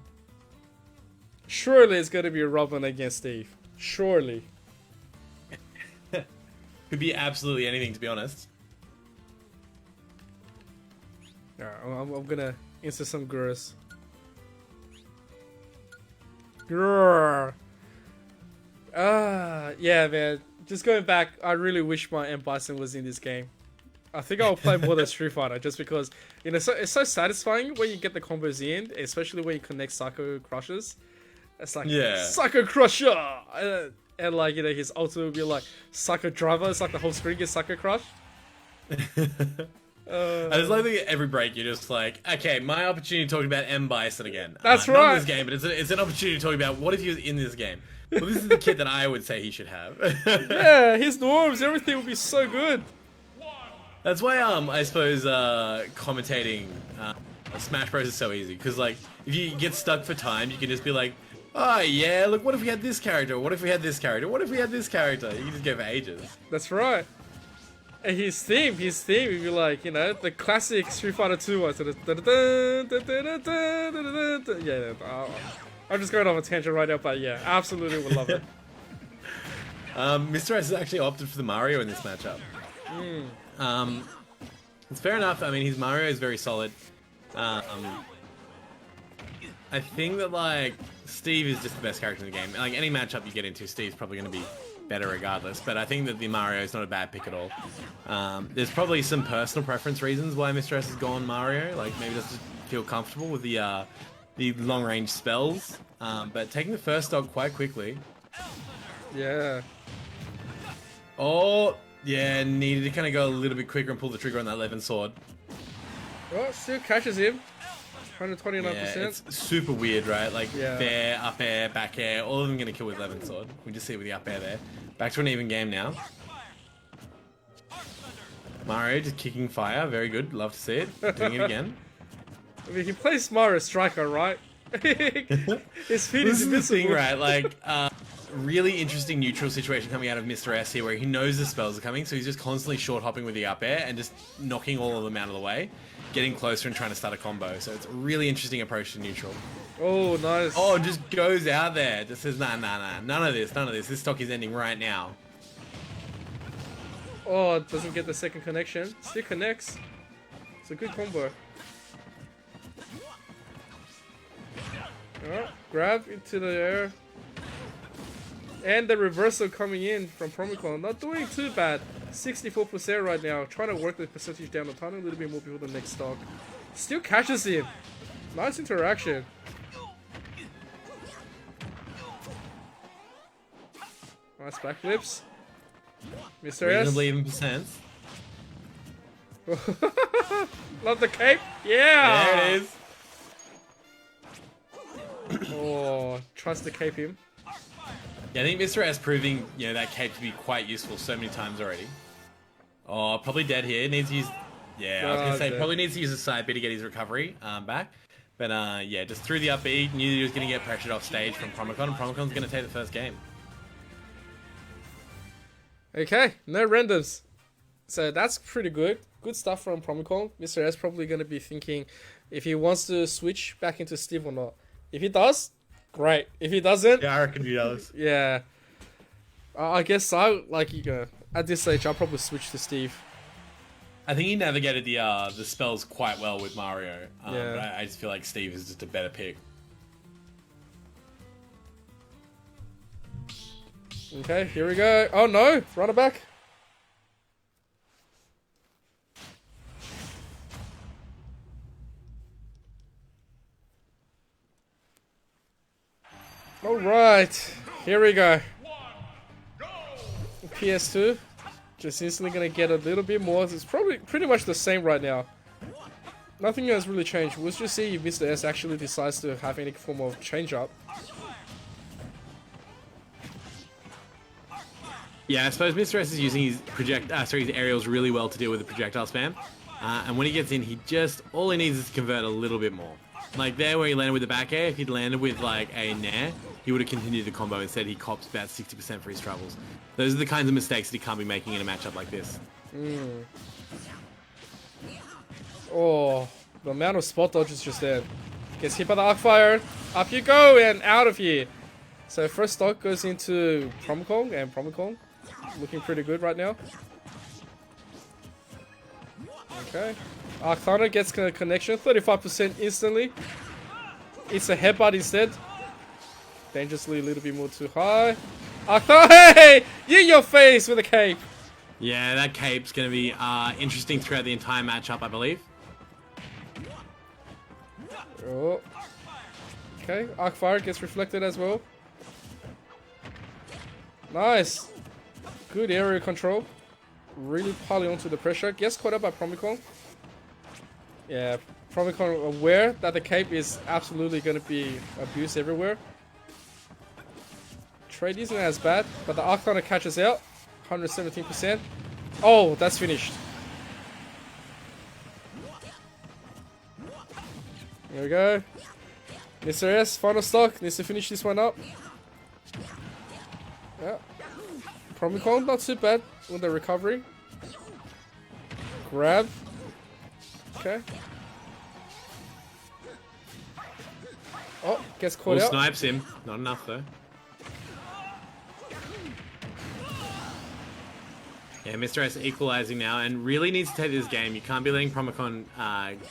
Surely it's going to be Robin against Steve. Surely. Could be absolutely anything, to be honest. Alright, I'm gonna insert some gurus. Grrr. Yeah, man. Just going back, I really wish my M. Bison was in this game. I think I'll play more than Street Fighter, just because, you know, it's so satisfying when you get the combos in, especially when you connect Psycho Crushers. It's like, yeah. Psycho Crusher! And like, you know, his ultimate will be like Psycho Driver. It's like the whole screen gets Psycho Crush. I just like that every break you're just like, okay, my opportunity to talk about M. Bison again. That's Not right. in this game, but it's an opportunity to talk about what if he was in this game. Well, this is the kit that I would say he should have. Yeah, his norms, everything would be so good. That's why I suppose commentating Smash Bros is so easy, because like if you get stuck for time, you can just be like, oh yeah, look, what if we had this character? What if we had this character? What if we had this character? You can just go for ages. That's right. And his theme, if you like, you know, the classic Street Fighter 2 one. Yeah, I'm just going off a tangent right now, but yeah, absolutely would love it. Mr. S has actually opted for the Mario in this matchup. It's fair enough. I mean, his Mario is very solid. I think that like Steve is just the best character in the game. Like any matchup you get into, Steve's probably going to be better regardless. But I think that the Mario is not a bad pick at all. There's probably some personal preference reasons why Mr. S has gone Mario. Like maybe doesn't feel comfortable with the long range spells. But taking the first stock quite quickly. Yeah. Oh. Yeah, needed to kind of go a little bit quicker and pull the trigger on that 11 sword. Oh, still catches him. 129%. Yeah, it's super weird, right? Like, fair, up air, back air, all of them going to kill with 11 sword. We just see it with the up air there. Back to an even game now. Mario just kicking fire. Very good. Love to see it. Doing it again. I mean, he plays Mario Striker, right? His feet This is is the thing, invincible. right? Like, really interesting neutral situation coming out of Mr. S here, where he knows the spells are coming, so he's just constantly short hopping with the up air and just knocking all of them out of the way, getting closer and trying to start a combo. So it's a really interesting approach to neutral. Oh, nice. Oh, just goes out there, just says nah, none of this. This stock is ending right now. Oh, it doesn't get the second connection. Still connects. It's a good combo. Alright, grab into the air. And the reversal coming in from Promicon. Not doing too bad. 64% right now. Trying to work the percentage down a ton, a little bit more before the next stock. Still catches him. Nice interaction. Nice backflips. Mr. S. Reasonably even percent. Love the cape. Yeah. There it is. Oh, tries to cape him. Yeah, I think Mr. S proving, you know, that cape to be quite useful so many times already. Oh, probably dead here. Needs to use... Yeah, I was going to say, probably needs to use a side B to get his recovery back. But yeah, just threw the up B. Knew he was going to get pressured off stage from Promicon, and Promicon's going to take the first game. Okay, no randoms. So that's pretty good. Good stuff from Promicon. Mr. S probably going to be thinking if he wants to switch back into Steve or not. If he does, great. If he doesn't, Yeah, I reckon he does. yeah. I guess I like at this stage I'll probably switch to Steve. I think he navigated the spells quite well with Mario. Yeah. But I just feel like Steve is just a better pick. Okay, here we go. Oh no, run it back. Alright, here we go. PS2, just instantly gonna get a little bit more. It's probably pretty much the same right now. Nothing has really changed. We'll just see if Mr. S actually decides to have any form of change up. Yeah, I suppose Mr. S is using his his aerials really well to deal with the projectile spam. And when he gets in, all he needs is to convert a little bit more. Like there where he landed with the back air, if he'd landed with like a nair, he would have continued the combo. Instead, he cops about 60% for his travels. Those are the kinds of mistakes that he can't be making in a matchup like this. Oh, the amount of spot dodges just there. Gets hit by the arc fire. Up you go and out of here. So first stock goes into Promicon, and Promicon looking pretty good right now. Okay. Arc Thunder gets a connection, 35% instantly. It's a headbutt instead. Dangerously a little bit more too high. Arc Thunder, hey! You in your face with a cape. Yeah, that cape's going to be interesting throughout the entire matchup, I believe. Oh. Okay, Arc Fire gets reflected as well. Nice. Good area control. Really piling onto the pressure. Gets caught up by Promicon. Yeah, Promicon aware that the cape is absolutely going to be abused everywhere. Trade isn't as bad, but the Arcana catches out. 117%. Oh, that's finished. Here we go. Mr. S, final stock. Needs to finish this one up. Yeah. Promicon, not too bad with the recovery. Grab. Okay. Oh, gets caught out. Snipes him. Not enough though. Yeah, Mr. S equalizing now and really needs to take this game. You can't be letting Promicon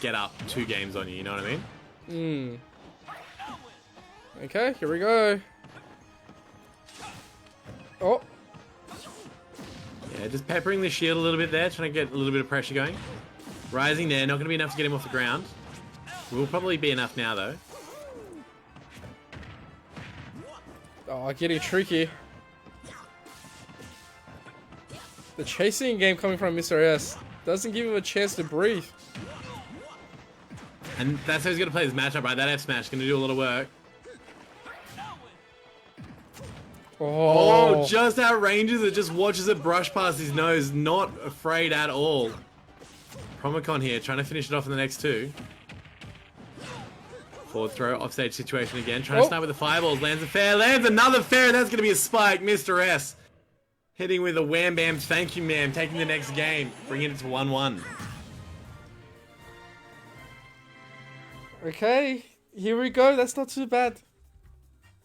get up 2 games on you, you know what I mean? Okay, here we go. Oh. Yeah, just peppering the shield a little bit there, trying to get a little bit of pressure going. Rising there, not going to be enough to get him off the ground. Will probably be enough now though. Oh, getting tricky. The chasing game coming from Mr. S doesn't give him a chance to breathe. And that's how he's going to play this matchup, right? That F smash is going to do a lot of work. Oh, just outranges it, just watches it brush past his nose, not afraid at all. Promicon here, trying to finish it off in the next 2. Forward throw, offstage situation again, trying to snipe with the fireballs, lands a fair, lands another fair, and that's going to be a spike, Mr. S. Hitting with a wham bam, thank you ma'am, taking the next game, bringing it to 1-1. okay, here we go. That's not too bad.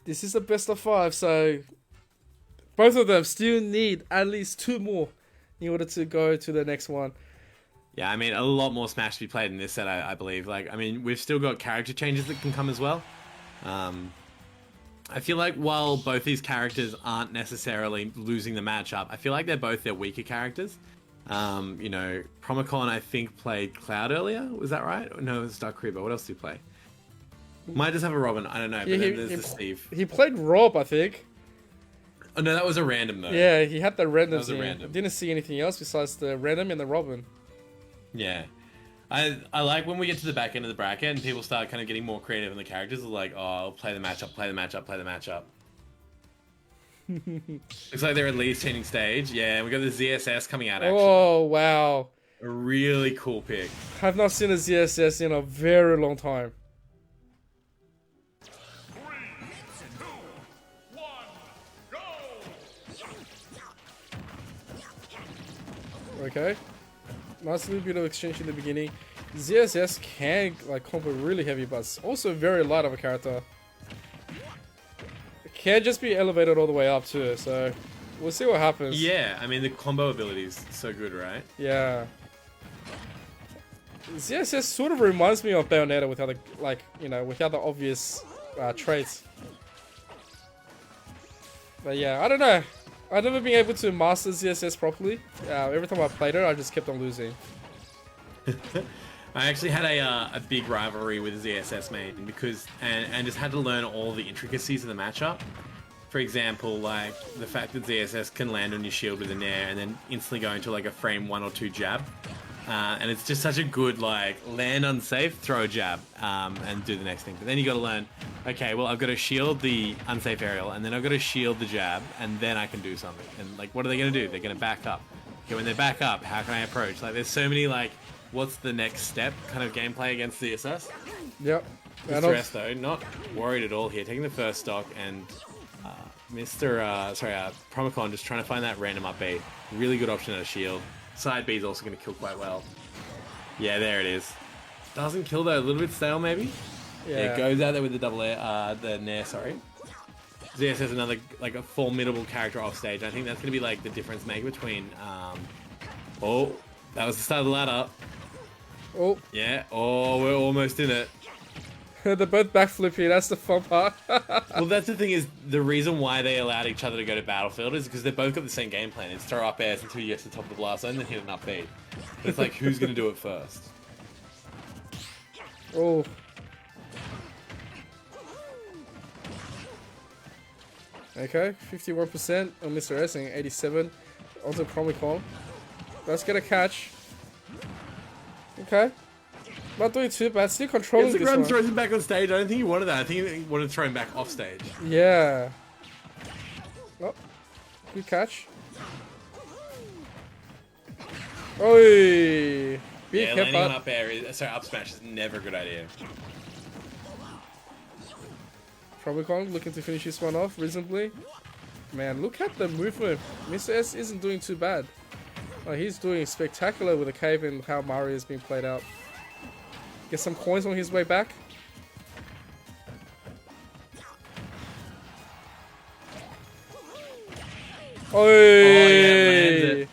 This is the best of 5, so both of them still need at least 2 more in order to go to the next one. Yeah, I mean, a lot more Smash to be played in this set, I believe. Like, I mean, we've still got character changes that can come as well. I feel like while both these characters aren't necessarily losing the matchup, I feel like they're both their weaker characters. You know, Promicon, I think, played Cloud earlier. Was that right? No, it was Dark Creeper. What else did he play? Might just have a Robin. I don't know. Yeah, but then there's the Steve. He played Rob, I think. Oh, no, that was a random, though. Yeah, he had the random. That was a random. Didn't see anything else besides the random and the Robin. Yeah. I like when we get to the back end of the bracket and people start kind of getting more creative in the characters. Like, oh, I'll play the matchup, play the matchup, play the matchup. Looks like they're at least changing stage. Yeah, we got the ZSS coming out, actually. Oh, wow. A really cool pick. I've not seen a ZSS in a very long time. 3, 2, 1, go! Okay. Nice little bit of exchange in the beginning. ZSS can like combo really heavy, but it's also very light of a character. It can just be elevated all the way up too, so we'll see what happens. Yeah, I mean the combo ability is so good, right? Yeah. ZSS sort of reminds me of Bayonetta without the without the obvious traits. But yeah, I don't know. I've never been able to master ZSS properly. Every time I played it, I just kept on losing. I actually had a big rivalry with ZSS main because and just had to learn all the intricacies of the matchup. For example, like the fact that ZSS can land on your shield with a nair and then instantly go into like a frame 1 or 2 jab. And it's just such a good, like, land unsafe, throw a jab, and do the next thing. But then you got to learn, okay, well, I've got to shield the unsafe aerial, and then I've got to shield the jab, and then I can do something. And, like, what are they going to do? They're going to back up. Okay, when they back up, how can I approach? Like, there's so many, like, what's the next step kind of gameplay against ZSS. Yep. Mr. S, though, not worried at all here. Taking the first stock, and Promicon just trying to find that random up B. Really good option at a shield. Side B is also going to kill quite well. Yeah, there it is. Doesn't kill though, a little bit stale maybe. Yeah, it goes out there with the double air, the nair, sorry. ZS has another, like a formidable character off stage. I think that's going to be like the difference maker between, oh, that was the start of the ladder. Oh. Yeah, oh, we're almost in it. They're both backflipping, that's the fun part. Well, that's the thing is, the reason why they allowed each other to go to Battlefield is because they both got the same game plan. It's throw up airs until you get to the top of the blast zone, then hit an up B. But it's like, who's going to do it first? Oh. Okay, 51% on Mr. S and 87 onto Promicon. Let's get a catch. Okay. Not doing too bad. Still controlling this Instagram one. throws him back on stage. I don't think he wanted that. I think he wanted to throw him back off stage. Yeah. Oh, good catch. Oi! Big Yeah, hip landing on up. up air, up smash is never a good idea. Probicon looking to finish this one off reasonably. Man, look at the movement. Mr. S isn't doing too bad. Oh, he's doing spectacular with the cave and how Mario is being played out. Get some coins on his way back. Oh, yeah, lands Oi! it.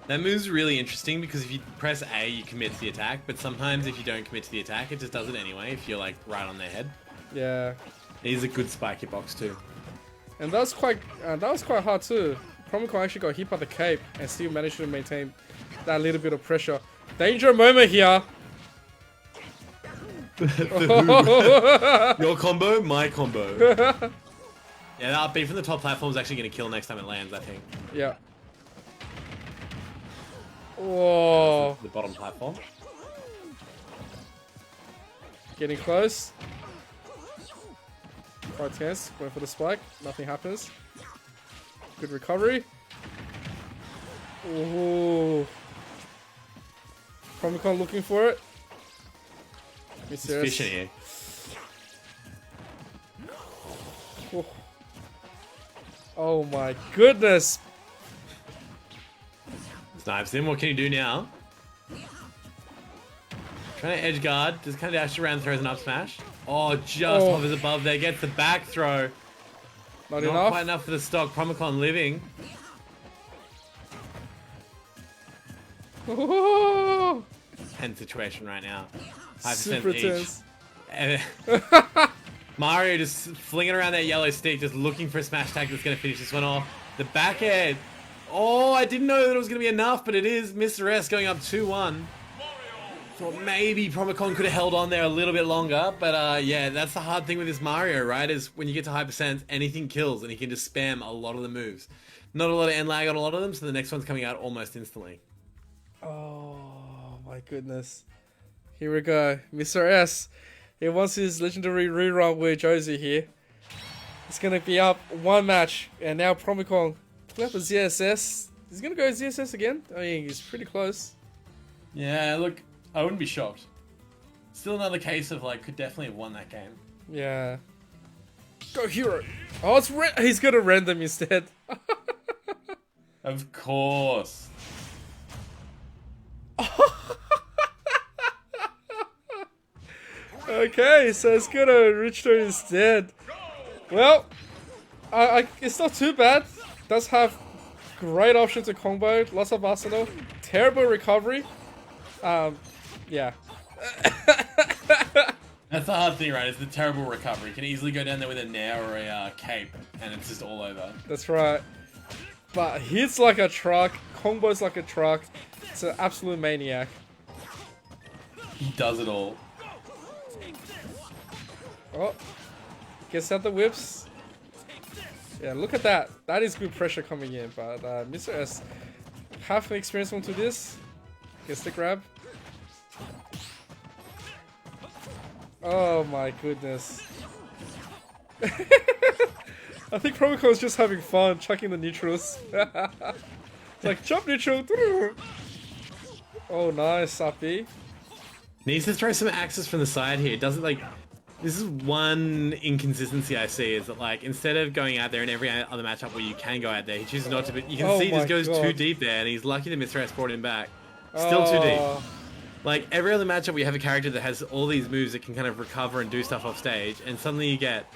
That move's really interesting because if you press A, you commit to the attack, but sometimes if you don't commit to the attack, it just does it anyway if you're like right on their head. Yeah. It is a good spike hitbox too. And that was quite hard too. Promicon actually got hit by the cape and still managed to maintain that little bit of pressure. Danger moment here. Your combo, my combo. Yeah, that up B from the top platform is actually going to kill next time it lands, I think. Yeah. Whoa. The bottom platform. Getting close. Quite tense. Going for the spike. Nothing happens. Good recovery. Ooh. Promicon looking for it. He's fishing here. Oh. Oh my goodness. Snipes him. What can you do now? Trying to edge guard. Just kind of dash around, throws an up smash. Oh, just hovers above there. Gets the back throw. Not Not enough. quite enough for the stock. Promicon living. Oh. Tense situation right now. 5% Super each. tense. And Mario just flinging around that yellow stick, just looking for a smash tag that's going to finish this one off. The back air. Oh, I didn't know that it was going to be enough, but it is. Mr. S going up 2-1. Thought maybe Promicon could have held on there a little bit longer, but yeah, that's the hard thing with this Mario, right? Is when you get to high percent, anything kills, and he can just spam a lot of the moves. Not a lot of end lag on a lot of them, so the next one's coming out almost instantly. Oh my goodness. Here we go. Mr. S. He wants his legendary rerun with Josie here. It's gonna be up one match, and now Promicon put up a ZSS. He's gonna go ZSS again? I mean, he's pretty close. Yeah, look, I wouldn't be shocked. Still another case of like, could definitely have won that game. Yeah. Go hero. Oh, it's he's gonna random instead. Of course. Okay, so it's gonna Richter instead. Well, it's not too bad. Does have great options to combo, lots of arsenal, terrible recovery. Yeah. That's the hard thing, right? It's the terrible recovery. You can easily go down there with a nair or a cape, and it's just all over. That's right. But hits like a truck, combos like a truck. It's an absolute maniac. He does it all. Oh, gets out the whips. Yeah, look at that. That is good pressure coming in. But Mr. S, half an experience onto this. Gets the grab. Oh my goodness. I think Promicon is just having fun, chucking the neutrals. It's like, jump neutral. Oh, nice, up B. Needs to throw some axes from the side here. Doesn't like. This is one inconsistency I see, is that like instead of going out there in every other matchup where you can go out there, he chooses not to. But you can see he just goes too deep there, and he's lucky that Mr. S brought him back. Still too deep. Like every other matchup, we have a character that has all these moves that can kind of recover and do stuff off stage, and suddenly you get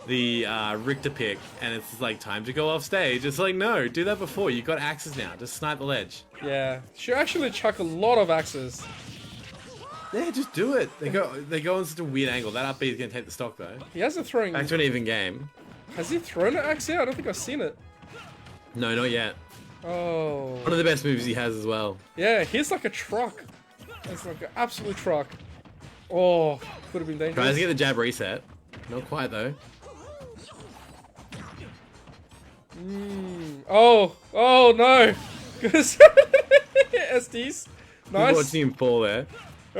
the Richter pick, and it's just like time to go off stage. It's like no, do that before. You got axes now. Just snipe the ledge. Yeah, she actually chuck a lot of axes. Yeah, just do it. They go on such a weird angle. That up B is gonna take the stock though. He hasn't thrown. Back to an even game. Has he thrown an axe yet? I don't think I've seen it. No, not yet. Oh. One of the best moves he has as well. Yeah, he's like a truck. It's like an absolute truck. Oh, could have been dangerous. Tries to get the jab reset. Not quite though. Oh no. SDs. Nice. Watching him fall there.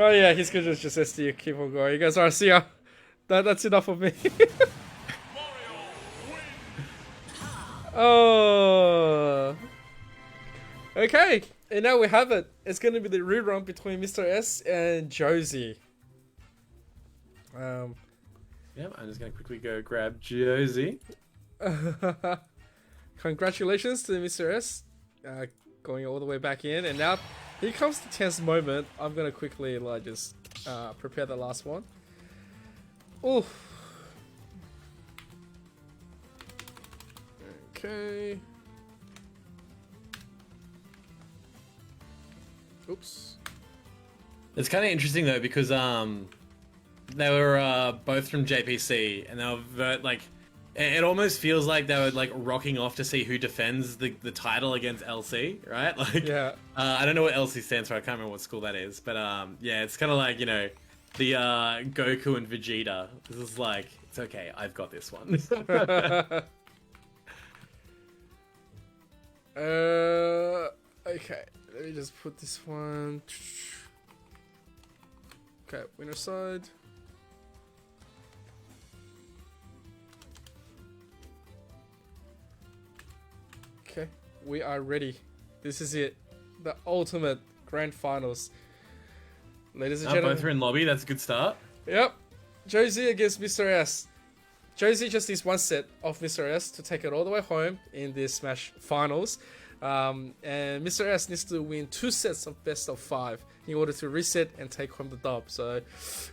Oh yeah, he's gonna just SD keep on going. He goes, alright, see ya. That's enough of me. Mario wins. Oh. Okay, and now we have it. It's gonna be the rerun between Mr. S and Josie. Yep, I'm just gonna quickly go grab Josie. Congratulations to Mr. S, going all the way back in, and now here comes the tense moment. I'm gonna quickly like just prepare the last one. Ooh. Okay. Oops. It's kind of interesting though because they were both from JPC and they were like it almost feels like they were like rocking off to see who defends the title against LC, right? Like Yeah. I don't know what LC stands for. I can't remember what school that is, but yeah, it's kind of like, you know, the Goku and Vegeta. This is like, it's okay, I've got this one. Okay, let me just put this one. Okay, winner side. Okay, we are ready. This is it. The ultimate grand finals. Ladies and gentlemen. Both are in lobby, that's a good start. Yep. Josie against Mr. S. Josie just needs one set of Mr. S to take it all the way home in this Smash finals. And Mr. S needs to win 2 sets of best of 5 in order to reset and take home the dub. So,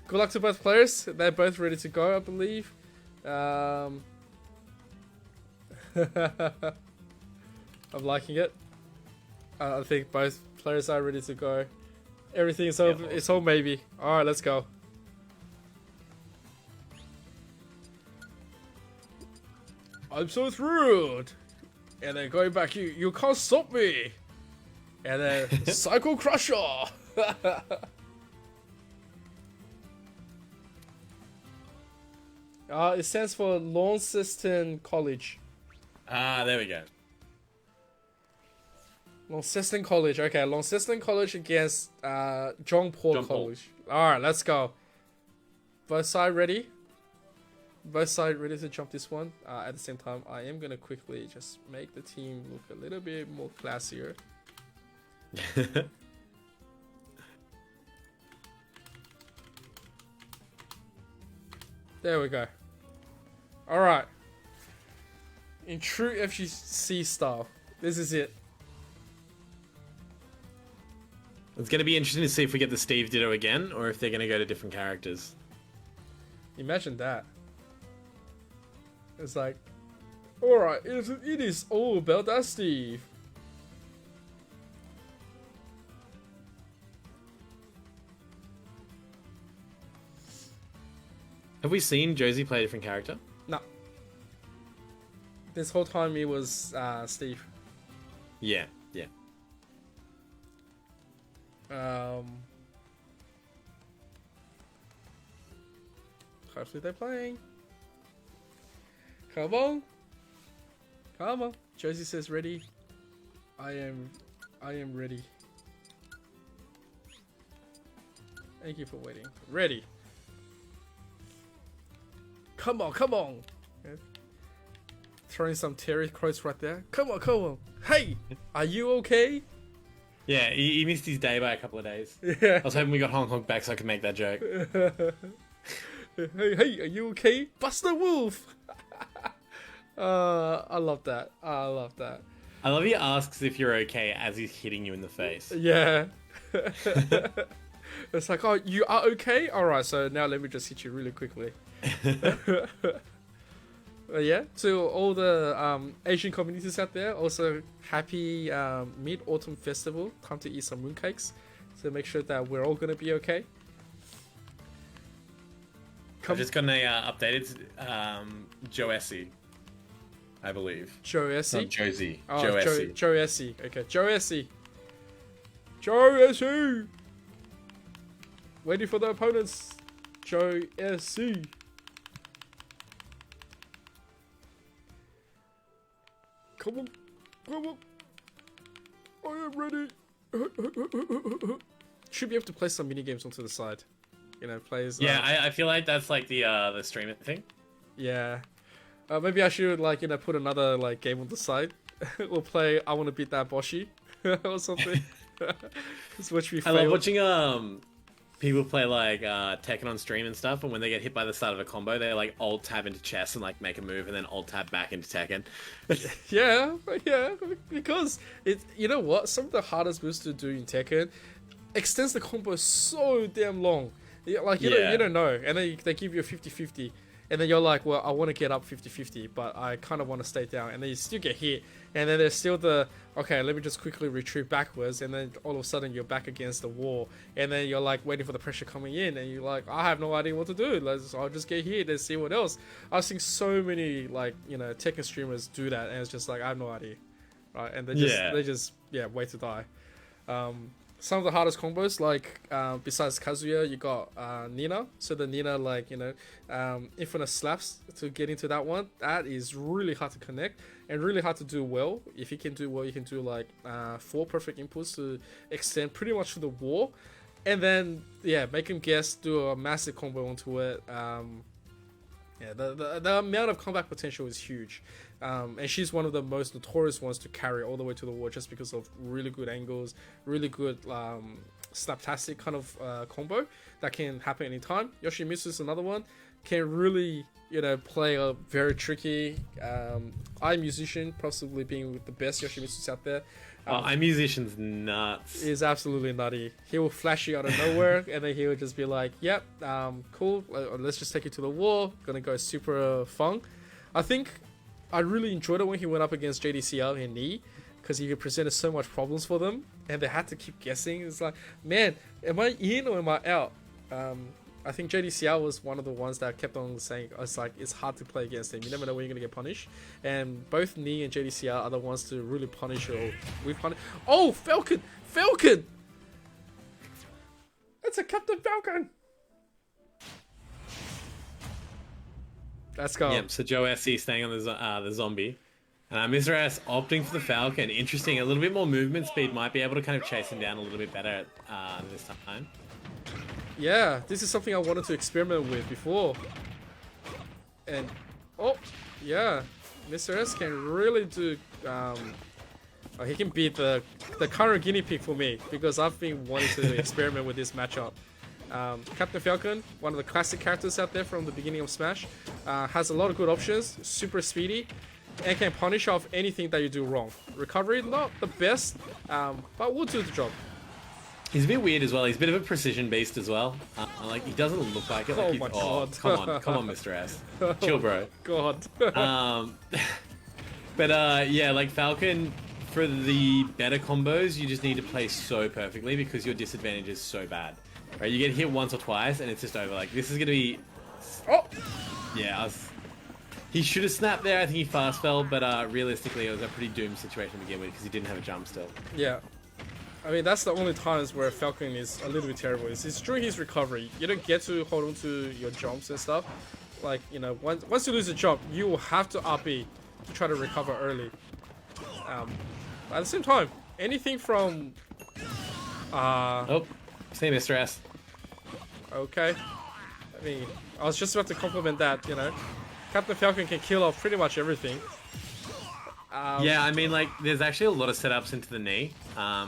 good luck to both players. They're both ready to go, I believe. I'm liking it. I think both players are ready to go. Everything is over. It's all maybe. All right, let's go. I'm so thrilled. And then going back, you can't stop me. And then Cycle Crusher. It stands for Launceston College. Ah, there we go. Launceston College. Okay, Launceston College against John Paul College. All right, let's go. Both side ready. Both sides ready to jump this one. At the same time, I am gonna quickly just make the team look a little bit more classier. There we go. All right. In true FGC style, this is it. It's going to be interesting to see if we get the Steve Ditto again, or if they're going to go to different characters. Imagine that. It's like, alright, it is all about that Steve. Have we seen Josie play a different character? No. This whole time it was Steve. Yeah, yeah. Hopefully they're playing. Come on. Come on. Josie says ready. I am ready. Thank you for waiting. Ready. Come on, come on. Okay. Throwing some Terry quotes right there. Come on, come on. Hey, are you okay? Yeah, he missed his day by a couple of days. Yeah. I was hoping we got Hong Kong back so I could make that joke. Hey, are you okay? Buster Wolf! I love that. I love that. I love he asks if you're okay as he's hitting you in the face. Yeah. It's like, oh, you are okay? Alright, so now let me just hit you really quickly. Yeah, to all the Asian communities out there, also happy Mid-Autumn Festival. Time to eat some mooncakes. So make sure that we're all going to be okay. I've just got an updated Joessi, I believe. Joessi? Not Josie. Oh, Joessi. Joessi. Okay, Joessi. Joessi! Waiting for the opponents. Joessi. Come on. Come on. I am ready. should be able to play some mini games onto the side. You know, plays. Yeah, I feel like that's like the streamer thing. Yeah. Maybe I should like put another like game on the side. We'll play I Want to Beat That Boshi or something. Which we I love watching people play like Tekken on stream and stuff, and when they get hit by the start of a combo, they like alt tab into chess and like make a move, and then alt tab back into Tekken. Yeah, because you know what? Some of the hardest moves to do in Tekken extends the combo so damn long. Like you don't know, and then they give you a 50-50. And then you're like, well, I want to get up 50-50, but I kind of want to stay down. And then you still get hit. And then there's still okay, let me just quickly retreat backwards. And then all of a sudden you're back against the wall. And then you're like waiting for the pressure coming in. And you're like, I have no idea what to do. I'll just get hit and see what else. I've seen so many like, Tekken streamers do that. And it's just like, I have no idea. Right? And they just wait to die. Some of the hardest combos, like besides Kazuya, you got Nina. So the Nina, like infinite slaps to get into that one. That is really hard to connect and really hard to do well. If you can do well, you can do like 4 perfect inputs to extend pretty much to the wall, and then make him guess, do a massive combo onto it. The amount of comeback potential is huge. And she's one of the most notorious ones to carry all the way to the wall just because of really good angles, really good slaptastic kind of combo that can happen anytime. Yoshimitsu is another one, can really play a very tricky iMusician, possibly being the best Yoshimitsu's out there. iMusician's nuts. Is absolutely nutty. He will flash you out of nowhere, and then he will just be like, "Yep, cool. Let's just take you to the wall. Gonna go super fun." I think I really enjoyed it when he went up against JDCL and Knee, because he presented so much problems for them, and they had to keep guessing. It's like, man, am I in or am I out? I think JDCL was one of the ones that kept on saying, it's hard to play against him. You never know when you're going to get punished. And both Knee and JDCL are the ones to really punish or punish. Oh, Falcon! Falcon! It's a Captain Falcon! Let's go. Yep, so Joe SC staying on the zombie. Mr. S opting for the Falcon. Interesting. A little bit more movement speed might be able to kind of chase him down a little bit better this time. Yeah, this is something I wanted to experiment with before. And, yeah. Mr. S can really do... he can beat the current guinea pig for me, because I've been wanting to experiment with this matchup. Captain Falcon, one of the classic characters out there from the beginning of Smash, has a lot of good options, super speedy, and can punish off anything that you do wrong. Recovery, not the best, but will do the job. He's a bit weird as well. He's a bit of a precision beast as well. He doesn't look like it. Like God. Come on, Mr. S. Chill, bro. God. Like Falcon, for the better combos, you just need to play so perfectly because your disadvantage is so bad. Right, you get hit once or twice, and it's just over. Like, this is gonna be... Yeah, he should have snapped there. I think he fast fell, but realistically, it was a pretty doomed situation to begin with because he didn't have a jump still. Yeah. I mean, that's the only times where Falcon is a little bit terrible. It's during his recovery. You don't get to hold on to your jumps and stuff. Like, once you lose a jump, you will have to RB to try to recover early. At the same time, anything from... Say Mr. S. Okay. I mean, I was just about to compliment that, Captain Falcon can kill off pretty much everything. Yeah, I mean, like, there's actually a lot of setups into the knee.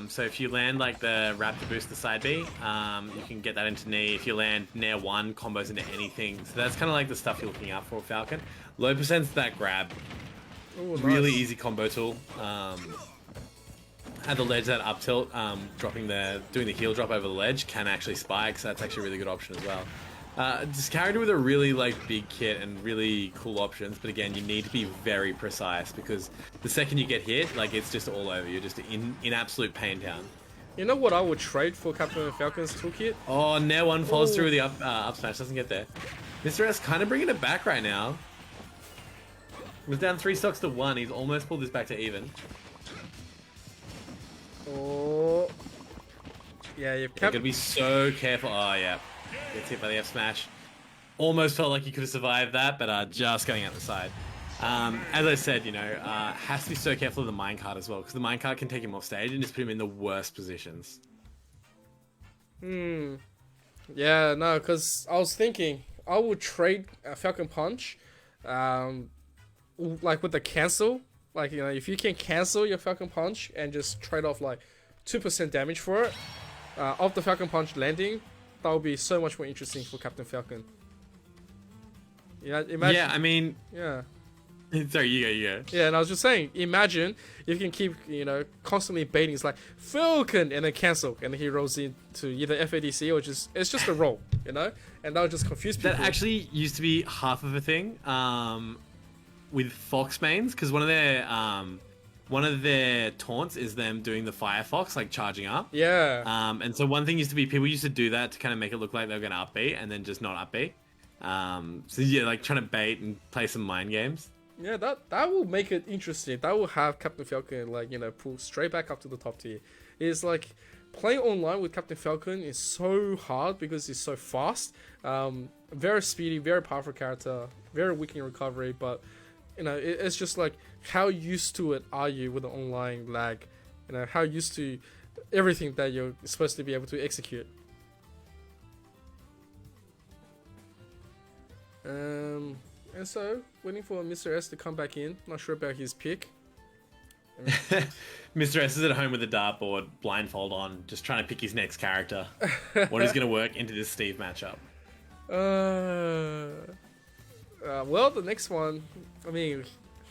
So if you land, like, the Raptor boost the side B, you can get that into knee. If you land Nair 1, combos into anything. So that's kind of like the stuff you're looking out for Falcon. Low percent's that grab. Ooh, nice. Really easy combo tool. At the ledge, that up tilt, doing the heel drop over the ledge can actually spike, so that's actually a really good option as well. This character with a really big kit and really cool options, but again, you need to be very precise because the second you get hit, it's just all over. You're just in absolute pain town. You know what I would trade for Captain Falcon's toolkit? Oh, Nair 1 falls through the up smash, doesn't get there. Mr. S kind of bringing it back right now. He was down 3 stocks to 1. He's almost pulled this back to even. Oh. Yeah, you've kept... Gotta be so careful. Oh, yeah. Gets hit by the F smash. Almost felt like he could have survived that, but just going out the side. As I said, has to be so careful of the minecart as well, because the minecart can take him off stage and just put him in the worst positions. Yeah, no, because I was thinking I would trade Falcon Punch, like with the cancel. Like, you know, if you can cancel your Falcon Punch and just trade off like 2% damage for it, off the Falcon Punch landing, that would be so much more interesting for Captain Falcon. Yeah, imagine. Yeah, I mean, Yeah. sorry, you go. Yeah, and I was just saying, imagine if you can keep, you know, constantly baiting. It's like Falcon and then cancel, and then he rolls into either FADC or just it's just a roll, you know, and that would just confuse people. That actually used to be half of a thing with Fox mains, because one of their taunts is them doing the Firefox, like charging up. Yeah. And so one thing used to be people used to do that to kind of make it look like they were going to upbeat and then just not upbeat. So yeah, like trying to bait and play some mind games. Yeah, that will make it interesting. That will have Captain Falcon, like, you know, pull straight back up to the top tier. It's like playing online with Captain Falcon is so hard because he's so fast, very speedy, very powerful character, very weak in recovery. But you know, it's just like how used to it are you with the online lag? You know, how used to everything that you're supposed to be able to execute. And so, waiting for Mr. S to come back in. Not sure about his pick. Mr. S is at home with a dartboard, blindfold on, just trying to pick his next character. What is going to work into this Steve matchup? Well, the next one, I mean,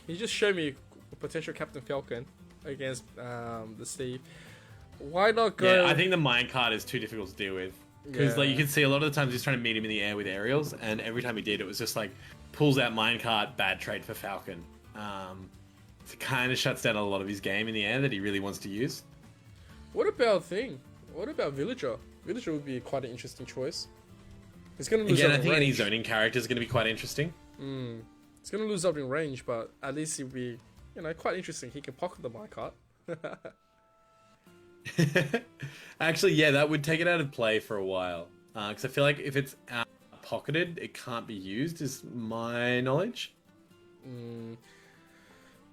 he just showed me a potential Captain Falcon against the Steve. Why not go? Yeah, I think the minecart is too difficult to deal with. Because like you can see a lot of the times he's trying to meet him in the air with aerials, and every time he did, it was just like pulls out minecart, bad trade for Falcon. It kind of shuts down a lot of his game in the air that he really wants to use. What about What about Villager? Villager would be quite an interesting choice. He's gonna lose. Again, up I think in any range. zoning character is going to be quite interesting. He's gonna lose up in range, but at least he'll be, you know, quite interesting. He can pocket the minecart. Actually, yeah, that would take it out of play for a while. Because I feel like if it's pocketed, it can't be used, is my knowledge.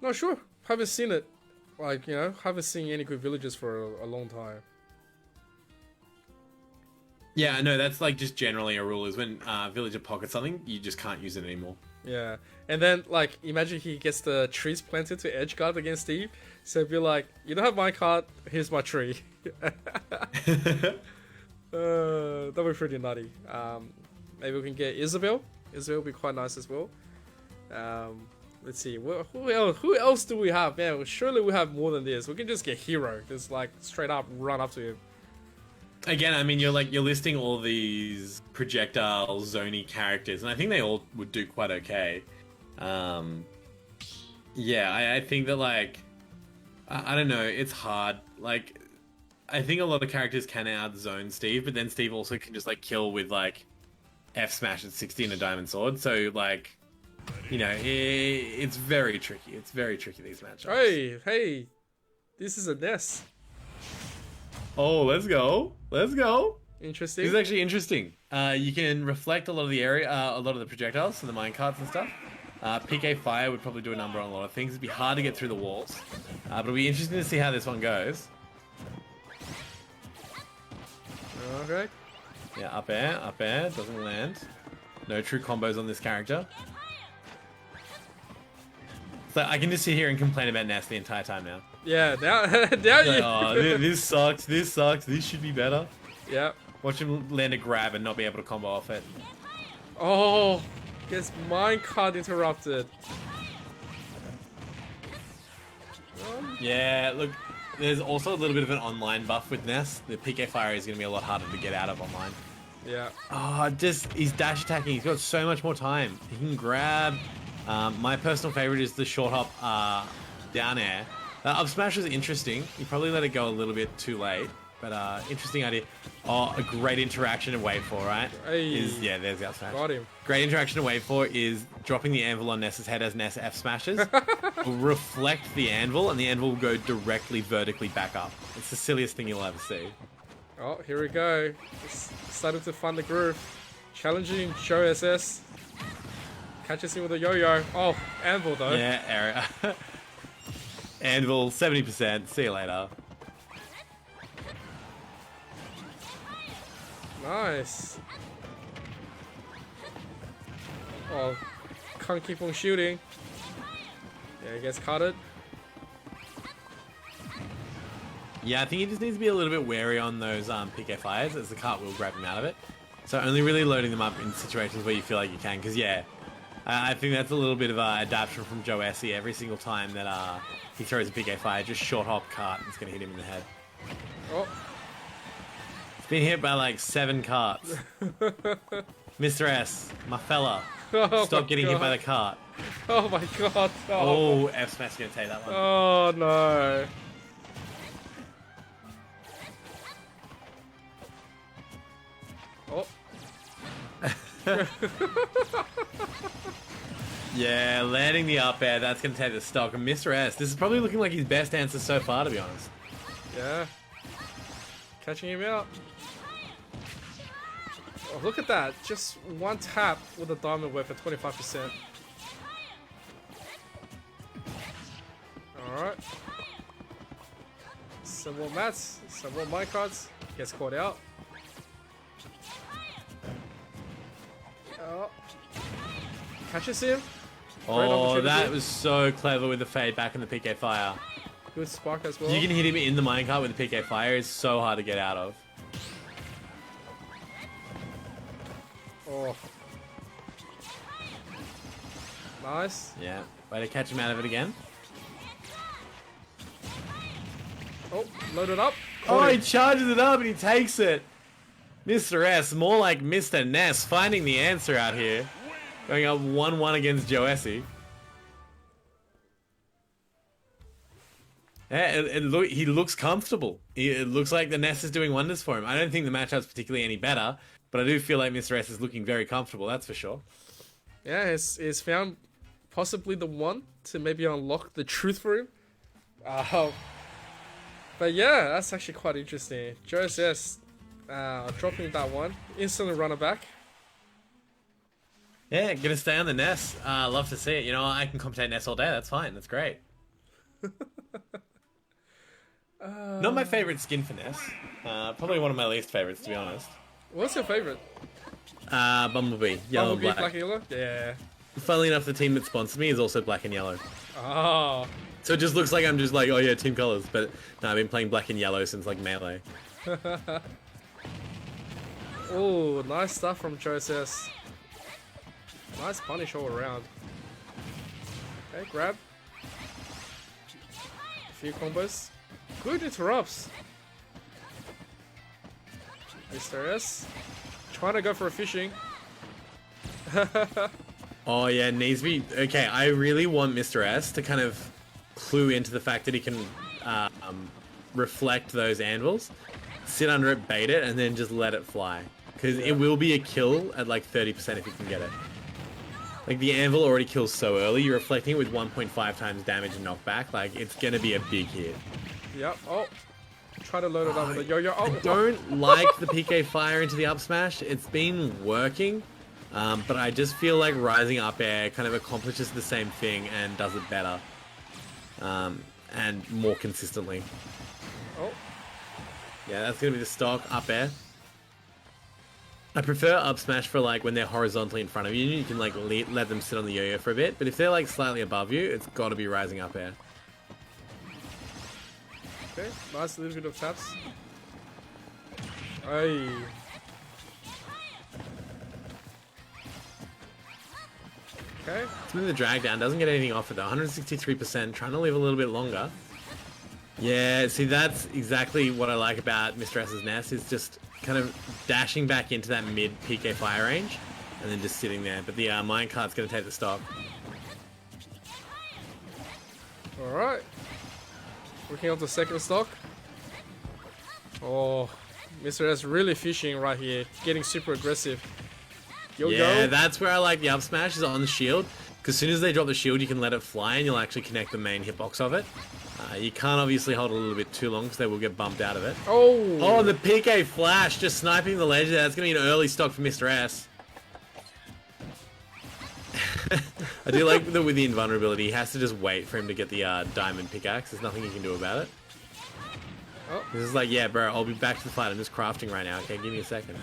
Not sure. Haven't seen it. Like, you know, haven't seen any good villagers for a long time. Yeah, no, that's like just generally a rule is when villager pockets something, you just can't use it anymore. Yeah. And then, like, imagine he gets the trees planted to edge guard against Steve. So it'd be like, you don't have my card, here's my tree. That'd be pretty nutty. Maybe we can get Isabel. Isabel would be quite nice as well. Let's see. Who else do we have? Man, well, surely we have more than this. We can just get Hero. Just, like, straight up run up to him. Again, I mean, you're listing all these projectile zony characters, and I think they all would do quite okay. Yeah, I think that, like, I don't know, it's hard. Like, I think a lot of characters can out-zone Steve, but then Steve also can just, like, kill with, like, F smash at 60 and a diamond sword. So, like, you know, it's very tricky. It's very tricky, these matchups. Hey, this is a nest. Oh, let's go. Let's go. Interesting. This is actually interesting. You can reflect a lot of the area, a lot of the projectiles and the minecarts and stuff. PK Fire would probably do a number on a lot of things. It'd be hard to get through the walls. But it'll be interesting to see how this one goes. Okay. Yeah, up air, doesn't land. No true combos on this character. So I can just sit here and complain about Nest the entire time now. Yeah, now Like, you... oh, this sucks, this should be better. Yeah. Watch him land a grab and not be able to combo off it. Oh, gets minecart interrupted. Yeah, look, there's also a little bit of an online buff with Ness. The PK Fire is going to be a lot harder to get out of online. Yeah. Oh, just, he's dash attacking. He's got so much more time. He can grab. My personal favorite is the short hop down air. Up smash is interesting. You probably let it go a little bit too late. But interesting idea. Oh, a great interaction to wait for, right? Hey. Yeah, there's the up smash. Got him. Great interaction to wait for is dropping the anvil on Ness's head as Ness F smashes. Will reflect the anvil, and the anvil will go directly vertically back up. It's the silliest thing you'll ever see. Oh, here we go. It's starting to find the groove. Challenging Show SS. Catches him with a yo-yo. Oh, anvil though. Yeah, area. Anvil, 70%. See you later. Nice. Oh, can't keep on shooting. Yeah, he gets cutted. Yeah, I think he just needs to be a little bit wary on those PK fires as the cart will grab him out of it. So only really loading them up in situations where you feel like you can, because yeah, I think that's a little bit of an adaptation from Joe Essie. Every single time that he throws a PK fire, just short hop cart, and it's going to hit him in the head. Oh. It's been hit by like 7 carts. Mr. S, my fella, Oh stop my getting hit God. by the cart. Oh my god. Oh, F Smash going to take that one. Oh no. Oh. Yeah, landing the up air, that's going to take the stock. And Mr. S, this is probably looking like his best answer so far, to be honest. Yeah. Catching him out. Oh, look at that. Just one tap with a diamond whip at 25%. Alright. Some more mats. Some more minecarts. Gets caught out. Oh. Catches him. Great Oh, opportunity. that was so clever with the fade back in the PK fire. Good spark as well. You can hit him in the minecart with the PK fire. It's so hard to get out of. Oh. Nice. Yeah. Way to catch him out of it again. Oh, loaded up. Oh, he charges it up and he takes it. Mr. S, more like Mr. Ness, finding the answer out here. Going up 1-1 against Joe Essie. Yeah, he looks comfortable. It looks like the Ness is doing wonders for him. I don't think the matchup's particularly any better, but I do feel like Mr. S is looking very comfortable, that's for sure. Yeah, he's found possibly the one to maybe unlock the truth for him. But yeah, that's actually quite interesting. Joe's S dropping that one. Instantly runner back. Yeah, gonna stay on the Ness. Love to see it. You know, I can commentate Ness all day. That's fine. That's great. Not my favorite skin for Ness. Probably one of my least favorites, to be honest. What's your favorite? Bumblebee. Yellow, Bumblebee, black. black and yellow? Yeah. Funnily enough, the team that sponsored me is also black and yellow. Oh. So it just looks like I'm just like, oh yeah, team colors. But no, I've been playing black and yellow since like Melee. Oh, nice stuff from Joe's S. Nice punish all around. Okay, grab. A few combos. Good interrupts. Mr. S. Trying to go for a fishing. Oh yeah, needs to be... Okay, I really want Mr. S to kind of clue into the fact that he can reflect those anvils, sit under it, bait it, and then just let it fly. Because it will be a kill at like 30% if you can get it. Like the anvil already kills so early, you're reflecting it with 1.5 times damage and knockback, like it's gonna be a big hit. Yep. Oh. Try to load it up with a yo-yo. Oh. I don't like the PK fire into the up smash. It's been working, but I just feel like rising up air kind of accomplishes the same thing and does it better. And more consistently. Oh. Yeah, that's gonna be the stock up air. I prefer up smash for like when they're horizontally in front of you. You can like let them sit on the yo-yo for a bit, but if they're like slightly above you, it's got to be rising up air. Okay, nice little bit of taps. Ay. Okay. Smooth the drag down, doesn't get anything off it though. 163%, trying to live a little bit longer. Yeah, see that's exactly what I like about Mr. S's Ness, is just kind of dashing back into that mid PK fire range and then just sitting there. But the minecart's going to take the stock. Alright. Working on the second stock. Oh, Mr. S really fishing right here. Getting super aggressive. Yeah, that's where I like the up smash, is on the shield. Because as soon as they drop the shield, you can let it fly and you'll actually connect the main hitbox of it. You can't obviously hold it a little bit too long because they will get bumped out of it. Oh! Oh, the PK flash, just sniping the ledge there. That's going to be an early stock for Mr. S. I do like that with the invulnerability, he has to just wait for him to get the diamond pickaxe. There's nothing he can do about it. Oh. This is like, yeah, bro, I'll be back to the fight. I'm just crafting right now. Okay, give me a second.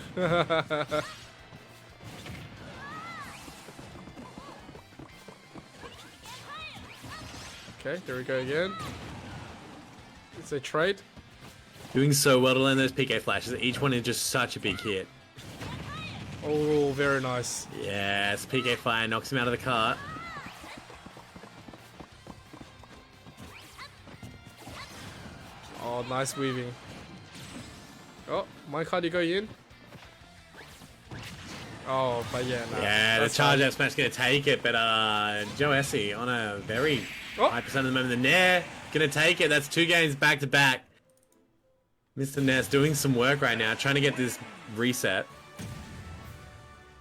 Okay, there we go again. It's a trade. Doing so well to land those PK flashes. Each one is just such a big hit. Oh, very nice. Yes, PK Fire knocks him out of the cart. Oh, nice weaving. Oh, minecart, you go in. Oh, but yeah, no. Yeah, the that's charge fine. up smash gonna take it, but Joe Essie on a very Oh. high percent of the moment. The Nair gonna take it. That's 2 games back to back. Mr. Nair's doing some work right now, trying to get this reset.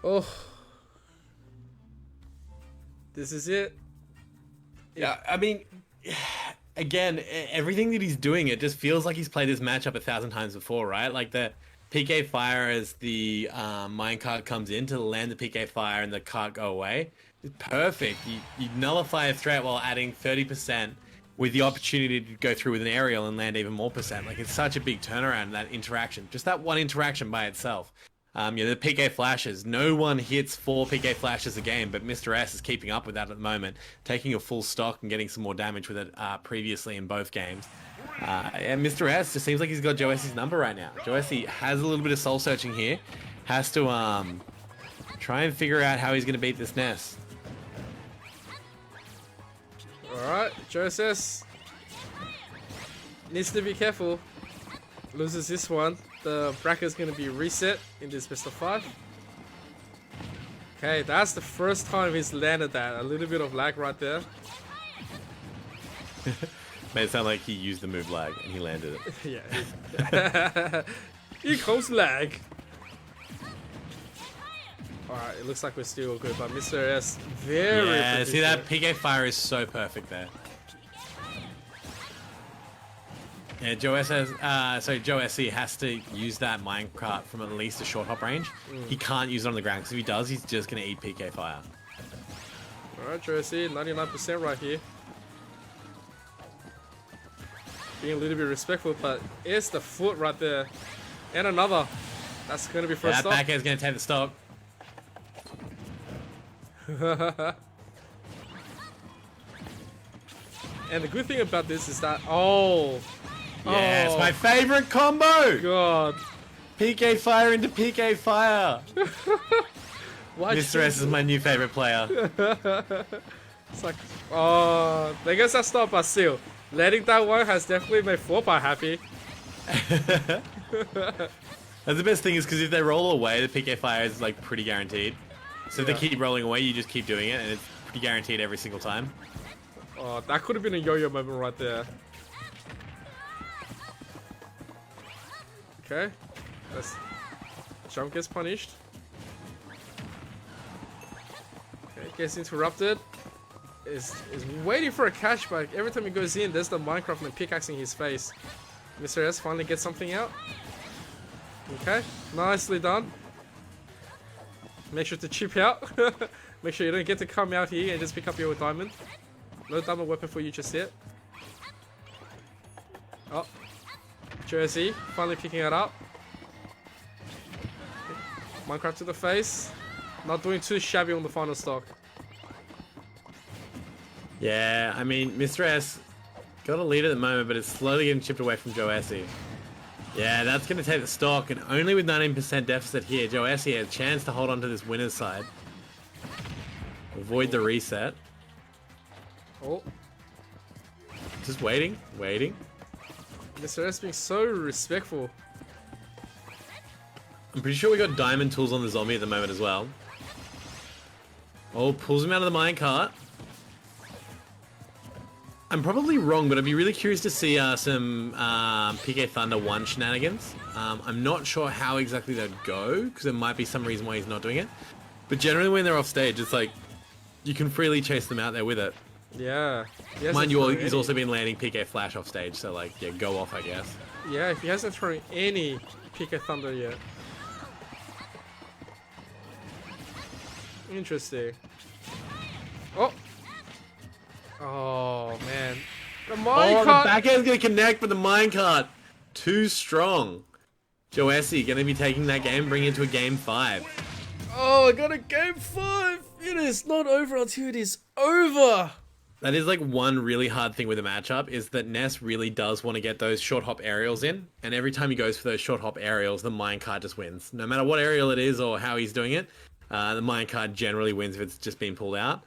Oh. This is it. Yeah, I mean, again, everything that he's doing, it just feels like he's played this matchup 1,000 times before, right? Like the PK Fire as the minecart comes in to land the PK Fire and the cart go away. It's perfect. You nullify a threat while adding 30% with the opportunity to go through with an aerial and land even more percent. Like, it's such a big turnaround in that interaction. Just that one interaction by itself. The PK flashes. No one hits 4 PK flashes a game, but Mr. S is keeping up with that at the moment, taking a full stock and getting some more damage with it previously in both games. And Mr. S just seems like he's got Joe Essie's number right now. Joe Essie has a little bit of soul searching here. Has to try and figure out how he's going to beat this nest. Alright, Joseph needs to be careful. Loses this one. The bracket's going to be reset in this best of 5. Okay, that's the first time he's landed that. A little bit of lag right there. Made it sound like he used the move lag and he landed it. Yeah. Here comes lag. Alright, it looks like we're still good, but Mr. S very Yeah, see that predictive. PK Fire is so perfect there. Yeah, Joe Essie has to use that minecart from at least a short hop range. He can't use it on the ground, because if he does, he's just going to eat PK Fire. Alright, Jersey, 99% right here. Being a little bit respectful, but it's the foot right there. And another. That's going to be first That stop. back air is going to take the stock. And the good thing about this is that... Oh! Yeah, it's Oh, my favorite combo! God. PK Fire into PK Fire! Why Mr. S is my new favorite player. It's like... Oh, I guess that's not, but still. Letting that one has definitely made 4-pi happy. And the best thing is because if they roll away, the PK Fire is like pretty guaranteed. So if Yeah. they keep rolling away, you just keep doing it, and it's pretty guaranteed every single time. Oh, that could have been a yo-yo moment right there. Okay. Let's... Jump gets punished. Okay, gets interrupted. Is waiting for a catch, but every time he goes in, there's the Minecraft and pickaxing his face. Mr. S finally gets something out. Okay, nicely done. Make sure to chip out. Make sure you don't get to come out here and just pick up your diamond. No diamond weapon for you just yet. Oh, Jersey finally picking it up. Minecraft to the face. Not doing too shabby on the final stock. Yeah, I mean, Mr. S got a lead at the moment, but it's slowly getting chipped away from Joe Essie. Yeah, that's going to take the stock, and only with 19% deficit here, Joe Essie has a chance to hold on to this winner's side. Avoid the reset. Oh, Just waiting. Mr. S being so respectful. I'm pretty sure we got diamond tools on the zombie at the moment as well. Oh, pulls him out of the minecart. I'm probably wrong, but I'd be really curious to see some PK Thunder 1 shenanigans. I'm not sure how exactly they'd go, because there might be some reason why he's not doing it. But generally when they're off stage, it's like, you can freely chase them out there with it. Yeah. He hasn't Mind you, thrown he's any. also been landing PK Flash off stage, so like, yeah, go off, I guess. Yeah, he hasn't thrown any PK Thunder yet. Interesting. Oh! Oh, man. The Oh, the minecart! back end's gonna connect with the minecart. Too strong. Joessi going to be taking that game, bringing it to a game 5. Oh, I got a game 5. It is not over until it is over. That is like one really hard thing with the matchup is that Ness really does want to get those short hop aerials in. And every time he goes for those short hop aerials, the minecart just wins. No matter what aerial it is or how he's doing it, the minecart generally wins if it's just been pulled out.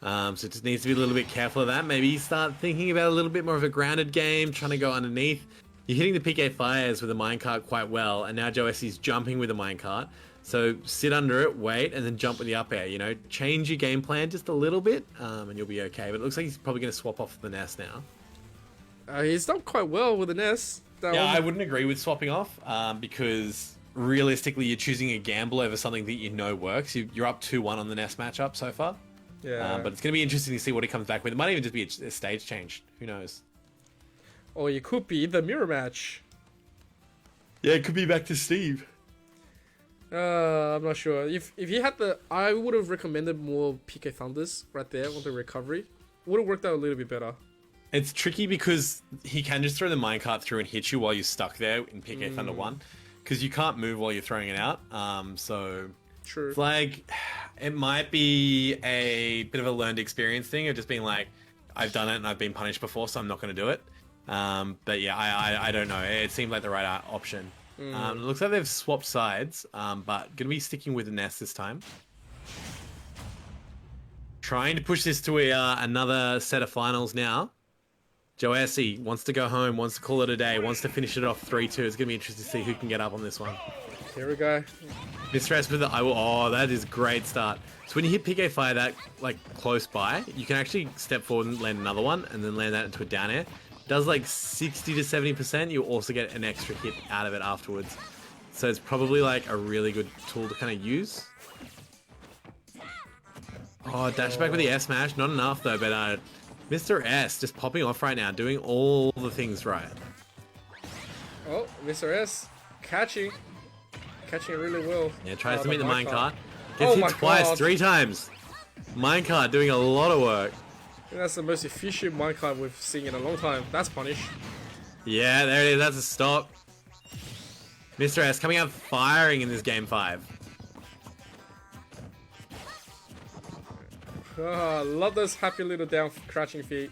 So it just needs to be a little bit careful of that. Maybe start thinking about a little bit more of a grounded game, trying to go underneath. You're hitting the PK fires with the minecart quite well, and now Joessi's jumping with the minecart. So sit under it, wait, and then jump with the up air. You know, change your game plan just a little bit, and you'll be okay. But it looks like he's probably going to swap off the Nest now. He's done quite well with the Nest. Yeah, I wouldn't agree with swapping off, because realistically, you're choosing a gamble over something that you know works. You're up 2-1 on the Nest matchup so far. Yeah. But it's going to be interesting to see what he comes back with. It might even just be a stage change. Who knows? Or it could be the mirror match. Yeah, it could be back to Steve. I'm not sure. If he had I would have recommended more PK Thunders right there on the recovery. Would have worked out a little bit better. It's tricky because he can just throw the minecart through and hit you while you're stuck there in PK Thunder 1. Because you can't move while you're throwing it out. So True. it's like, it might be a bit of a learned experience thing of just being like, I've done it and I've been punished before, so I'm not going to do it. But yeah, I don't know. It seemed like the right option. It looks like they've swapped sides, but gonna be sticking with the Nest this time. Trying to push this to another set of finals now. Joessi wants to go home, wants to call it a day, wants to finish it off 3-2. It's gonna be interesting to see who can get up on this one. Here we go. Mr. S with the oh, that is a great start. So when you hit PK fire that like close by, you can actually step forward and land another one, and then land that into a down air. Does like 60 to 70%. You also get an extra hit out of it afterwards. So it's probably like a really good tool to kind of use. Oh, dash back with the S smash. Not enough though, but Mr. S just popping off right now, doing all the things right. Oh, Mr. S catching it really well. Yeah, tries to meet the minecart. minecart. Gets hit twice, God. 3 times. Minecart doing a lot of work. I think that's the most efficient minecart we've seen in a long time. That's punish. Yeah, there it is. That's a stop. Mr. S coming out firing in this game 5. Oh, love those happy little down crouching feet.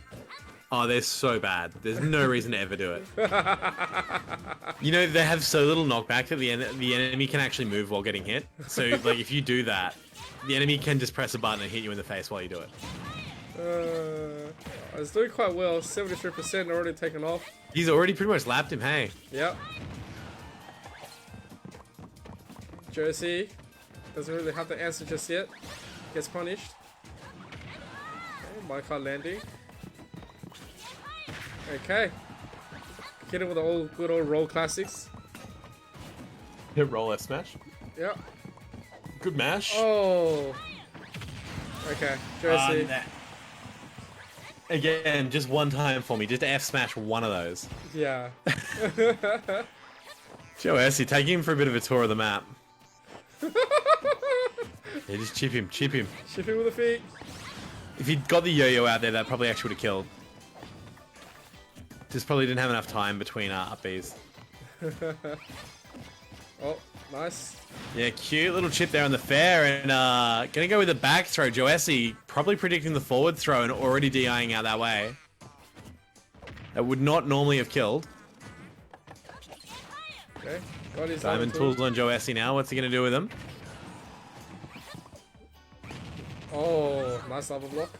Oh, they're so bad. There's no reason to ever do it. You know, they have so little knockback that the enemy can actually move while getting hit. So, like, if you do that, the enemy can just press a button and hit you in the face while you do it. It's doing quite well. 73% already taken off. He's already pretty much lapped him, hey? Yep. Joessi doesn't really have the answer just yet. Gets punished. Okay, minecart landing. Okay. Hit it with the good old roll classics. Hit roll F smash. Yep. Good mash. Oh. Okay, Joessi. Again, just one time for me. Just F smash one of those. Yeah. Joessi, taking him for a bit of a tour of the map. Yeah, just chip him, chip him. Chip him with the feet. If he'd got the yo-yo out there, that probably actually would have killed. Just probably didn't have enough time between up Bs. Oh, nice. Yeah, cute little chip there on the fair, and gonna go with the back throw. Joessi probably predicting the forward throw and already DIing out that way. That would not normally have killed. Okay, got his Diamond tools on Joessi now. What's he gonna do with him? Oh, nice lava block.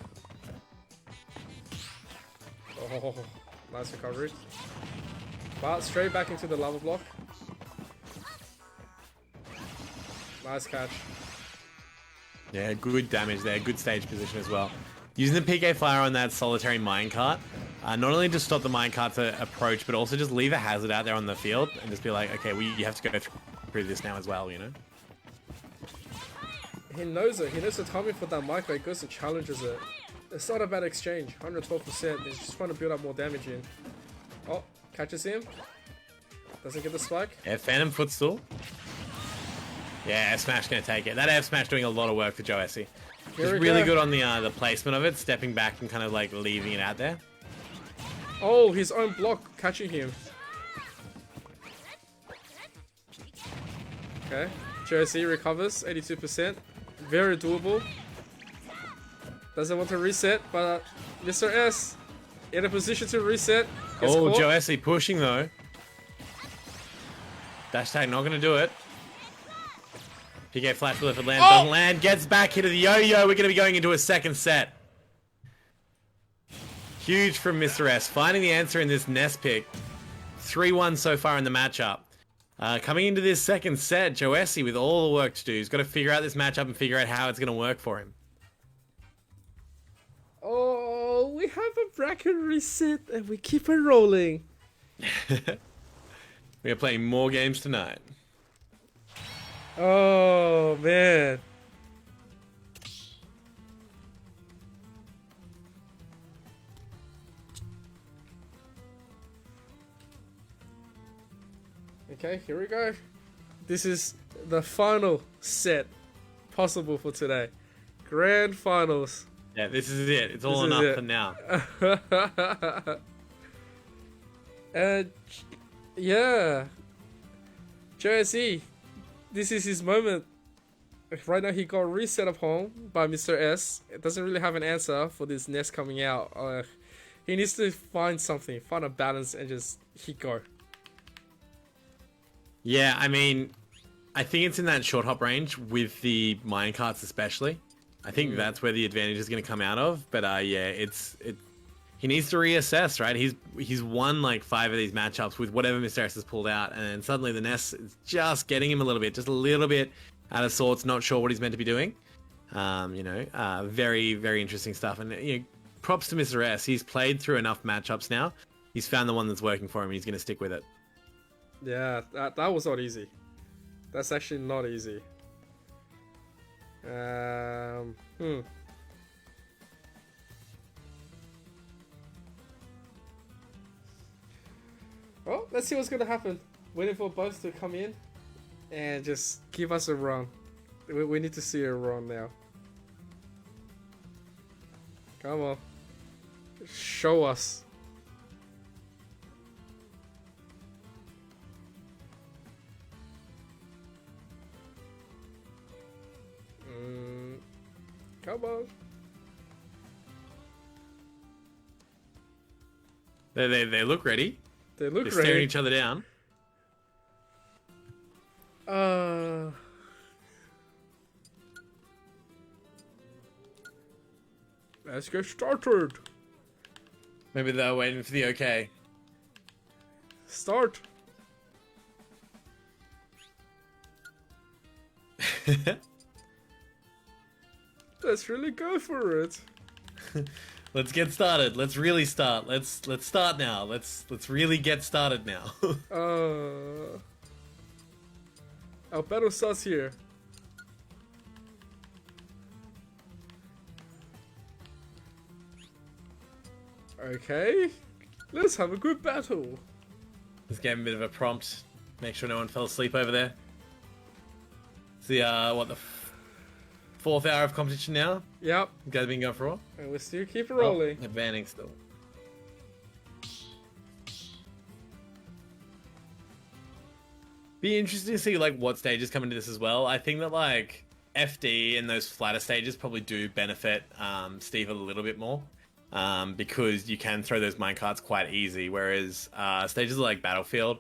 Oh, nice recovery. But straight back into the lava block. Nice catch. Yeah, good damage there. Good stage position as well. Using the PK fire on that solitary minecart, not only to stop the minecart to approach, but also just leave a hazard out there on the field and just be like, okay, you have to go through this now as well, you know? He knows it. He knows the timing for that micro. He goes and challenges it. It's not a bad exchange. 112%. He's just trying to build up more damage in. Oh, catches him. Doesn't get the spike. Yeah, Phantom Footstool. Yeah, F smash gonna take it. That F smash doing a lot of work for Joessi. Just really good on the placement of it, stepping back and kind of like leaving it out there. Oh, his own block catching him. Okay. Jersey recovers 82%. Very doable. Doesn't want to reset, but Mr. S in a position to reset. Gets Oh, caught. Joessi pushing though. Dash tag not gonna do it. PK flash will if it lands, doesn't land, gets back hit of the yo-yo. We're gonna be going into a second set. Huge from Mr. S, finding the answer in this nest pick. 3-1 so far in the matchup. Coming into this second set, Joessi with all the work to do. He's got to figure out this matchup and figure out how it's gonna work for him. Oh, we have a bracket reset and we keep it rolling. We are playing more games tonight. Oh, man. Okay, here we go. This is the final set possible for today. Grand finals. Yeah, this is it. It's all This or is nothing now. And yeah, JSE, this is his moment. Right now he got reset up home by Mr. S. It doesn't really have an answer for this nest coming out. He needs to find something, find a balance, and just hit go. Yeah, I mean, I think it's in that short hop range with the minecarts especially. I think that's where the advantage is going to come out of. But yeah, he needs to reassess, right? He's won like 5 of these matchups with whatever Mr. S has pulled out, and then suddenly the nest is just getting him a little bit out of sorts, not sure what he's meant to be doing. Very, very interesting stuff. And props to Mr. S. He's played through enough matchups now. He's found the one that's working for him, and he's going to stick with it. Yeah, that was not easy. That's actually not easy. Well, let's see what's gonna happen. Waiting for both to come in and just give us a run. We need to see a run now. Come on. Show us. Come on. They look ready. They look They're ready. staring each other down. Let's get started. Maybe they're waiting for the okay. Start. Let's really go for it. Let's get started. Let's really start. Let's start now. Let's really get started now. Our battle starts here. Okay, let's have a good battle. Let's give him a bit of a prompt. Make sure no one fell asleep over there. It's the the 4th hour of competition now. Yep, You guys been going for a while? and we still keep it rolling. Oh, advancing still. Be interesting to see like what stages come into this as well. I think that like FD and those flatter stages probably do benefit Steve a little bit more. Because you can throw those minecarts quite easy, whereas stages like Battlefield,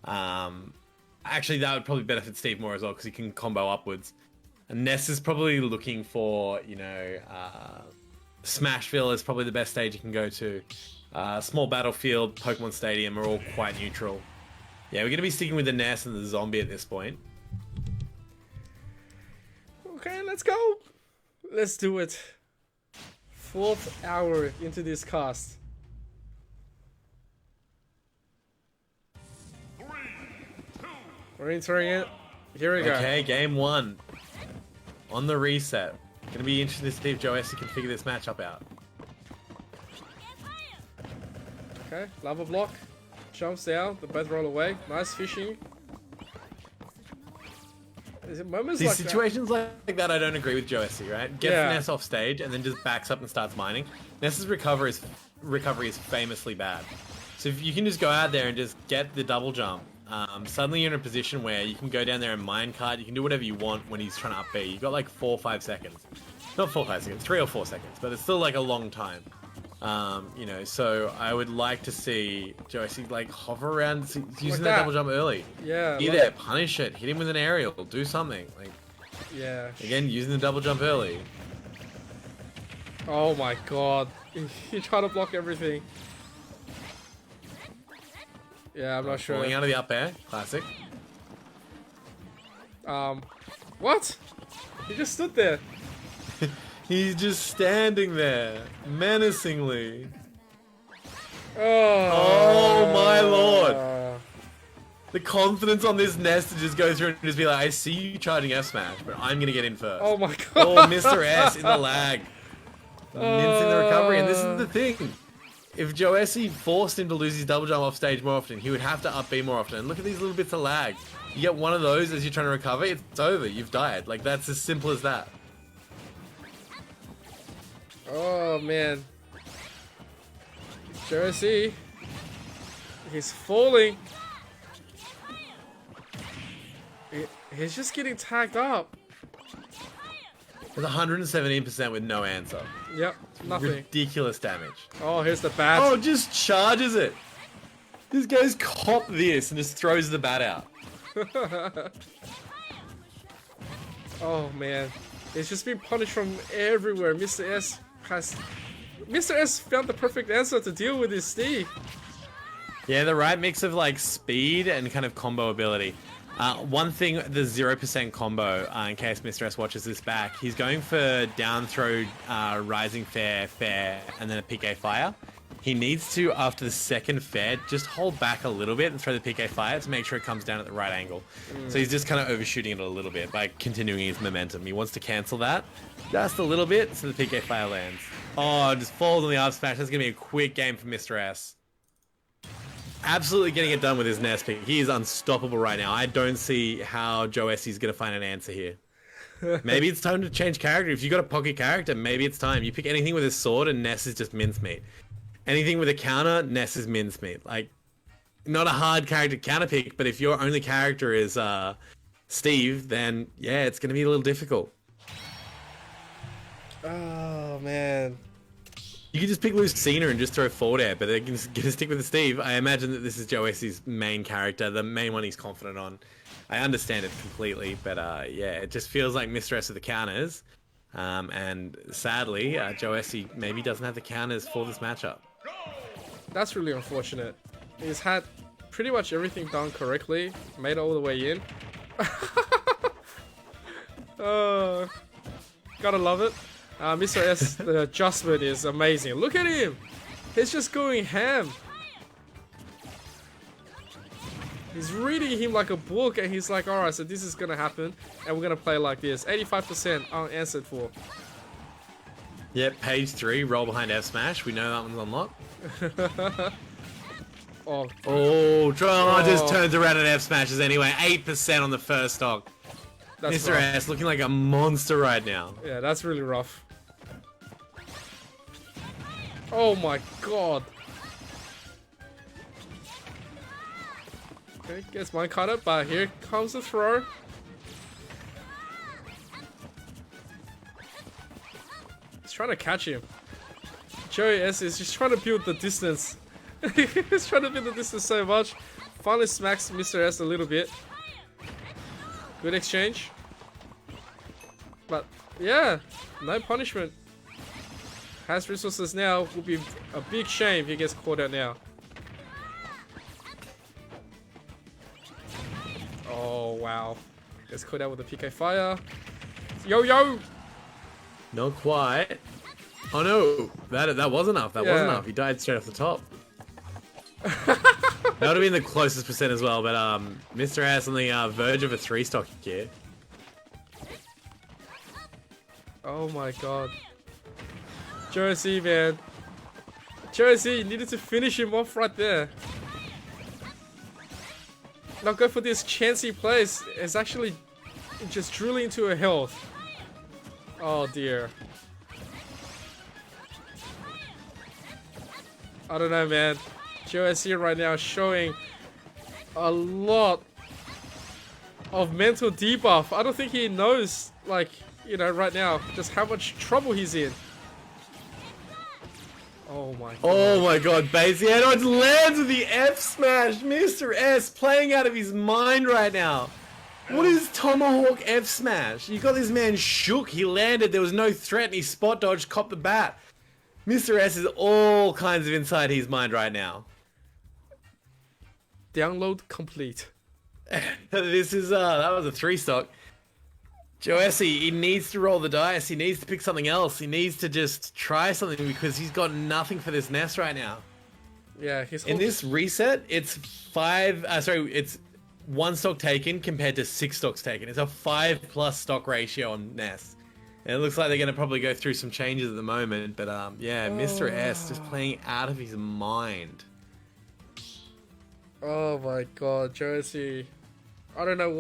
actually that would probably benefit Steve more as well because he can combo upwards. And Ness is probably looking for, Smashville is probably the best stage you can go to. Small Battlefield, Pokemon Stadium are all quite neutral. Yeah, we're going to be sticking with the Ness and the Zombie at this point. Okay, let's go. Let's do it. 4th hour into this cast. 3, 2, We're entering it. Here we go. Okay, game 1. On the reset. Gonna be interesting to see if Joessi can figure this matchup out. Okay, lava block. Jumps down, the both roll away. Nice fishing. Is it moments These like situations like that I don't agree with Joessi, right? Gets Yeah. Ness off stage and then just backs up and starts mining. Ness's recovery is famously bad. So if you can just go out there and just get the double jump, suddenly you're in a position where you can go down there and minecart. You can do whatever you want when he's trying to up B. You got like 4 or 5 seconds. Not 4 or 5 seconds, 3 or 4 seconds, but it's still like a long time. You know, so I would like to see Joycey like hover around using Like that double jump early. Yeah. Be there, punish it, hit him with an aerial, do something. Like Yeah. again, using the double jump early. Oh my god. You try to block everything. Yeah, I'm not sure. Falling out of the up air, classic. What? He just stood there. He's just standing there, menacingly. Oh my lord. The confidence on this nest to just go through and just be like, I see you charging F smash, but I'm gonna get in first. Oh my Oh, god. Mr. S in the lag. Mints in the recovery, and this is the thing. If Joycey forced him to lose his double jump off stage more often, he would have to up B more often. And look at these little bits of lag. You get one of those as you're trying to recover, it's over. You've died. Like, that's as simple as that. Oh man. Jersey. He's falling. He's just getting tagged up. There's 117% with no answer. Yep, nothing. Ridiculous damage. Oh, here's the bat. Oh, just charges it. This guy's cop this and just throws the bat out. Oh man. He's just been punished from everywhere. Mr. S found the perfect answer to deal with his Steve. Yeah, the right mix of like speed and kind of combo ability. One thing, the 0% combo, in case Mr. S watches this back, he's going for down throw, rising fair, and then a PK fire. He needs to, after the second fair, just hold back a little bit and throw the PK fire to make sure it comes down at the right angle. So he's just kind of overshooting it a little bit by continuing his momentum. He wants to cancel that just a little bit so the PK fire lands. Oh, just falls on the up smash. That's going to be a quick game for Mr. S. Absolutely getting it done with his nest pick. He is unstoppable right now. I don't see how Joycey's going to find an answer here. Maybe it's time to change character. If you got a pocket character, maybe it's time. You pick anything with a sword and Ness is just mincemeat. Anything with a counter, Ness is mincemeat. Like, not a hard character counter pick, but if your only character is Steve, then yeah, it's going to be a little difficult. Oh man. You can just pick Lucina and just throw forward air, but they're going to stick with the Steve. I imagine that this is Joycey's main character, the main one he's confident on. I understand it completely, but yeah, it just feels like Mr. S with the counters. And sadly, Joycey maybe doesn't have the counters for this matchup. That's really unfortunate. He's had pretty much everything done correctly, made it all the way in. Gotta love it. Mr. S, the adjustment is amazing. Look at him! He's just going ham. He's reading him like a book and he's like, alright, so this is gonna happen and we're gonna play like this. 85% unanswered for. Yep, page 3, roll behind F smash. We know that one's unlocked. Tron just turns around and F smashes anyway. 8% on the first stock. That's Mr. rough. S looking like a monster right now. Yeah, that's really rough. Oh my god. Okay, gets mine caught up, but here comes the throw. He's trying to catch him. Joey S is just trying to build the distance. He's trying to build the distance so much. Finally smacks Mr. S a little bit. Good exchange. But yeah, no punishment. Has resources now. Will be a big shame if he gets caught out now. Oh wow. Gets caught out with the PK fire. Yo! Not quite. Oh no, that was enough. That was Yeah. enough. He died straight off the top. That would have been the closest percent as well, but Mr. S on the verge of a 3-stock here. Oh my god. Jersey, man. Jersey, you needed to finish him off right there. Now go for this chancy place. It's actually just drilling into her health. Oh dear. I don't know, man. Jersey right now showing a lot of mental debuff. I don't think he knows, like, you know, right now, just how much trouble he's in. Oh my god. Oh my god, Basie Edwards lands with the F smash. Mr. S playing out of his mind right now. What is Tomahawk F smash? You got this man shook. He landed. There was no threat and he spot dodged, copped the bat. Mr. S is all kinds of inside his mind right now. Download complete. This is that was a 3-stock. Joessi, he needs to roll the dice. He needs to pick something else. He needs to just try something because he's got nothing for this nest right now. Yeah, he's In this reset, it's it's 1 stock taken compared to 6 stocks taken. It's a 5+ stock ratio on nest. And it looks like they're going to probably go through some changes at the moment. But yeah, Mr. S just playing out of his mind. Oh my god, Josie. I don't know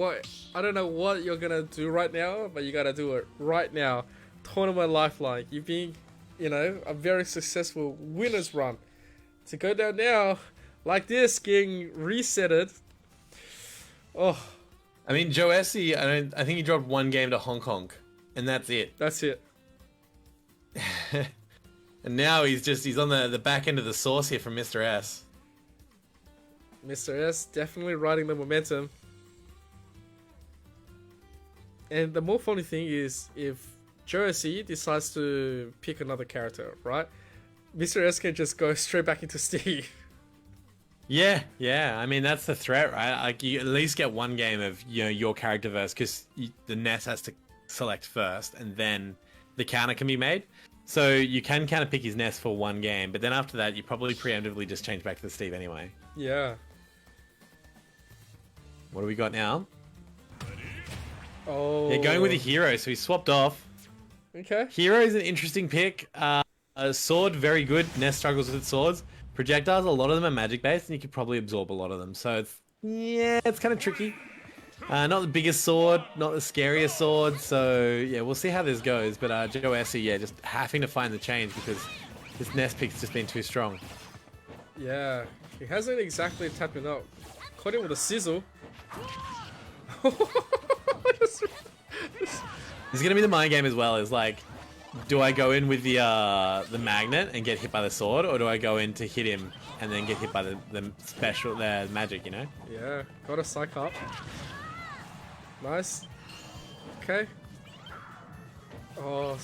what you're gonna do right now, but you gotta do it right now. Tournament lifeline. You've been, you know, a very successful winner's run. To go down now, like this, getting resetted. Oh. I mean, Joessi, I think he dropped 1 game to Hong Kong, and that's it. That's it. And now he's on the back end of the sauce here from Mr. S. Mr. S definitely riding the momentum. And the more funny thing is, if Josie decides to pick another character, right? Mr. S can just go straight back into Steve. Yeah. I mean, that's the threat, right? Like, you at least get 1 game of, you know, your character verse, because the nest has to select first, and then the counter can be made. So you can kind of pick his nest for 1 game, but then after that, you probably preemptively just change back to the Steve anyway. Yeah. What do we got now? Oh. Yeah, going with a hero, so he swapped off. Okay. Hero is an interesting pick. Sword, very good. Nest struggles with swords. Projectiles, a lot of them are magic based, and you could probably absorb a lot of them. So it's kind of tricky. Not the biggest sword, not the scariest sword. So yeah, we'll see how this goes. But Joessi, yeah, just having to find the change because this nest pick's just been too strong. Yeah, he hasn't exactly tapped it up. Caught him with a sizzle. This is gonna be the mind game as well. Is like, do I go in with the magnet and get hit by the sword, or do I go in to hit him and then get hit by the special magic? You know? Yeah, got a psych up. Nice. Okay. Oh.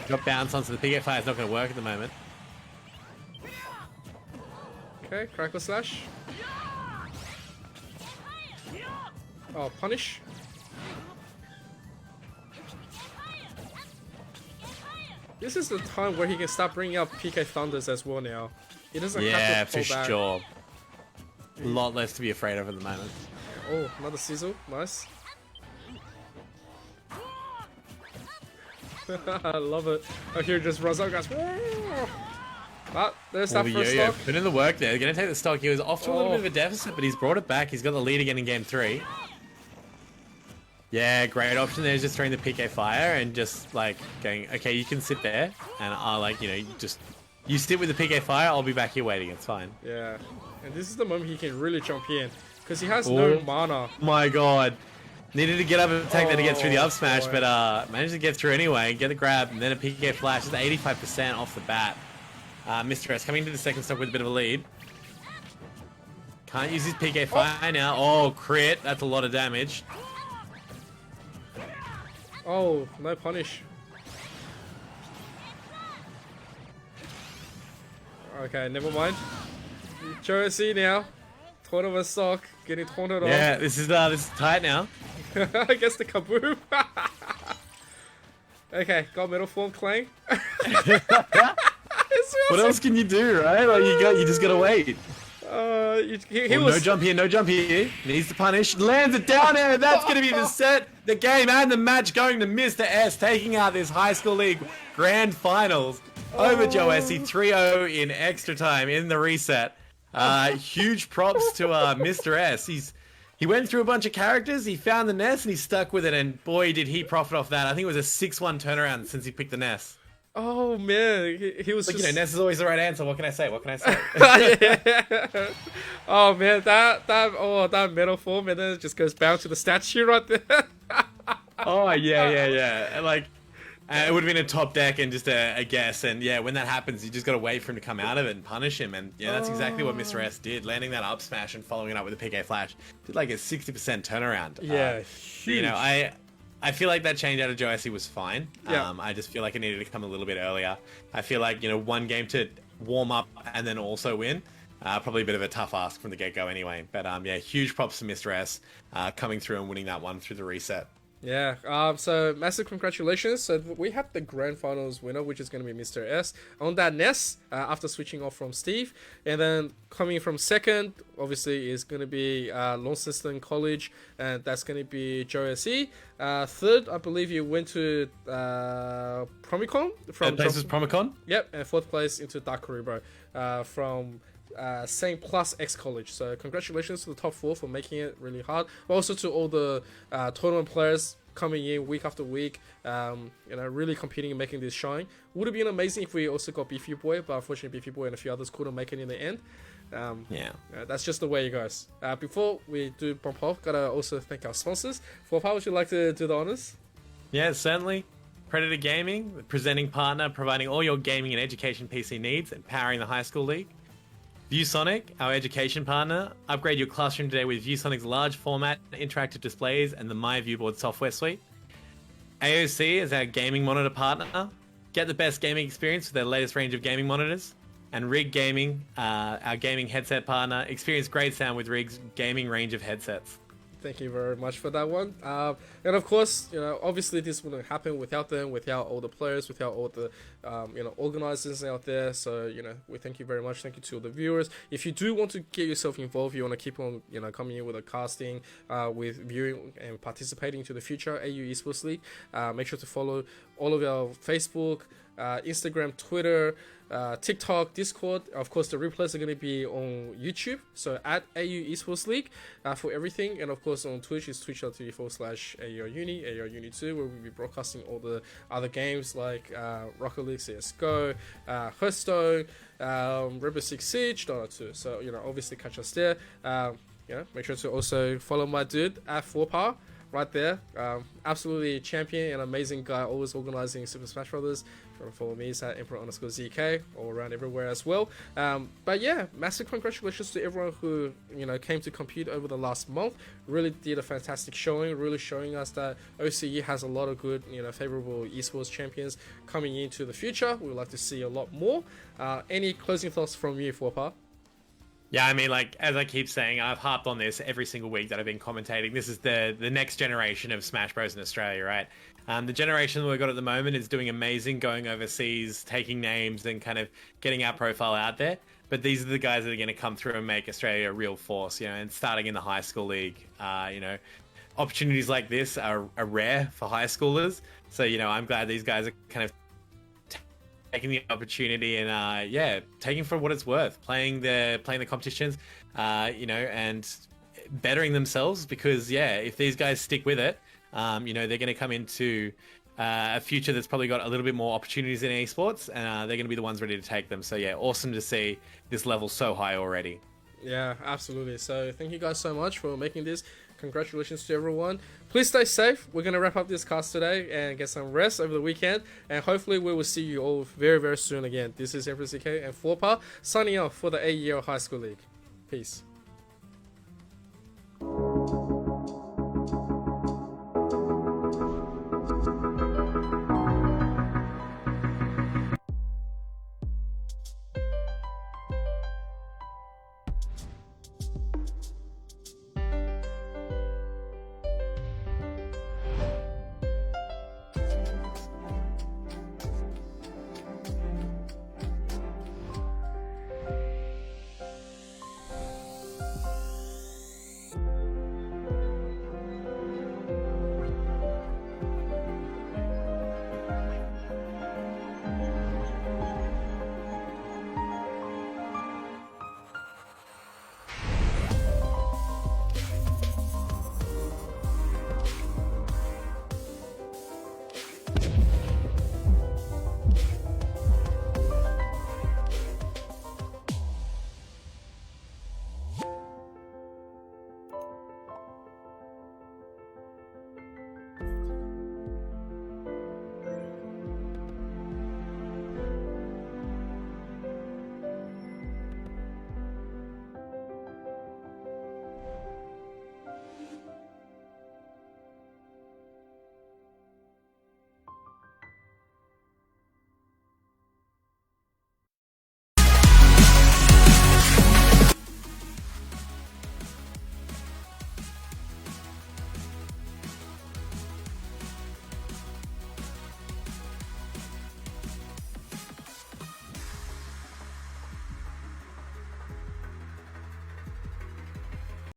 Drop bounce onto the PK fire is not gonna work at the moment. Okay, crackle slash. Oh, punish. This is the time where he can start bringing up PK Thunders as well now. He doesn't have to pull back. Sure. A lot less to be afraid of at the moment. Oh, another sizzle. Nice. I love it. Oh, here just runs up, guys. But there's that first stock. Put in the work there. They're going to take the stock. He was off to a little bit of a deficit, but he's brought it back. He's got the lead again in game 3. Yeah, great option there is just throwing the PK fire and just like going, okay, you can sit there and I'll like, you know, you sit with the PK fire, I'll be back here waiting, it's fine. Yeah, and this is the moment he can really jump in because he has no mana. My god. Needed to get up and attack there to get through the up smash, boy. but managed to get through anyway, get the grab, and then a PK flash is 85% off the bat. Mr. S coming to the second stock with a bit of a lead. Can't use his PK fire now. Oh, crit, that's a lot of damage. Oh, no punish. Okay, never mind. Josie now. Tournament stock. Getting taunted off. Yeah, this is tight now. I guess the kaboom. Okay, got metal form Clang. What else can you do, right? Like you just gotta wait. He was... No jump here, no jump here. Needs to punish. Lands it down there. That's going to be the set, the game, and the match going to Mr. S, taking out this high school league grand finals over Joessi 3-0 in extra time in the reset. Huge props to Mr. S. He went through a bunch of characters. He found the nest and he stuck with it. And boy, did he profit off that. I think it was a 6-1 turnaround since he picked the nest. Oh man, he was Like, just. Ness is always the right answer. What can I say? What can I say? Yeah. Oh man, that metaphor, and then it just goes bound to the statue right there. Oh, yeah. And, like, it would have been a top deck and just a guess. And yeah, when that happens, you just got to wait for him to come out of it and punish him. And yeah, that's exactly what Mr. S did. Landing that up smash and following it up with a PK flash. Did like a 60% turnaround. Yeah, huge. I feel like that change out of Joe Essie was fine. Yeah. I just feel like it needed to come a little bit earlier. I feel like, one game to warm up and then also win. Probably a bit of a tough ask from the get-go anyway. But yeah, huge props to Mr. S coming through and winning that one through the reset. Yeah, so massive congratulations. So we have the grand finals winner, which is going to be Mr. S on that Ness after switching off from Steve. And then coming from second, obviously, is going to be Launceston College, and that's going to be Joe S.E. Third, I believe you went to Promicon. Third place is Promicon? Yep, and fourth place into Dark Karibo from St. Plus X College. So congratulations to the top four for making it really hard. But also to all the tournament players coming in week after week, really competing and making this shine. Would have been amazing if we also got Beefy Boy, but unfortunately Beefy Boy and a few others couldn't make it in the end. That's just the way it goes. Before we do bump off, gotta also thank our sponsors. Forpal, would you like to do the honors? Yeah, certainly. Predator Gaming, the presenting partner, providing all your gaming and education PC needs and powering the high school league. ViewSonic, our education partner. Upgrade your classroom today with ViewSonic's large format, interactive displays, and the My Viewboard software suite. AOC is our gaming monitor partner. Get the best gaming experience with their latest range of gaming monitors. And Rig Gaming, our gaming headset partner. Experience great sound with Rig's gaming range of headsets. Thank you very much for that one. And of course, obviously this wouldn't happen without them, without all the players, without all the, organizers out there. So, we thank you very much. Thank you to all the viewers. If you do want to get yourself involved, you want to keep on, coming in with a casting, with viewing and participating to the future AU Esports League, make sure to follow all of our Facebook, Instagram, Twitter, TikTok, Discord. Of course, the replays are going to be on YouTube, so at AU Esports League for everything. And of course, on Twitch is twitch.tv/AURUni, AURUni2, where we'll be broadcasting all the other games like Rocket League, CSGO, Hearthstone, Rainbow Six Siege, Dota 2. So, obviously catch us there. Make sure to also follow my dude at 4Power. Right there, absolutely a champion and amazing guy, always organizing Super Smash Brothers. If you want to follow me, it's at Emperor_ZK, all around everywhere as well. But yeah, massive congratulations to everyone who came to compete over the last month. Really did a fantastic showing, really showing us that OCE has a lot of good, favorable esports champions coming into the future. We would like to see a lot more. Any closing thoughts from you, Forpa? Yeah, I mean, like, as I keep saying, I've harped on this every single week that I've been commentating. This is the next generation of Smash Bros. In Australia, right? The generation that we've got at the moment is doing amazing, going overseas, taking names and kind of getting our profile out there. But these are the guys that are going to come through and make Australia a real force, and starting in the high school league, opportunities like this are rare for high schoolers. So, I'm glad these guys are kind of taking the opportunity and taking for what it's worth, playing the competitions, and bettering themselves, because if these guys stick with it, they're going to come into a future that's probably got a little bit more opportunities in esports, and they're going to be the ones ready to take them. So awesome to see this level so high already. Yeah, absolutely. So thank you guys so much for making this. Congratulations to everyone. Please stay safe. We're going to wrap up this cast today and get some rest over the weekend. And hopefully we will see you all very, very soon again. This is Emperor ZK and 4Pa signing off for the AEL High School League. Peace.